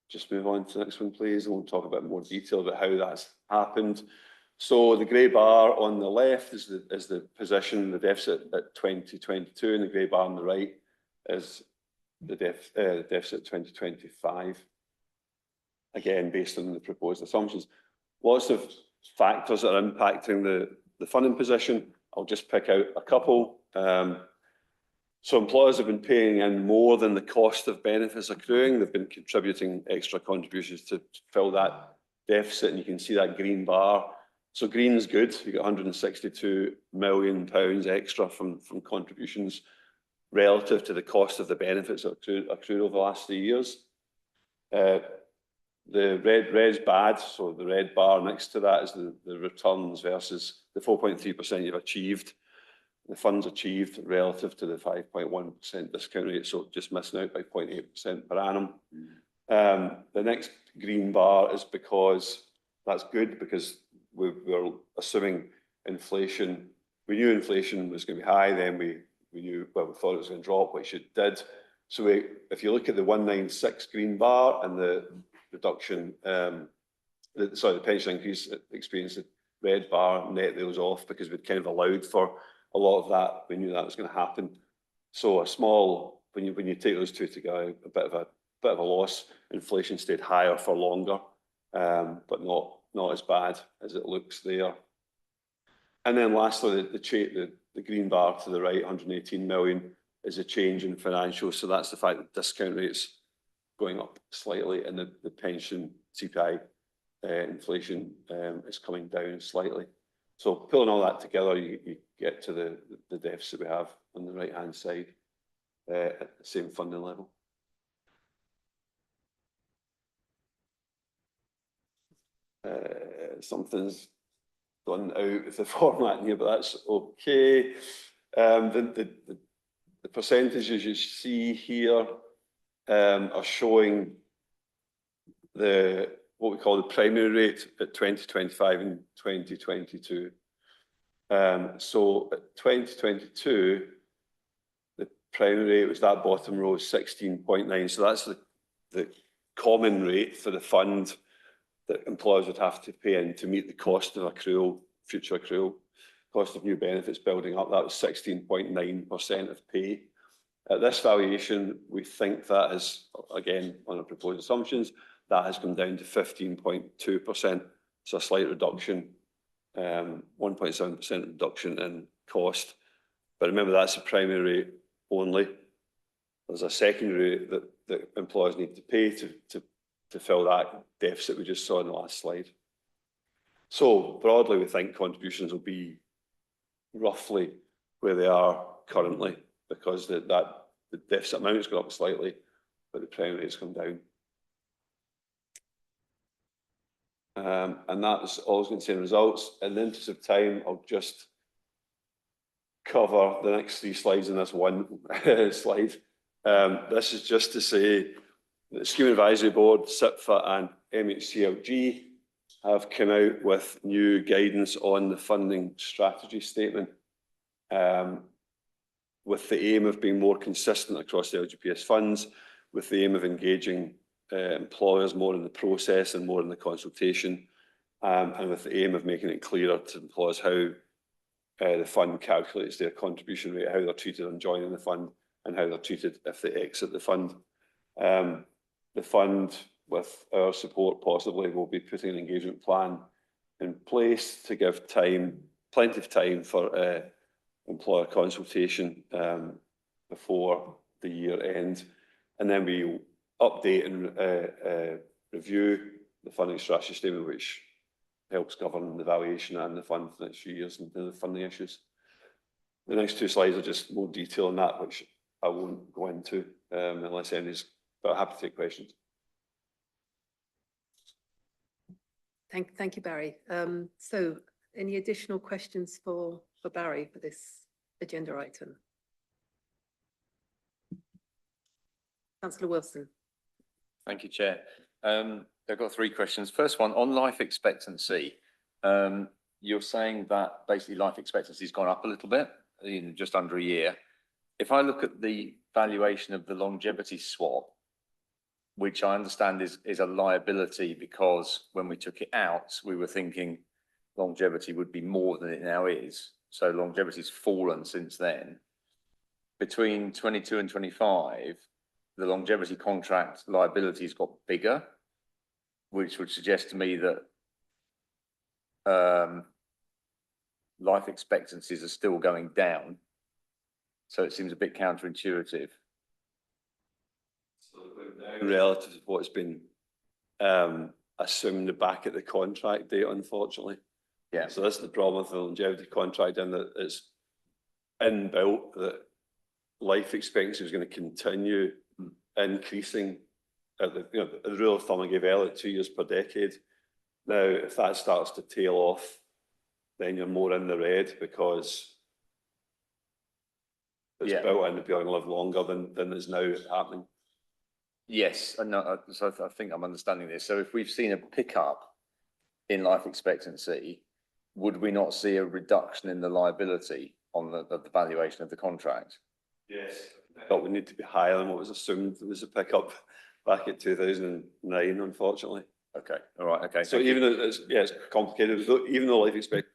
Just move on to the next one, please. We'll talk about more detail about how that's happened. So the grey bar on the left is the position, the deficit at 2022, and the grey bar on the right is the deficit 2025. Again, based on the proposed assumptions. Lots of factors that are impacting the funding position. I'll just pick out a couple. So employers have been paying in more than the cost of benefits accruing. They've been contributing extra contributions to fill that deficit, and you can see that green bar. So green is good. You got £162 million extra from contributions relative to the cost of the benefits accrued over the last 3 years. The red's bad, so the red bar next to that is the returns versus the 4.3% you've achieved. The funds achieved relative to the 5.1% discount rate, so just missing out by 0.8% per annum. The next green bar is because that's good, because we're assuming inflation. We knew inflation was going to be high, then we knew, well, we thought it was going to drop, which it did. So if you look at the 196 green bar and the reduction, the pension increase experience, the red bar, net those off, because we'd kind of allowed for a lot of that. We knew that was going to happen. So a small, when you take those two together, a bit of a loss. Inflation stayed higher for longer, but not as bad as it looks there. And then lastly, the green bar to the right, 118 million, is a change in financials. So that's the fact that discount rates going up slightly, and the pension CPI inflation is coming down slightly. So pulling all that together, you get to the deficit we have on the right-hand side at the same funding level. Something's gone out of the format here, but that's okay. The the percentages you see here are showing what we call the primary rate at 2025 and 2022. So at 2022, the primary rate was that bottom row, 16.9. So that's the common rate for the fund that employers would have to pay in to meet the cost of accrual, future accrual, cost of new benefits building up. That was 16.9% of pay. At this valuation, we think that is, again, on our proposed assumptions, that has come down to 15.2%. So a slight reduction, 1.7% reduction in cost. But remember, that's a primary rate only. There's a secondary rate that employers need to pay to fill that deficit we just saw in the last slide. So broadly, we think contributions will be roughly where they are currently, because the deficit amount has gone up slightly, but the primary rate's come down. And that's all I was going to say in results. In the interest of time, I'll just cover the next 3 slides in this one slide. This is just to say that the Scheme Advisory Board, SIPFA and MHCLG have come out with new guidance on the funding strategy statement, with the aim of being more consistent across the LGPS funds, with the aim of engaging employers more in the process and more in the consultation, and with the aim of making it clearer to employers how the fund calculates their contribution rate, how they're treated on joining the fund, and how they're treated if they exit the fund. The fund, with our support possibly, will be putting an engagement plan in place to give plenty of time for employer consultation before the year end. And then we update and review the funding strategy statement, which helps govern the valuation and the fund for the next few years and the funding issues. The next 2 slides are just more detail on that, which I won't go into unless anybody's, but I'm happy to take questions. Thank you, Barry. So any additional questions for Barry for this agenda item? Councillor Wilson. Thank you, Chair. I've got 3 questions. First one, on life expectancy. You're saying that basically life expectancy has gone up a little bit in just under a year. If I look at the valuation of the longevity swap, which I understand is a liability because when we took it out, we were thinking longevity would be more than it now is. So longevity's fallen since then. Between 22 and 25, the longevity contract liabilities got bigger, which would suggest to me that life expectancies are still going down. So it seems a bit counterintuitive. Relative to what's been assumed back at the contract date, unfortunately. Yeah. So that's the problem with the longevity contract, and that it's inbuilt that life expectancy is going to continue increasing. At the rule of thumb I gave earlier, 2 years per decade. Now, if that starts to tail off, then you're more in the red because it's built in to be able to live longer than is now happening. Yes, so I think I'm understanding this. So if we've seen a pickup in life expectancy, would we not see a reduction in the liability on the valuation of the contract? Yes. But we need to be higher than what was assumed. There was a pickup back in 2009, unfortunately. Okay, all right, okay. So even though it's complicated, even though life expectancy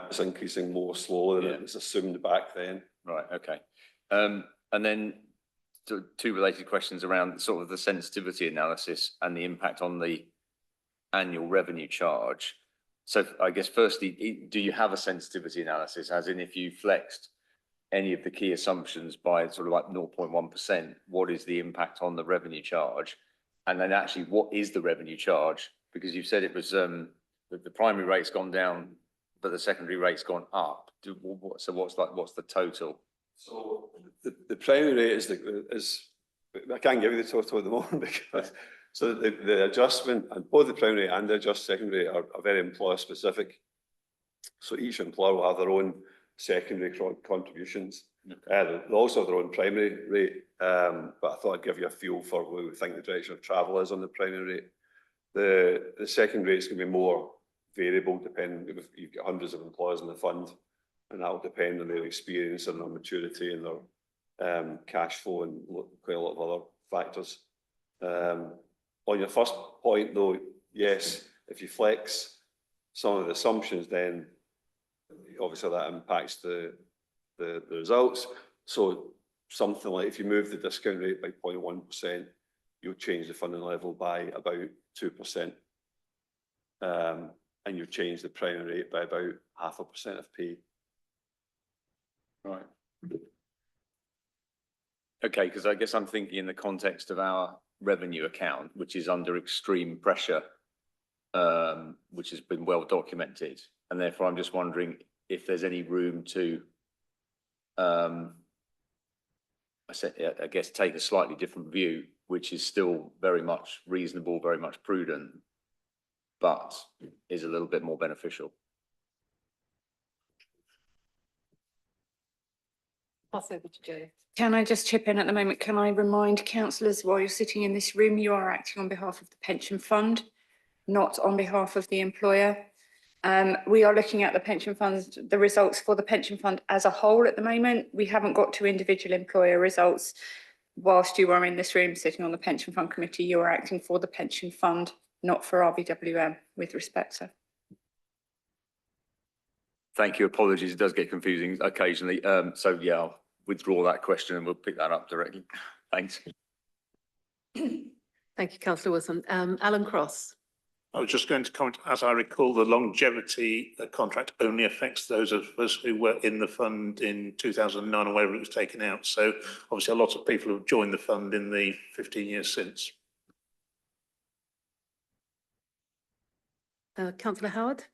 it's increasing more slowly than it was assumed back then. Right, okay. And then 2 related questions around sort of the sensitivity analysis and the impact on the annual revenue charge. So I guess firstly, do you have a sensitivity analysis, as in if you flexed any of the key assumptions by sort of like 0.1%, what is the impact on the revenue charge? And then actually, what is the revenue charge? Because you said it was the primary rate's gone down, but the secondary rate's gone up. So what's the total? So the primary rate is I can't give you the total at the moment because so the adjustment, and both the primary and the adjusted secondary are very employer specific. So each employer will have their own secondary contributions. They also have their own primary rate, but I thought I'd give you a feel for where we think the direction of travel is on the primary rate. The second rate is going to be more variable, depending if you've got hundreds of employers in the fund, and that will depend on their experience and their maturity and their cash flow and quite a lot of other factors. On your first point, though, yes, if you flex some of the assumptions, then obviously that impacts the results. So something like if you move the discount rate by 0.1%, you'll change the funding level by about 2%. And you'll change the primary rate by about 0.5% of P. Right. Okay, because I guess I'm thinking in the context of our revenue account, which is under extreme pressure, which has been well documented. And therefore, I'm just wondering if there's any room to, I guess, take a slightly different view, which is still very much reasonable, very much prudent, but is a little bit more beneficial. Pass over to Jo. Can I just chip in at the moment? Can I remind councillors, while you're sitting in this room, you are acting on behalf of the pension fund, not on behalf of the employer. We are looking at the pension funds, the results for the pension fund as a whole at the moment. We haven't got to individual employer results. Whilst you are in this room sitting on the pension fund committee, you are acting for the pension fund, not for RBWM, with respect, sir. Thank you. Apologies, it does get confusing occasionally. So yeah, I'll withdraw that question and we'll pick that up directly. Thanks. Thank you, Councillor Wilson. Alan Cross. I was just going to comment, as I recall, the longevity contract only affects those of us who were in the fund in 2009 or wherever it was taken out. So obviously a lot of people have joined the fund in the 15 years since. Councillor Howard.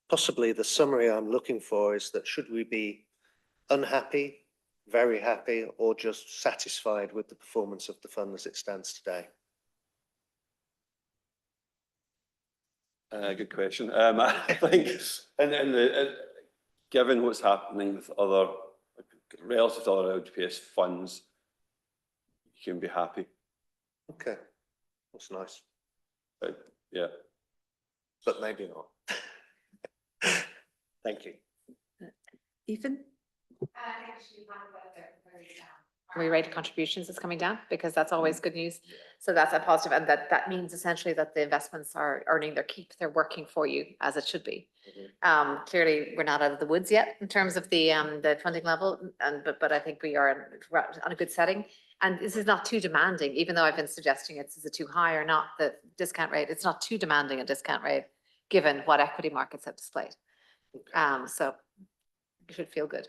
Possibly the summary I'm looking for is that should we be unhappy, very happy, or just satisfied with the performance of the fund as it stands today? Good question. I think, given what's happening with other relative to other LGPS funds, you can be happy. Okay, that's nice. Yeah, but maybe not. Thank you. Ethan. Re-rated contributions is coming down because that's always good news. So that's a positive, and that means essentially that the investments are earning their keep. They're working for you as it should be. Clearly, we're not out of the woods yet in terms of the funding level, but I think we are on a good setting. And this is not too demanding, even though I've been suggesting is it too high or not, the discount rate. It's not too demanding a discount rate given what equity markets have displayed. So you should feel good.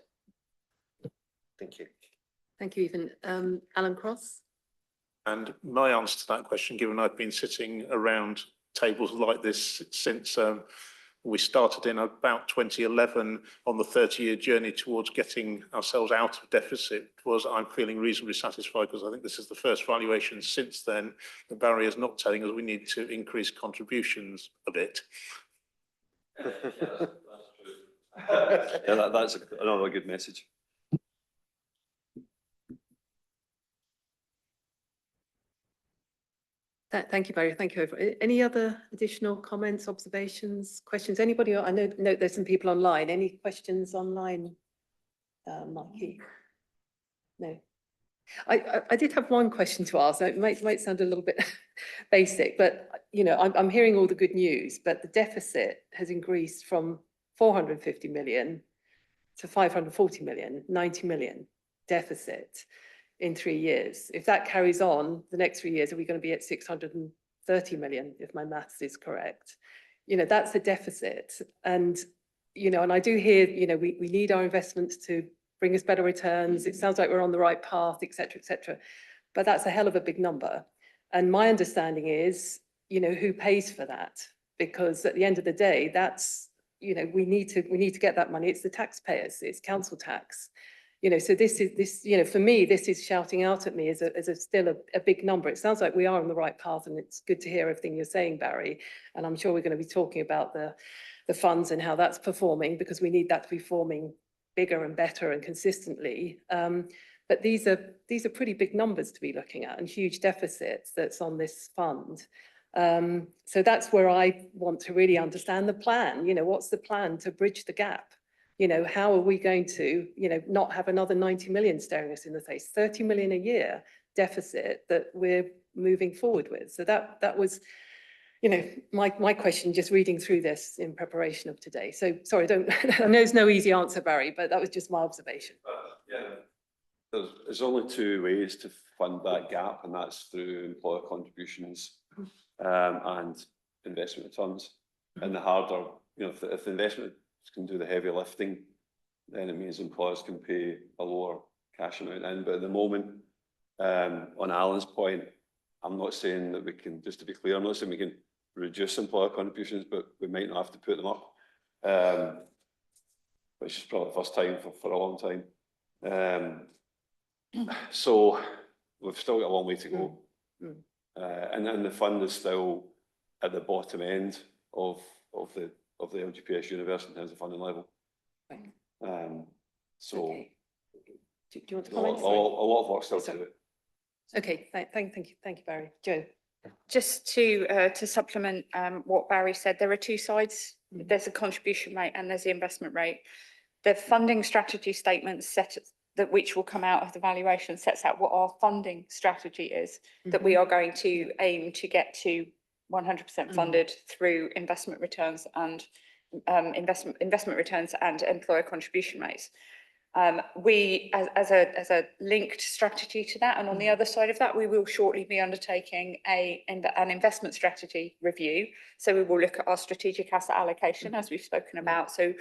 Thank you. Thank you, Ethan. Alan Cross. And my answer to that question, given I've been sitting around tables like this since we started in about 2011 on the 30-year journey towards getting ourselves out of deficit, was I'm feeling reasonably satisfied because I think this is the first valuation since then. The barrier is not telling us we need to increase contributions a bit. Yeah, that's another good message. Thank you, Barry. Thank you. Any other additional comments, observations, questions? Anybody? I know there's some people online. Any questions online, Mikey? No. I did have one question to ask. It might sound a little bit basic, but you know, I'm hearing all the good news, but the deficit has increased from 450 million to 540 million, 90 million deficit in 3 years. If that carries on, the next 3 years, are we going to be at 630 million, if my maths is correct? You know, that's a deficit. And, you know, and I do hear, you know, we need our investments to bring us better returns. It sounds like we're on the right path, et cetera, but that's a hell of a big number. And my understanding is, you know, who pays for that? Because at the end of the day, that's, you know, we need to get that money. It's the taxpayers, it's council tax. You know, so this, you know, for me, this is shouting out at me as still a big number. It sounds like we are on the right path, and it's good to hear everything you're saying, Barry. And I'm sure we're going to be talking about the the funds and how that's performing, because we need that to be forming bigger and better and consistently. But these are pretty big numbers to be looking at and huge deficits that's on this fund. So that's where I want to really understand the plan. You know, what's the plan to bridge the gap? You know, how are we going to, you know, not have another 90 million staring us in the face, 30 million a year deficit that we're moving forward with. So that was, you know, my question just reading through this in preparation of today. So sorry, I know there's no easy answer, Barry, but that was just my observation. Yeah, there's only two ways to fund that gap, and that's through employer contributions and investment returns. And the harder, you know, if the investment can do the heavy lifting, then it means employers can pay a lower cash amount in. But at the moment, on Alan's point, I'm not saying that we can, just to be clear, I'm not saying we can reduce employer contributions, but we might not have to put them up, which is probably the first time for a long time. So we've still got a long way to go. And then the fund is still at the bottom end of the LGPS universe in terms of funding level. So Okay. Do you want to a comment? lot of work still to do. Okay, thank you, Barry. Joe. Just to supplement what Barry said, there are two sides. There's a contribution rate and there's the investment rate. The funding strategy statement that which will come out of the valuation sets out what our funding strategy is, that we are going to aim to get to 100% funded through investment returns and investment returns and employer contribution rates. We, as a linked strategy to that, and on the other side of that, we will shortly be undertaking an investment strategy review. So we will look at our strategic asset allocation, as we've spoken about. So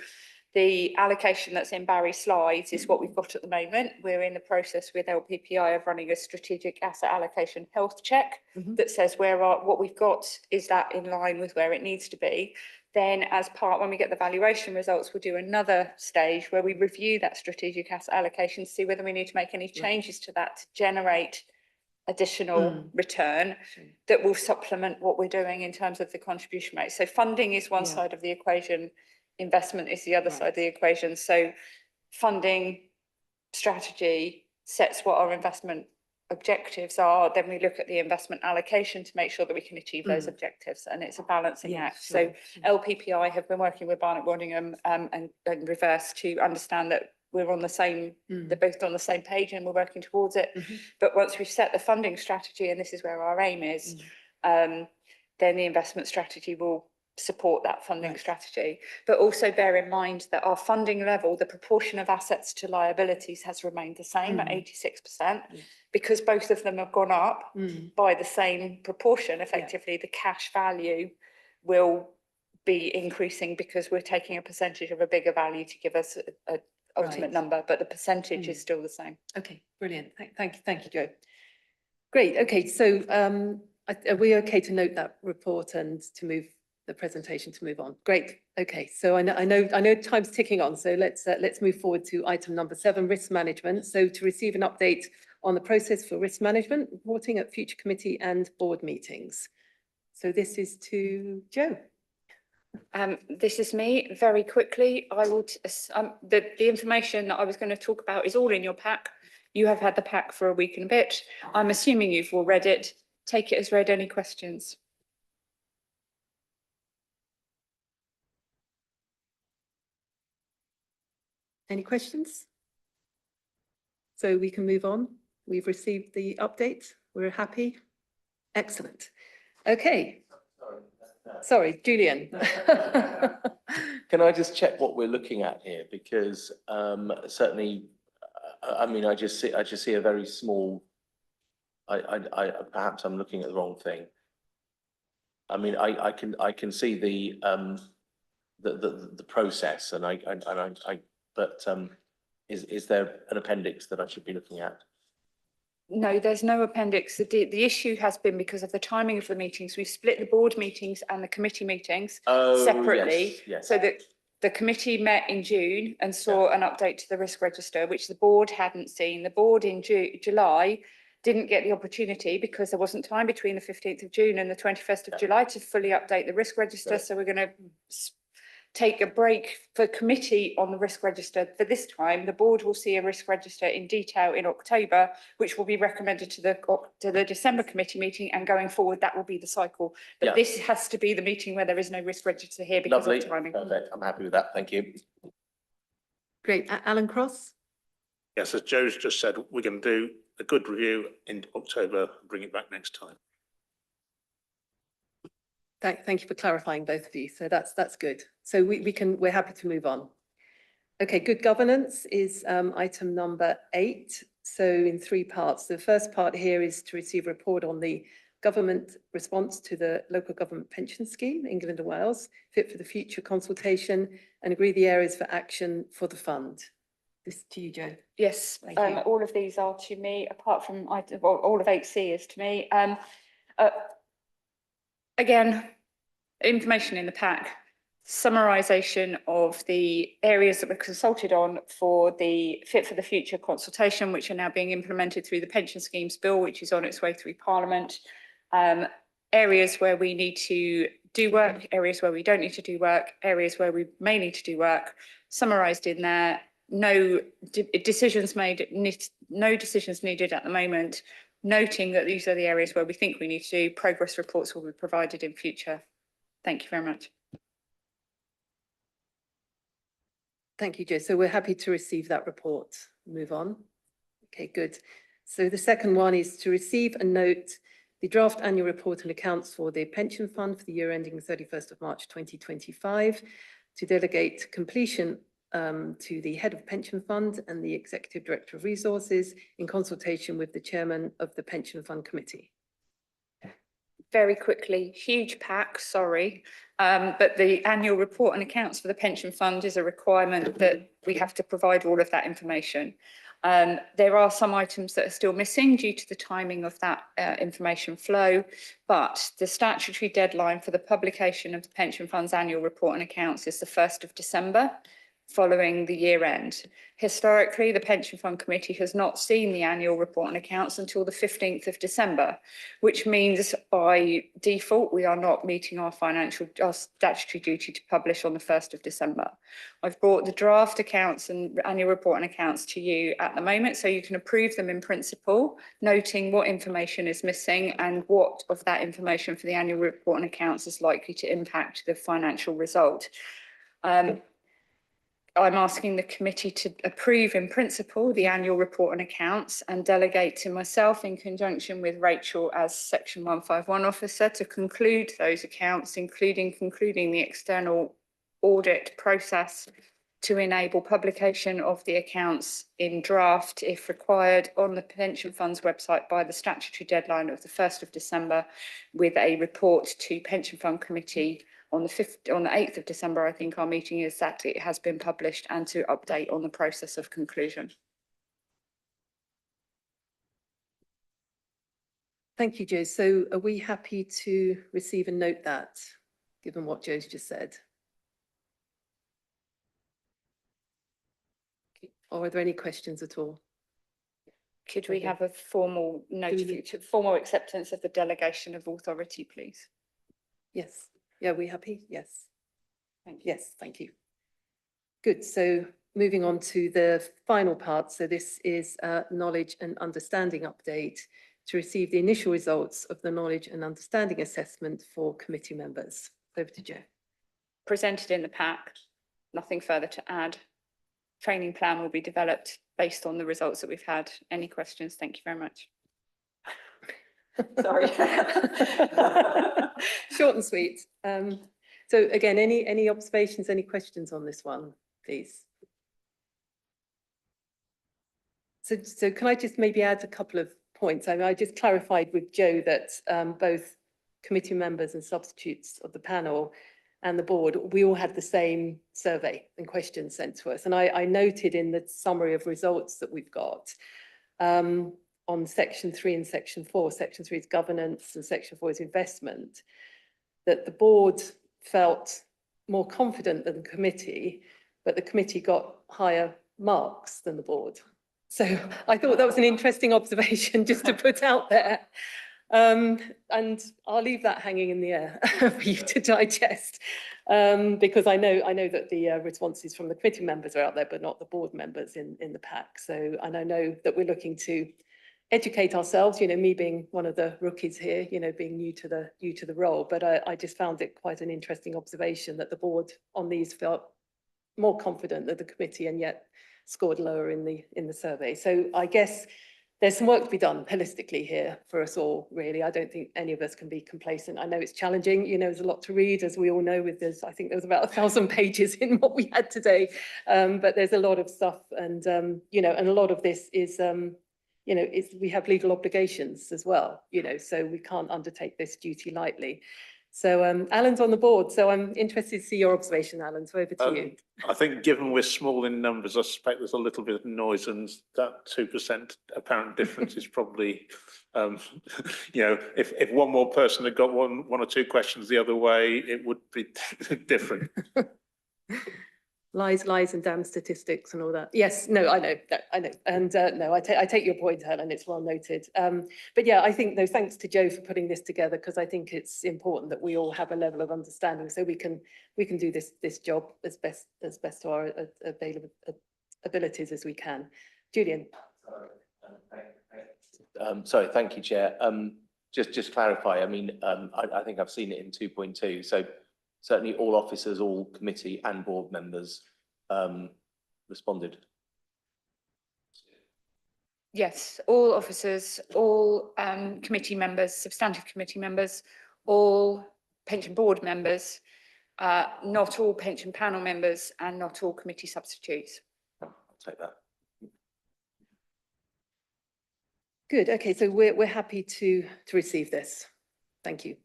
the allocation that's in Barry's slides is what we've got at the moment. We're in the process with LPPI of running a strategic asset allocation health check that says what we've got, is that in line with where it needs to be. Then when we get the valuation results, we'll do another stage where we review that strategic asset allocation, see whether we need to make any changes to that to generate additional return that will supplement what we're doing in terms of the contribution rate. So funding is one side of the equation, investment is the other side of the equation. So funding strategy sets what our investment objectives are, then we look at the investment allocation to make sure that we can achieve those objectives, and it's a balancing act. So LPPI have been working with Barnett Waddingham and reverse to understand that we're on the same, they're both on the same page and we're working towards it. But once we've set the funding strategy, and this is where our aim is, then the investment strategy will support that funding strategy. But also bear in mind that our funding level, the proportion of assets to liabilities has remained the same at 86%, because both of them have gone up by the same proportion. Effectively, the cash value will be increasing because we're taking a percentage of a bigger value to give us an ultimate number, but the percentage is still the same. Okay, brilliant. Thank you, Joe. Great. Okay, so are we okay to note that report and to move the presentation to move on? Great. Okay, so I know time's ticking on, so let's move forward to item number 7, risk management. So to receive an update on the process for risk management, reporting at future committee and board meetings. So this is to Joe. This is me. Very quickly, I will. The information that I was going to talk about is all in your pack. You have had the pack for a week and a bit. I'm assuming you've all read it. Take it as read. Any questions? Any questions? So we can move on. We've received the update. We're happy. Excellent. Okay. Sorry, Julian. Can I just check what we're looking at here? Because certainly, I mean, I just see a very small. Perhaps I'm looking at the wrong thing. I mean, I can see the process, but is there an appendix that I should be looking at? No, there's no appendix. The issue has been because of the timing of the meetings. We've split the board meetings and the committee meetings separately. Yes. So that the committee met in June and saw an update to the risk register, which the board hadn't seen. The board in July didn't get the opportunity because there wasn't time between the 15th of June and the 21st of July to fully update the risk register. So we're going to take a break for committee on the risk register. For this time, the board will see a risk register in detail in October, which will be recommended to the December committee meeting, and going forward, that will be the cycle. But Yeah. this has to be the meeting where there is no risk register here because Lovely, of timing. perfect. I'm happy with that. Thank you. Great. Alan Cross? Yes, as Joe's just said, we're going to do a good review in October, bring it back next time. Thank you for clarifying, both of you. So that's good. So we're happy to move on. Okay, good governance is item number 8. So in 3 parts. The first part here is to receive a report on the government response to the local government pension scheme, England and Wales, fit for the future consultation, and agree the areas for action for the fund. This to you, Jo. Yes, Thank you. all of these are to me, apart from all of 8C is to me. Again, information in the pack, summarisation of the areas that were consulted on for the Fit for the Future consultation, which are now being implemented through the Pension Schemes Bill, which is on its way through Parliament. Areas where we need to do work, areas where we don't need to do work, areas where we may need to do work, summarised in there. No decisions made, no decisions needed at the moment, noting that these are the areas where we think we need to do. Progress reports will be provided in future. Thank you very much. Thank you, Jo. So we're happy to receive that report. Move on. Okay, good. So the second one is to receive and note the draft annual report and accounts for the pension fund for the year ending 31st of March 2025, to delegate completion to the head of pension fund and the executive director of resources in consultation with the chairman of the pension fund committee. Very quickly, huge pack, sorry, but the annual report and accounts for the pension fund is a requirement that we have to provide all of that information. There are some items that are still missing due to the timing of that information flow, but the statutory deadline for the publication of the pension fund's annual report and accounts is the 1st of December. Following the year end. Historically, the Pension Fund Committee has not seen the annual report and accounts until the 15th of December, which means by default, we are not meeting our statutory duty to publish on the 1st of December. I've brought the draft accounts and annual report and accounts to you at the moment, so you can approve them in principle, noting what information is missing and what of that information for the annual report and accounts is likely to impact the financial result. I'm asking the committee to approve in principle the annual report and accounts and delegate to myself in conjunction with Rachel as Section 151 officer to conclude those accounts, including concluding the external audit process to enable publication of the accounts in draft, if required, on the pension fund's website by the statutory deadline of the 1st of December, with a report to pension fund committee on the 8th of December, I think our meeting is, that it has been published, and to update on the process of conclusion. Thank you, Jo. So are we happy to receive and note that, given what Jo's just said? Or are there any questions at all? Could we have a formal formal acceptance of the delegation of authority, please? Yes. Yeah, are we happy? Yes. Yes, thank you. Good. So moving on to the final part. So this is a knowledge and understanding update to receive the initial results of the knowledge and understanding assessment for committee members. Over to Jo. Presented in the pack, nothing further to add. Training plan will be developed based on the results that we've had. Any questions? Thank you very much. Sorry. Short and sweet. So again, any observations, any questions on this one, please? So can I just maybe add a couple of points? I mean, I just clarified with Jo that both committee members and substitutes of the panel and the board, we all had the same survey and questions sent to us. And I noted in the summary of results that we've got, on section 3 and section 4, section 3 is governance and section 4 is investment, that the board felt more confident than the committee, but the committee got higher marks than the board. So I thought that was an interesting observation just to put out there. And I'll leave that hanging in the air for you to digest. Because I know that the responses from the committee members are out there, but not the board members in the pack. So, and I know that we're looking to educate ourselves, me being one of the rookies here, being new to the role. But I just found it quite an interesting observation that the board on these felt more confident than the committee and yet scored lower in the survey. So I guess there's some work to be done holistically here for us all, really. I don't think any of us can be complacent. I know it's challenging, there's a lot to read, as we all know, I think there was about 1,000 pages in what we had today, but there's a lot of stuff, and, and a lot of this is, we have legal obligations as well, so we can't undertake this duty lightly. So Alan's on the board, so I'm interested to see your observation, Alan, so over to you. I think given we're small in numbers, I suspect there's a little bit of noise, and that 2% apparent difference is probably, if one more person had got one or two questions the other way, it would be different. Lies and damn statistics and all that. Yes, no, I know. And no, I take your point, Helen, it's well noted. But yeah, I think, thanks to Joe for putting this together, because I think it's important that we all have a level of understanding so we can do this job as best to our available abilities as we can. Julian. Sorry, thank you, Chair. Just clarify, I mean, I think I've seen it in 2.2. So certainly all officers, all committee and board members responded. Yes, all officers, all committee members, substantive committee members, all pension board members, not all pension panel members, and not all committee substitutes. I'll take that. Good, okay, so we're happy to receive this. Thank you.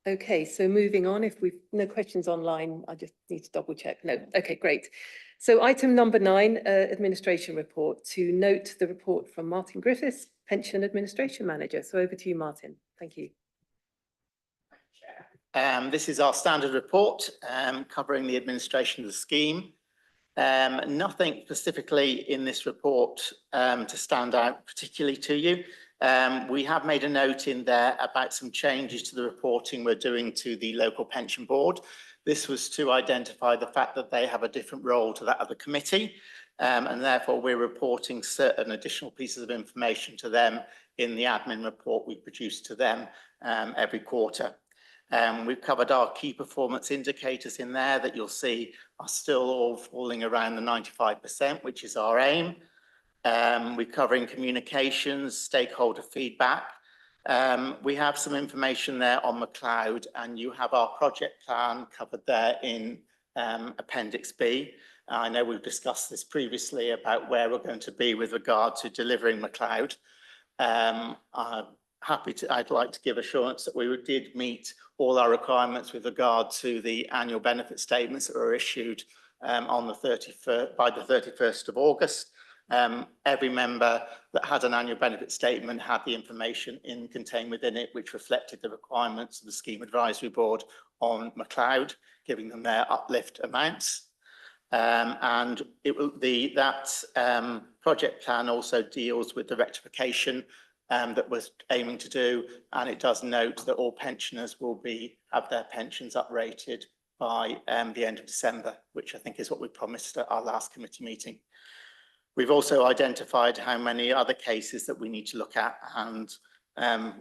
Okay, so moving on, if we've no questions online, I just need to double check. No, okay, great. So item number 9, administration report, to note the report from Martin Griffiths, Pension Administration Manager. So over to you, Martin. Thank you. This is our standard report covering the administration of the scheme. Nothing specifically in this report to stand out particularly to you. We have made a note in there about some changes to the reporting we're doing to the local pension board. This was to identify the fact that they have a different role to that of the committee, and therefore we're reporting certain additional pieces of information to them in the admin report we produce to them every quarter. We've covered our key performance indicators in there that you'll see are still all falling around the 95%, which is our aim. We're covering communications, stakeholder feedback. We have some information there on McLeod, and you have our project plan covered there in Appendix B. I know we've discussed this previously about where we're going to be with regard to delivering McLeod. I'd like to give assurance that we did meet all our requirements with regard to the annual benefit statements that were issued on the 31st of August. Every member that had an annual benefit statement had the information contained within it, which reflected the requirements of the Scheme Advisory Board on McLeod, giving them their uplift amounts. And that project plan also deals with the rectification that we're aiming to do, and it does note that all pensioners will have their pensions uprated by the end of December, which I think is what we promised at our last committee meeting. We've also identified how many other cases that we need to look at and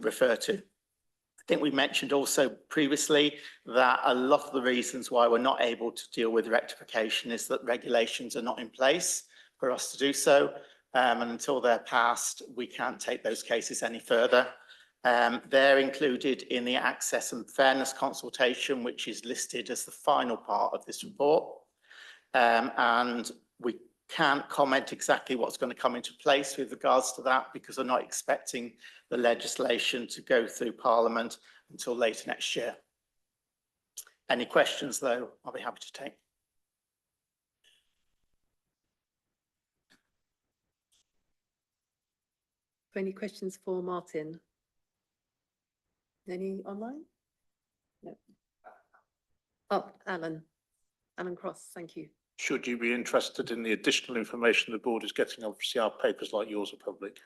refer to. I think we mentioned also previously that a lot of the reasons why we're not able to deal with rectification is that regulations are not in place for us to do so. And until they're passed, we can't take those cases any further. They're included in the access and fairness consultation, which is listed as the final part of this report. And we can't comment exactly what's going to come into place with regards to that because we're not expecting the legislation to go through Parliament until later next year. Any questions, though, I'll be happy to take. Any questions for Martin? Any online? No. Oh, Alan Cross, thank you. Should you be interested in the additional information the board is getting, obviously our papers like yours are public.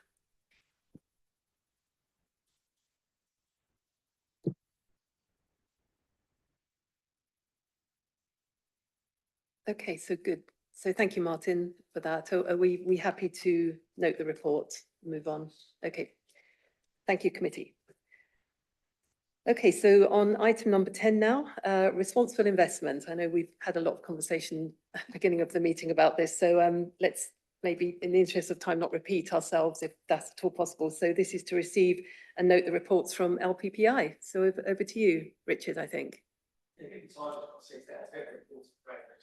Okay, so good. So thank you, Martin, for that. Are we happy to note the report, move on? Okay. Thank you, committee. Okay, so on item number 10 now, responsible investment. I know we've had a lot of conversation at the beginning of the meeting about this, so let's maybe in the interest of time not repeat ourselves if that's at all possible. So this is to receive and note the reports from LPPI. So over to you, Richard, I think.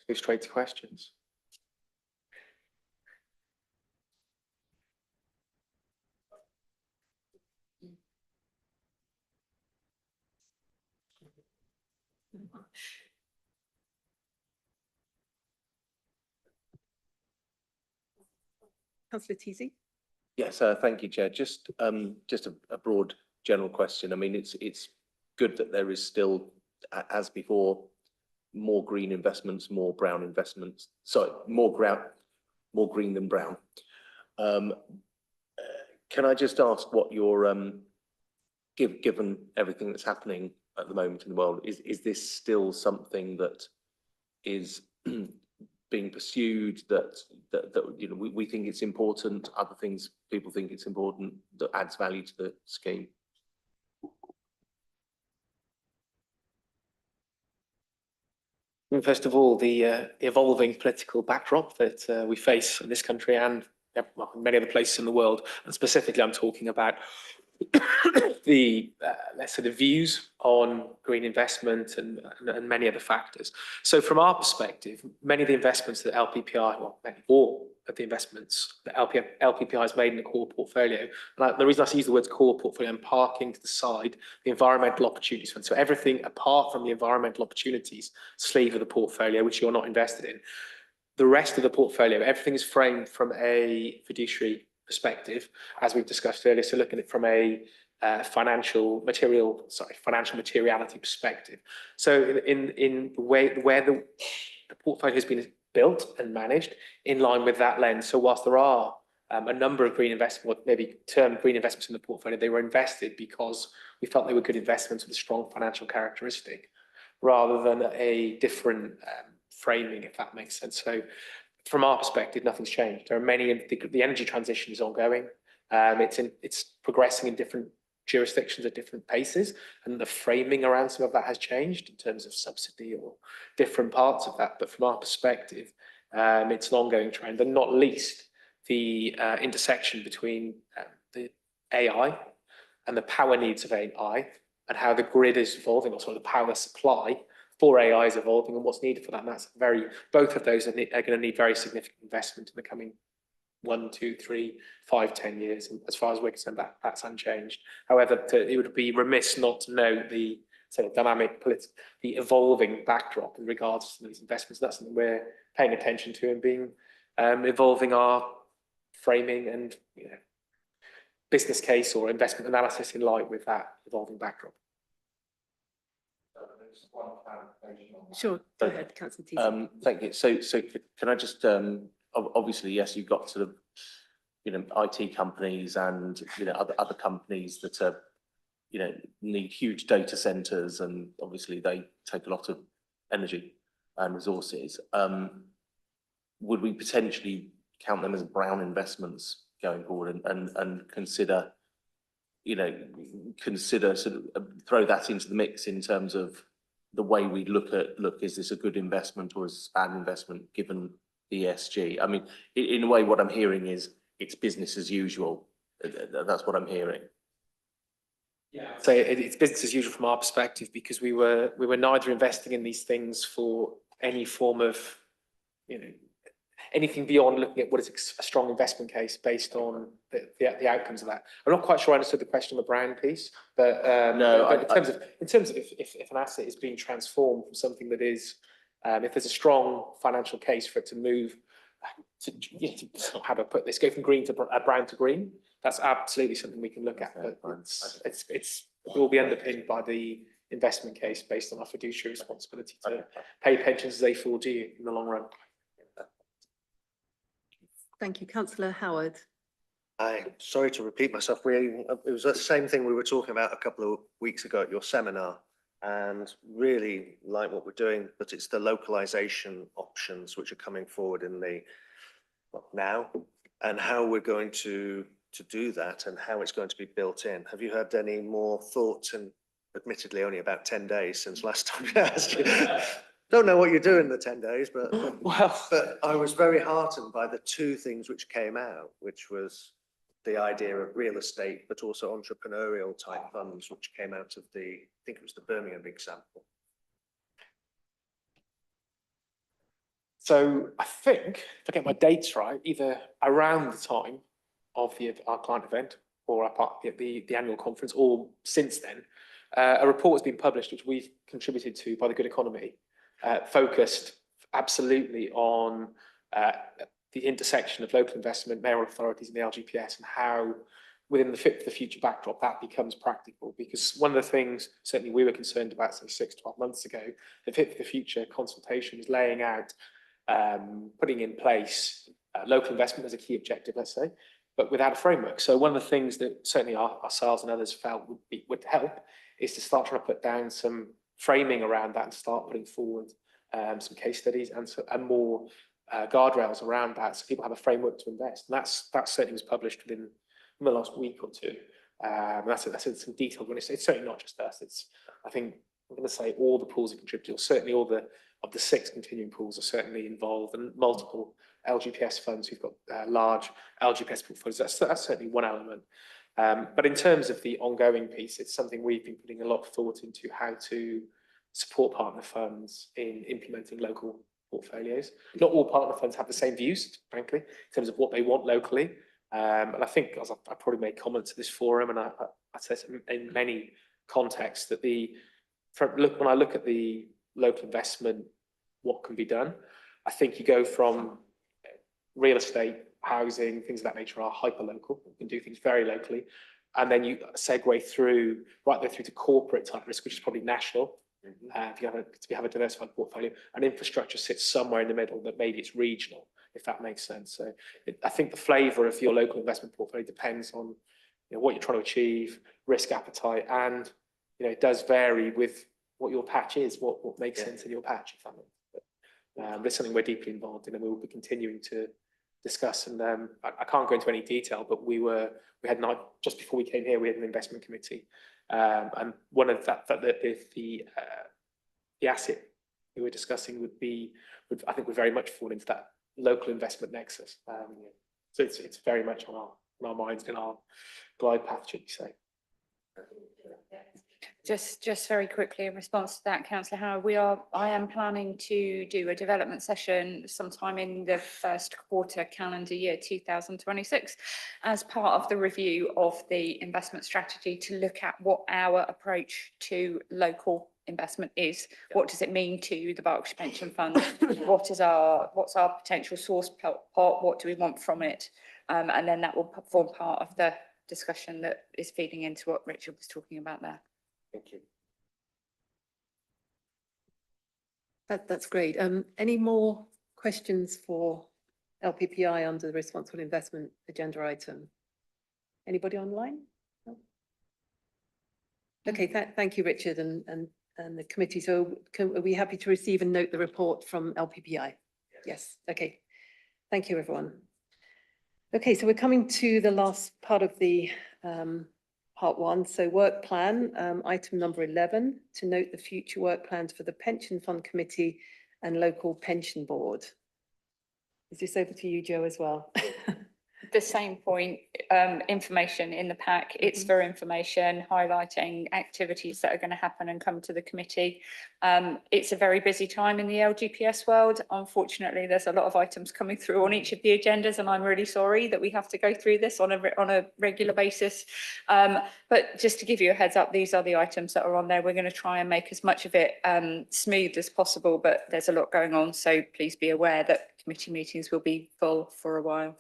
Go straight to questions. Councillor Teasey. Yes, thank you, Chair. Just a broad general question. I mean, it's good that there is still, as before, more green investments, more brown investments. Sorry, more green than brown. Can I just ask what your given everything that's happening at the moment in the world, is this still something that is being pursued, that you know we think it's important, other things people think it's important, that adds value to the scheme? First of all, the evolving political backdrop that we face in this country and many other places in the world, and specifically I'm talking about the let's say the views on green investment and many other factors. So from our perspective, many of the investments that LPPI, well, all of the investments that LPPI has made in the core portfolio, and the reason I use the words core portfolio, I'm parking to the side the environmental opportunities fund. So everything apart from the environmental opportunities sleeve of the portfolio, which you're not invested in. The rest of the portfolio, everything is framed from a fiduciary perspective, as we've discussed earlier. So looking at it from a financial materiality perspective. So in the way where the portfolio has been built and managed in line with that lens. So whilst there are a number of green investments, what maybe termed green investments in the portfolio, they were invested because we felt they were good investments with a strong financial characteristic, rather than a different framing, if that makes sense. So from our perspective, nothing's changed. There are many, the energy transition is ongoing. It's progressing in different jurisdictions at different paces, and the framing around some of that has changed in terms of subsidy or different parts of that. But from our perspective, it's an ongoing trend, and not least the intersection between the AI and the power needs of AI, and how the grid is evolving, or sort of the power supply for AI is evolving, and what's needed for that. And that's both of those are going to need very significant investment in the coming 1, 2, 3, 5, 10 years. And as far as we're concerned, that's unchanged. However, it would be remiss not to note the sort of dynamic, the evolving backdrop in regards to these investments. That's something we're paying attention to and being evolving our framing and business case or investment analysis in line with that evolving backdrop. Sure, go ahead, Councillor Teasey. Thank you. So can I just obviously, yes, you've got sort of IT companies and other companies that are need huge data centers, and obviously they take a lot of energy and resources. Would we potentially count them as brown investments going forward, and consider sort of throw that into the mix in terms of the way we look, is this a good investment or is this a bad investment given the ESG? I mean, in a way, what I'm hearing is it's business as usual. That's what I'm hearing. Yeah, so it's business as usual from our perspective, because we were neither investing in these things for any form of anything beyond looking at what is a strong investment case based on the outcomes of that. I'm not quite sure I understood the question on the brand piece, but no, in terms of if an asset is being transformed from something that is, if there's a strong financial case for it to move how do I put this, go from green to brown to green, that's absolutely something we can look at. But it will be underpinned by the investment case based on our fiduciary responsibility to pay pensions as they fall due in the long run. Thank you, Councillor Howard. Sorry to repeat myself. It was the same thing we were talking about a couple of weeks ago at your seminar, and really like what we're doing, but it's the localization options which are coming forward in the now, and how we're going to do that and how it's going to be built in. Have you had any more thoughts? And admittedly, only about 10 days since last time I asked you. Don't know what you do in the 10 days, but but I was very heartened by the two things which came out, which was the idea of real estate, but also entrepreneurial type funds, which came out of the, I think it was the Birmingham example. So I think, if I get my dates right, either around the time of our client event or the annual conference, or since then, a report has been published, which we've contributed to by the Good Economy, focused absolutely on the intersection of local investment, mayoral authorities and the LGPS, and how within the Fit for the Future backdrop that becomes practical. Because one of the things certainly we were concerned about, say 6 to 12 months ago, the Fit for the Future consultation is laying out, putting in place local investment as a key objective, let's say, but without a framework. So one of the things that certainly ourselves and others felt would help is to start trying to put down some framing around that and start putting forward some case studies and more guardrails around that, so people have a framework to invest. And that certainly was published within the last week or two. That's some detail. When it's certainly not just us. It's, I think I'm going to say all the pools are contributing. Certainly all of the 6 continuing pools are certainly involved, and multiple LGPS funds who've got large LGPS portfolios. That's certainly one element. But in terms of the ongoing piece, it's something we've been putting a lot of thought into, how to support partner funds in implementing local portfolios. Not all partner funds have the same views, frankly, in terms of what they want locally. And I think, as I probably made comments at this forum, and I said in many contexts, that when I look at the local investment, what can be done, I think you go from real estate, housing, things of that nature are hyper local. You can do things very locally, and then you segue through right there through to corporate type risk, which is probably national. If you have a diversified portfolio, and infrastructure sits somewhere in the middle, that maybe it's regional, if that makes sense. So I think the flavour of your local investment portfolio depends on what you're trying to achieve, risk appetite, and it does vary with what your patch is, what makes sense in your patch, if that makes sense. But it's something we're deeply involved in, and we will be continuing to discuss. And I can't go into any detail, but we had just before we came here, we had an investment committee. And one of the asset we were discussing I think would very much fall into that local investment nexus. So it's very much on our minds, in our glide path, should you say. Just very quickly in response to that, Councillor Howard, I am planning to do a development session sometime in the first quarter calendar year 2026 as part of the review of the investment strategy, to look at what our approach to local investment is. What does it mean to the Berkshire Pension Fund? What's our potential source pot? What do we want from it? And then that will form part of the discussion that is feeding into what Richard was talking about there. Thank you. That's great. Any more questions for LPPI under the responsible investment agenda item? Anybody online? No? Okay, thank you, Richard, and the committee. So are we happy to receive and note the report from LPPI? Yes. Okay. Thank you, everyone. Okay, so we're coming to the last part of the part 1. So work plan, item number 11, to note the future work plans for the Pension Fund Committee and Local Pension Board. Is this over to you, Joe, as well? The same point, information in the pack. It's for information, highlighting activities that are going to happen and come to the committee. It's a very busy time in the LGPS world. Unfortunately, there's a lot of items coming through on each of the agendas, and I'm really sorry that we have to go through this on a regular basis. But just to give you a heads up, these are the items that are on there. We're going to try and make as much of it smooth as possible, but there's a lot going on, so please be aware that committee meetings will be full for a while.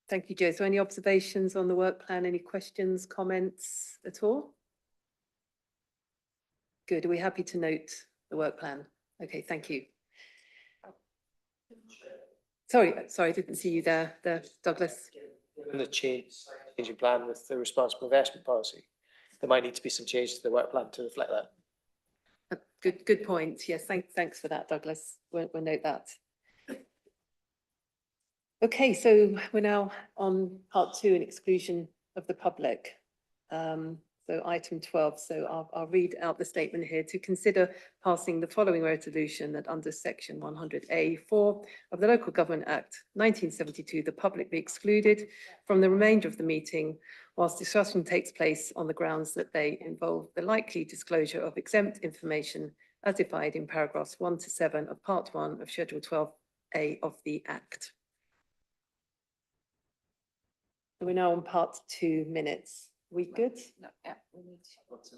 Thank you, Joe. So any observations on the work plan? Any questions, comments at all? Good. Are we happy to note the work plan? Okay, thank you. Sorry, I didn't see you there, Douglas. The changing plan with the responsible investment policy, there might need to be some changes to the work plan to reflect that. Good point. Yes, thanks for that, Douglas. We'll note that. Okay, so we're now on part 2, an exclusion of the public. So item 12, so I'll read out the statement here. To consider passing the following resolution, that under section 100A(4) of the Local Government Act 1972, the public be excluded from the remainder of the meeting whilst discussion takes place on the grounds that they involve the likely disclosure of exempt information as defined in paragraphs 1 to 7 of part 1 of Schedule 12A of the Act. So we're now on part 2 minutes. We good? No, yeah, we need to.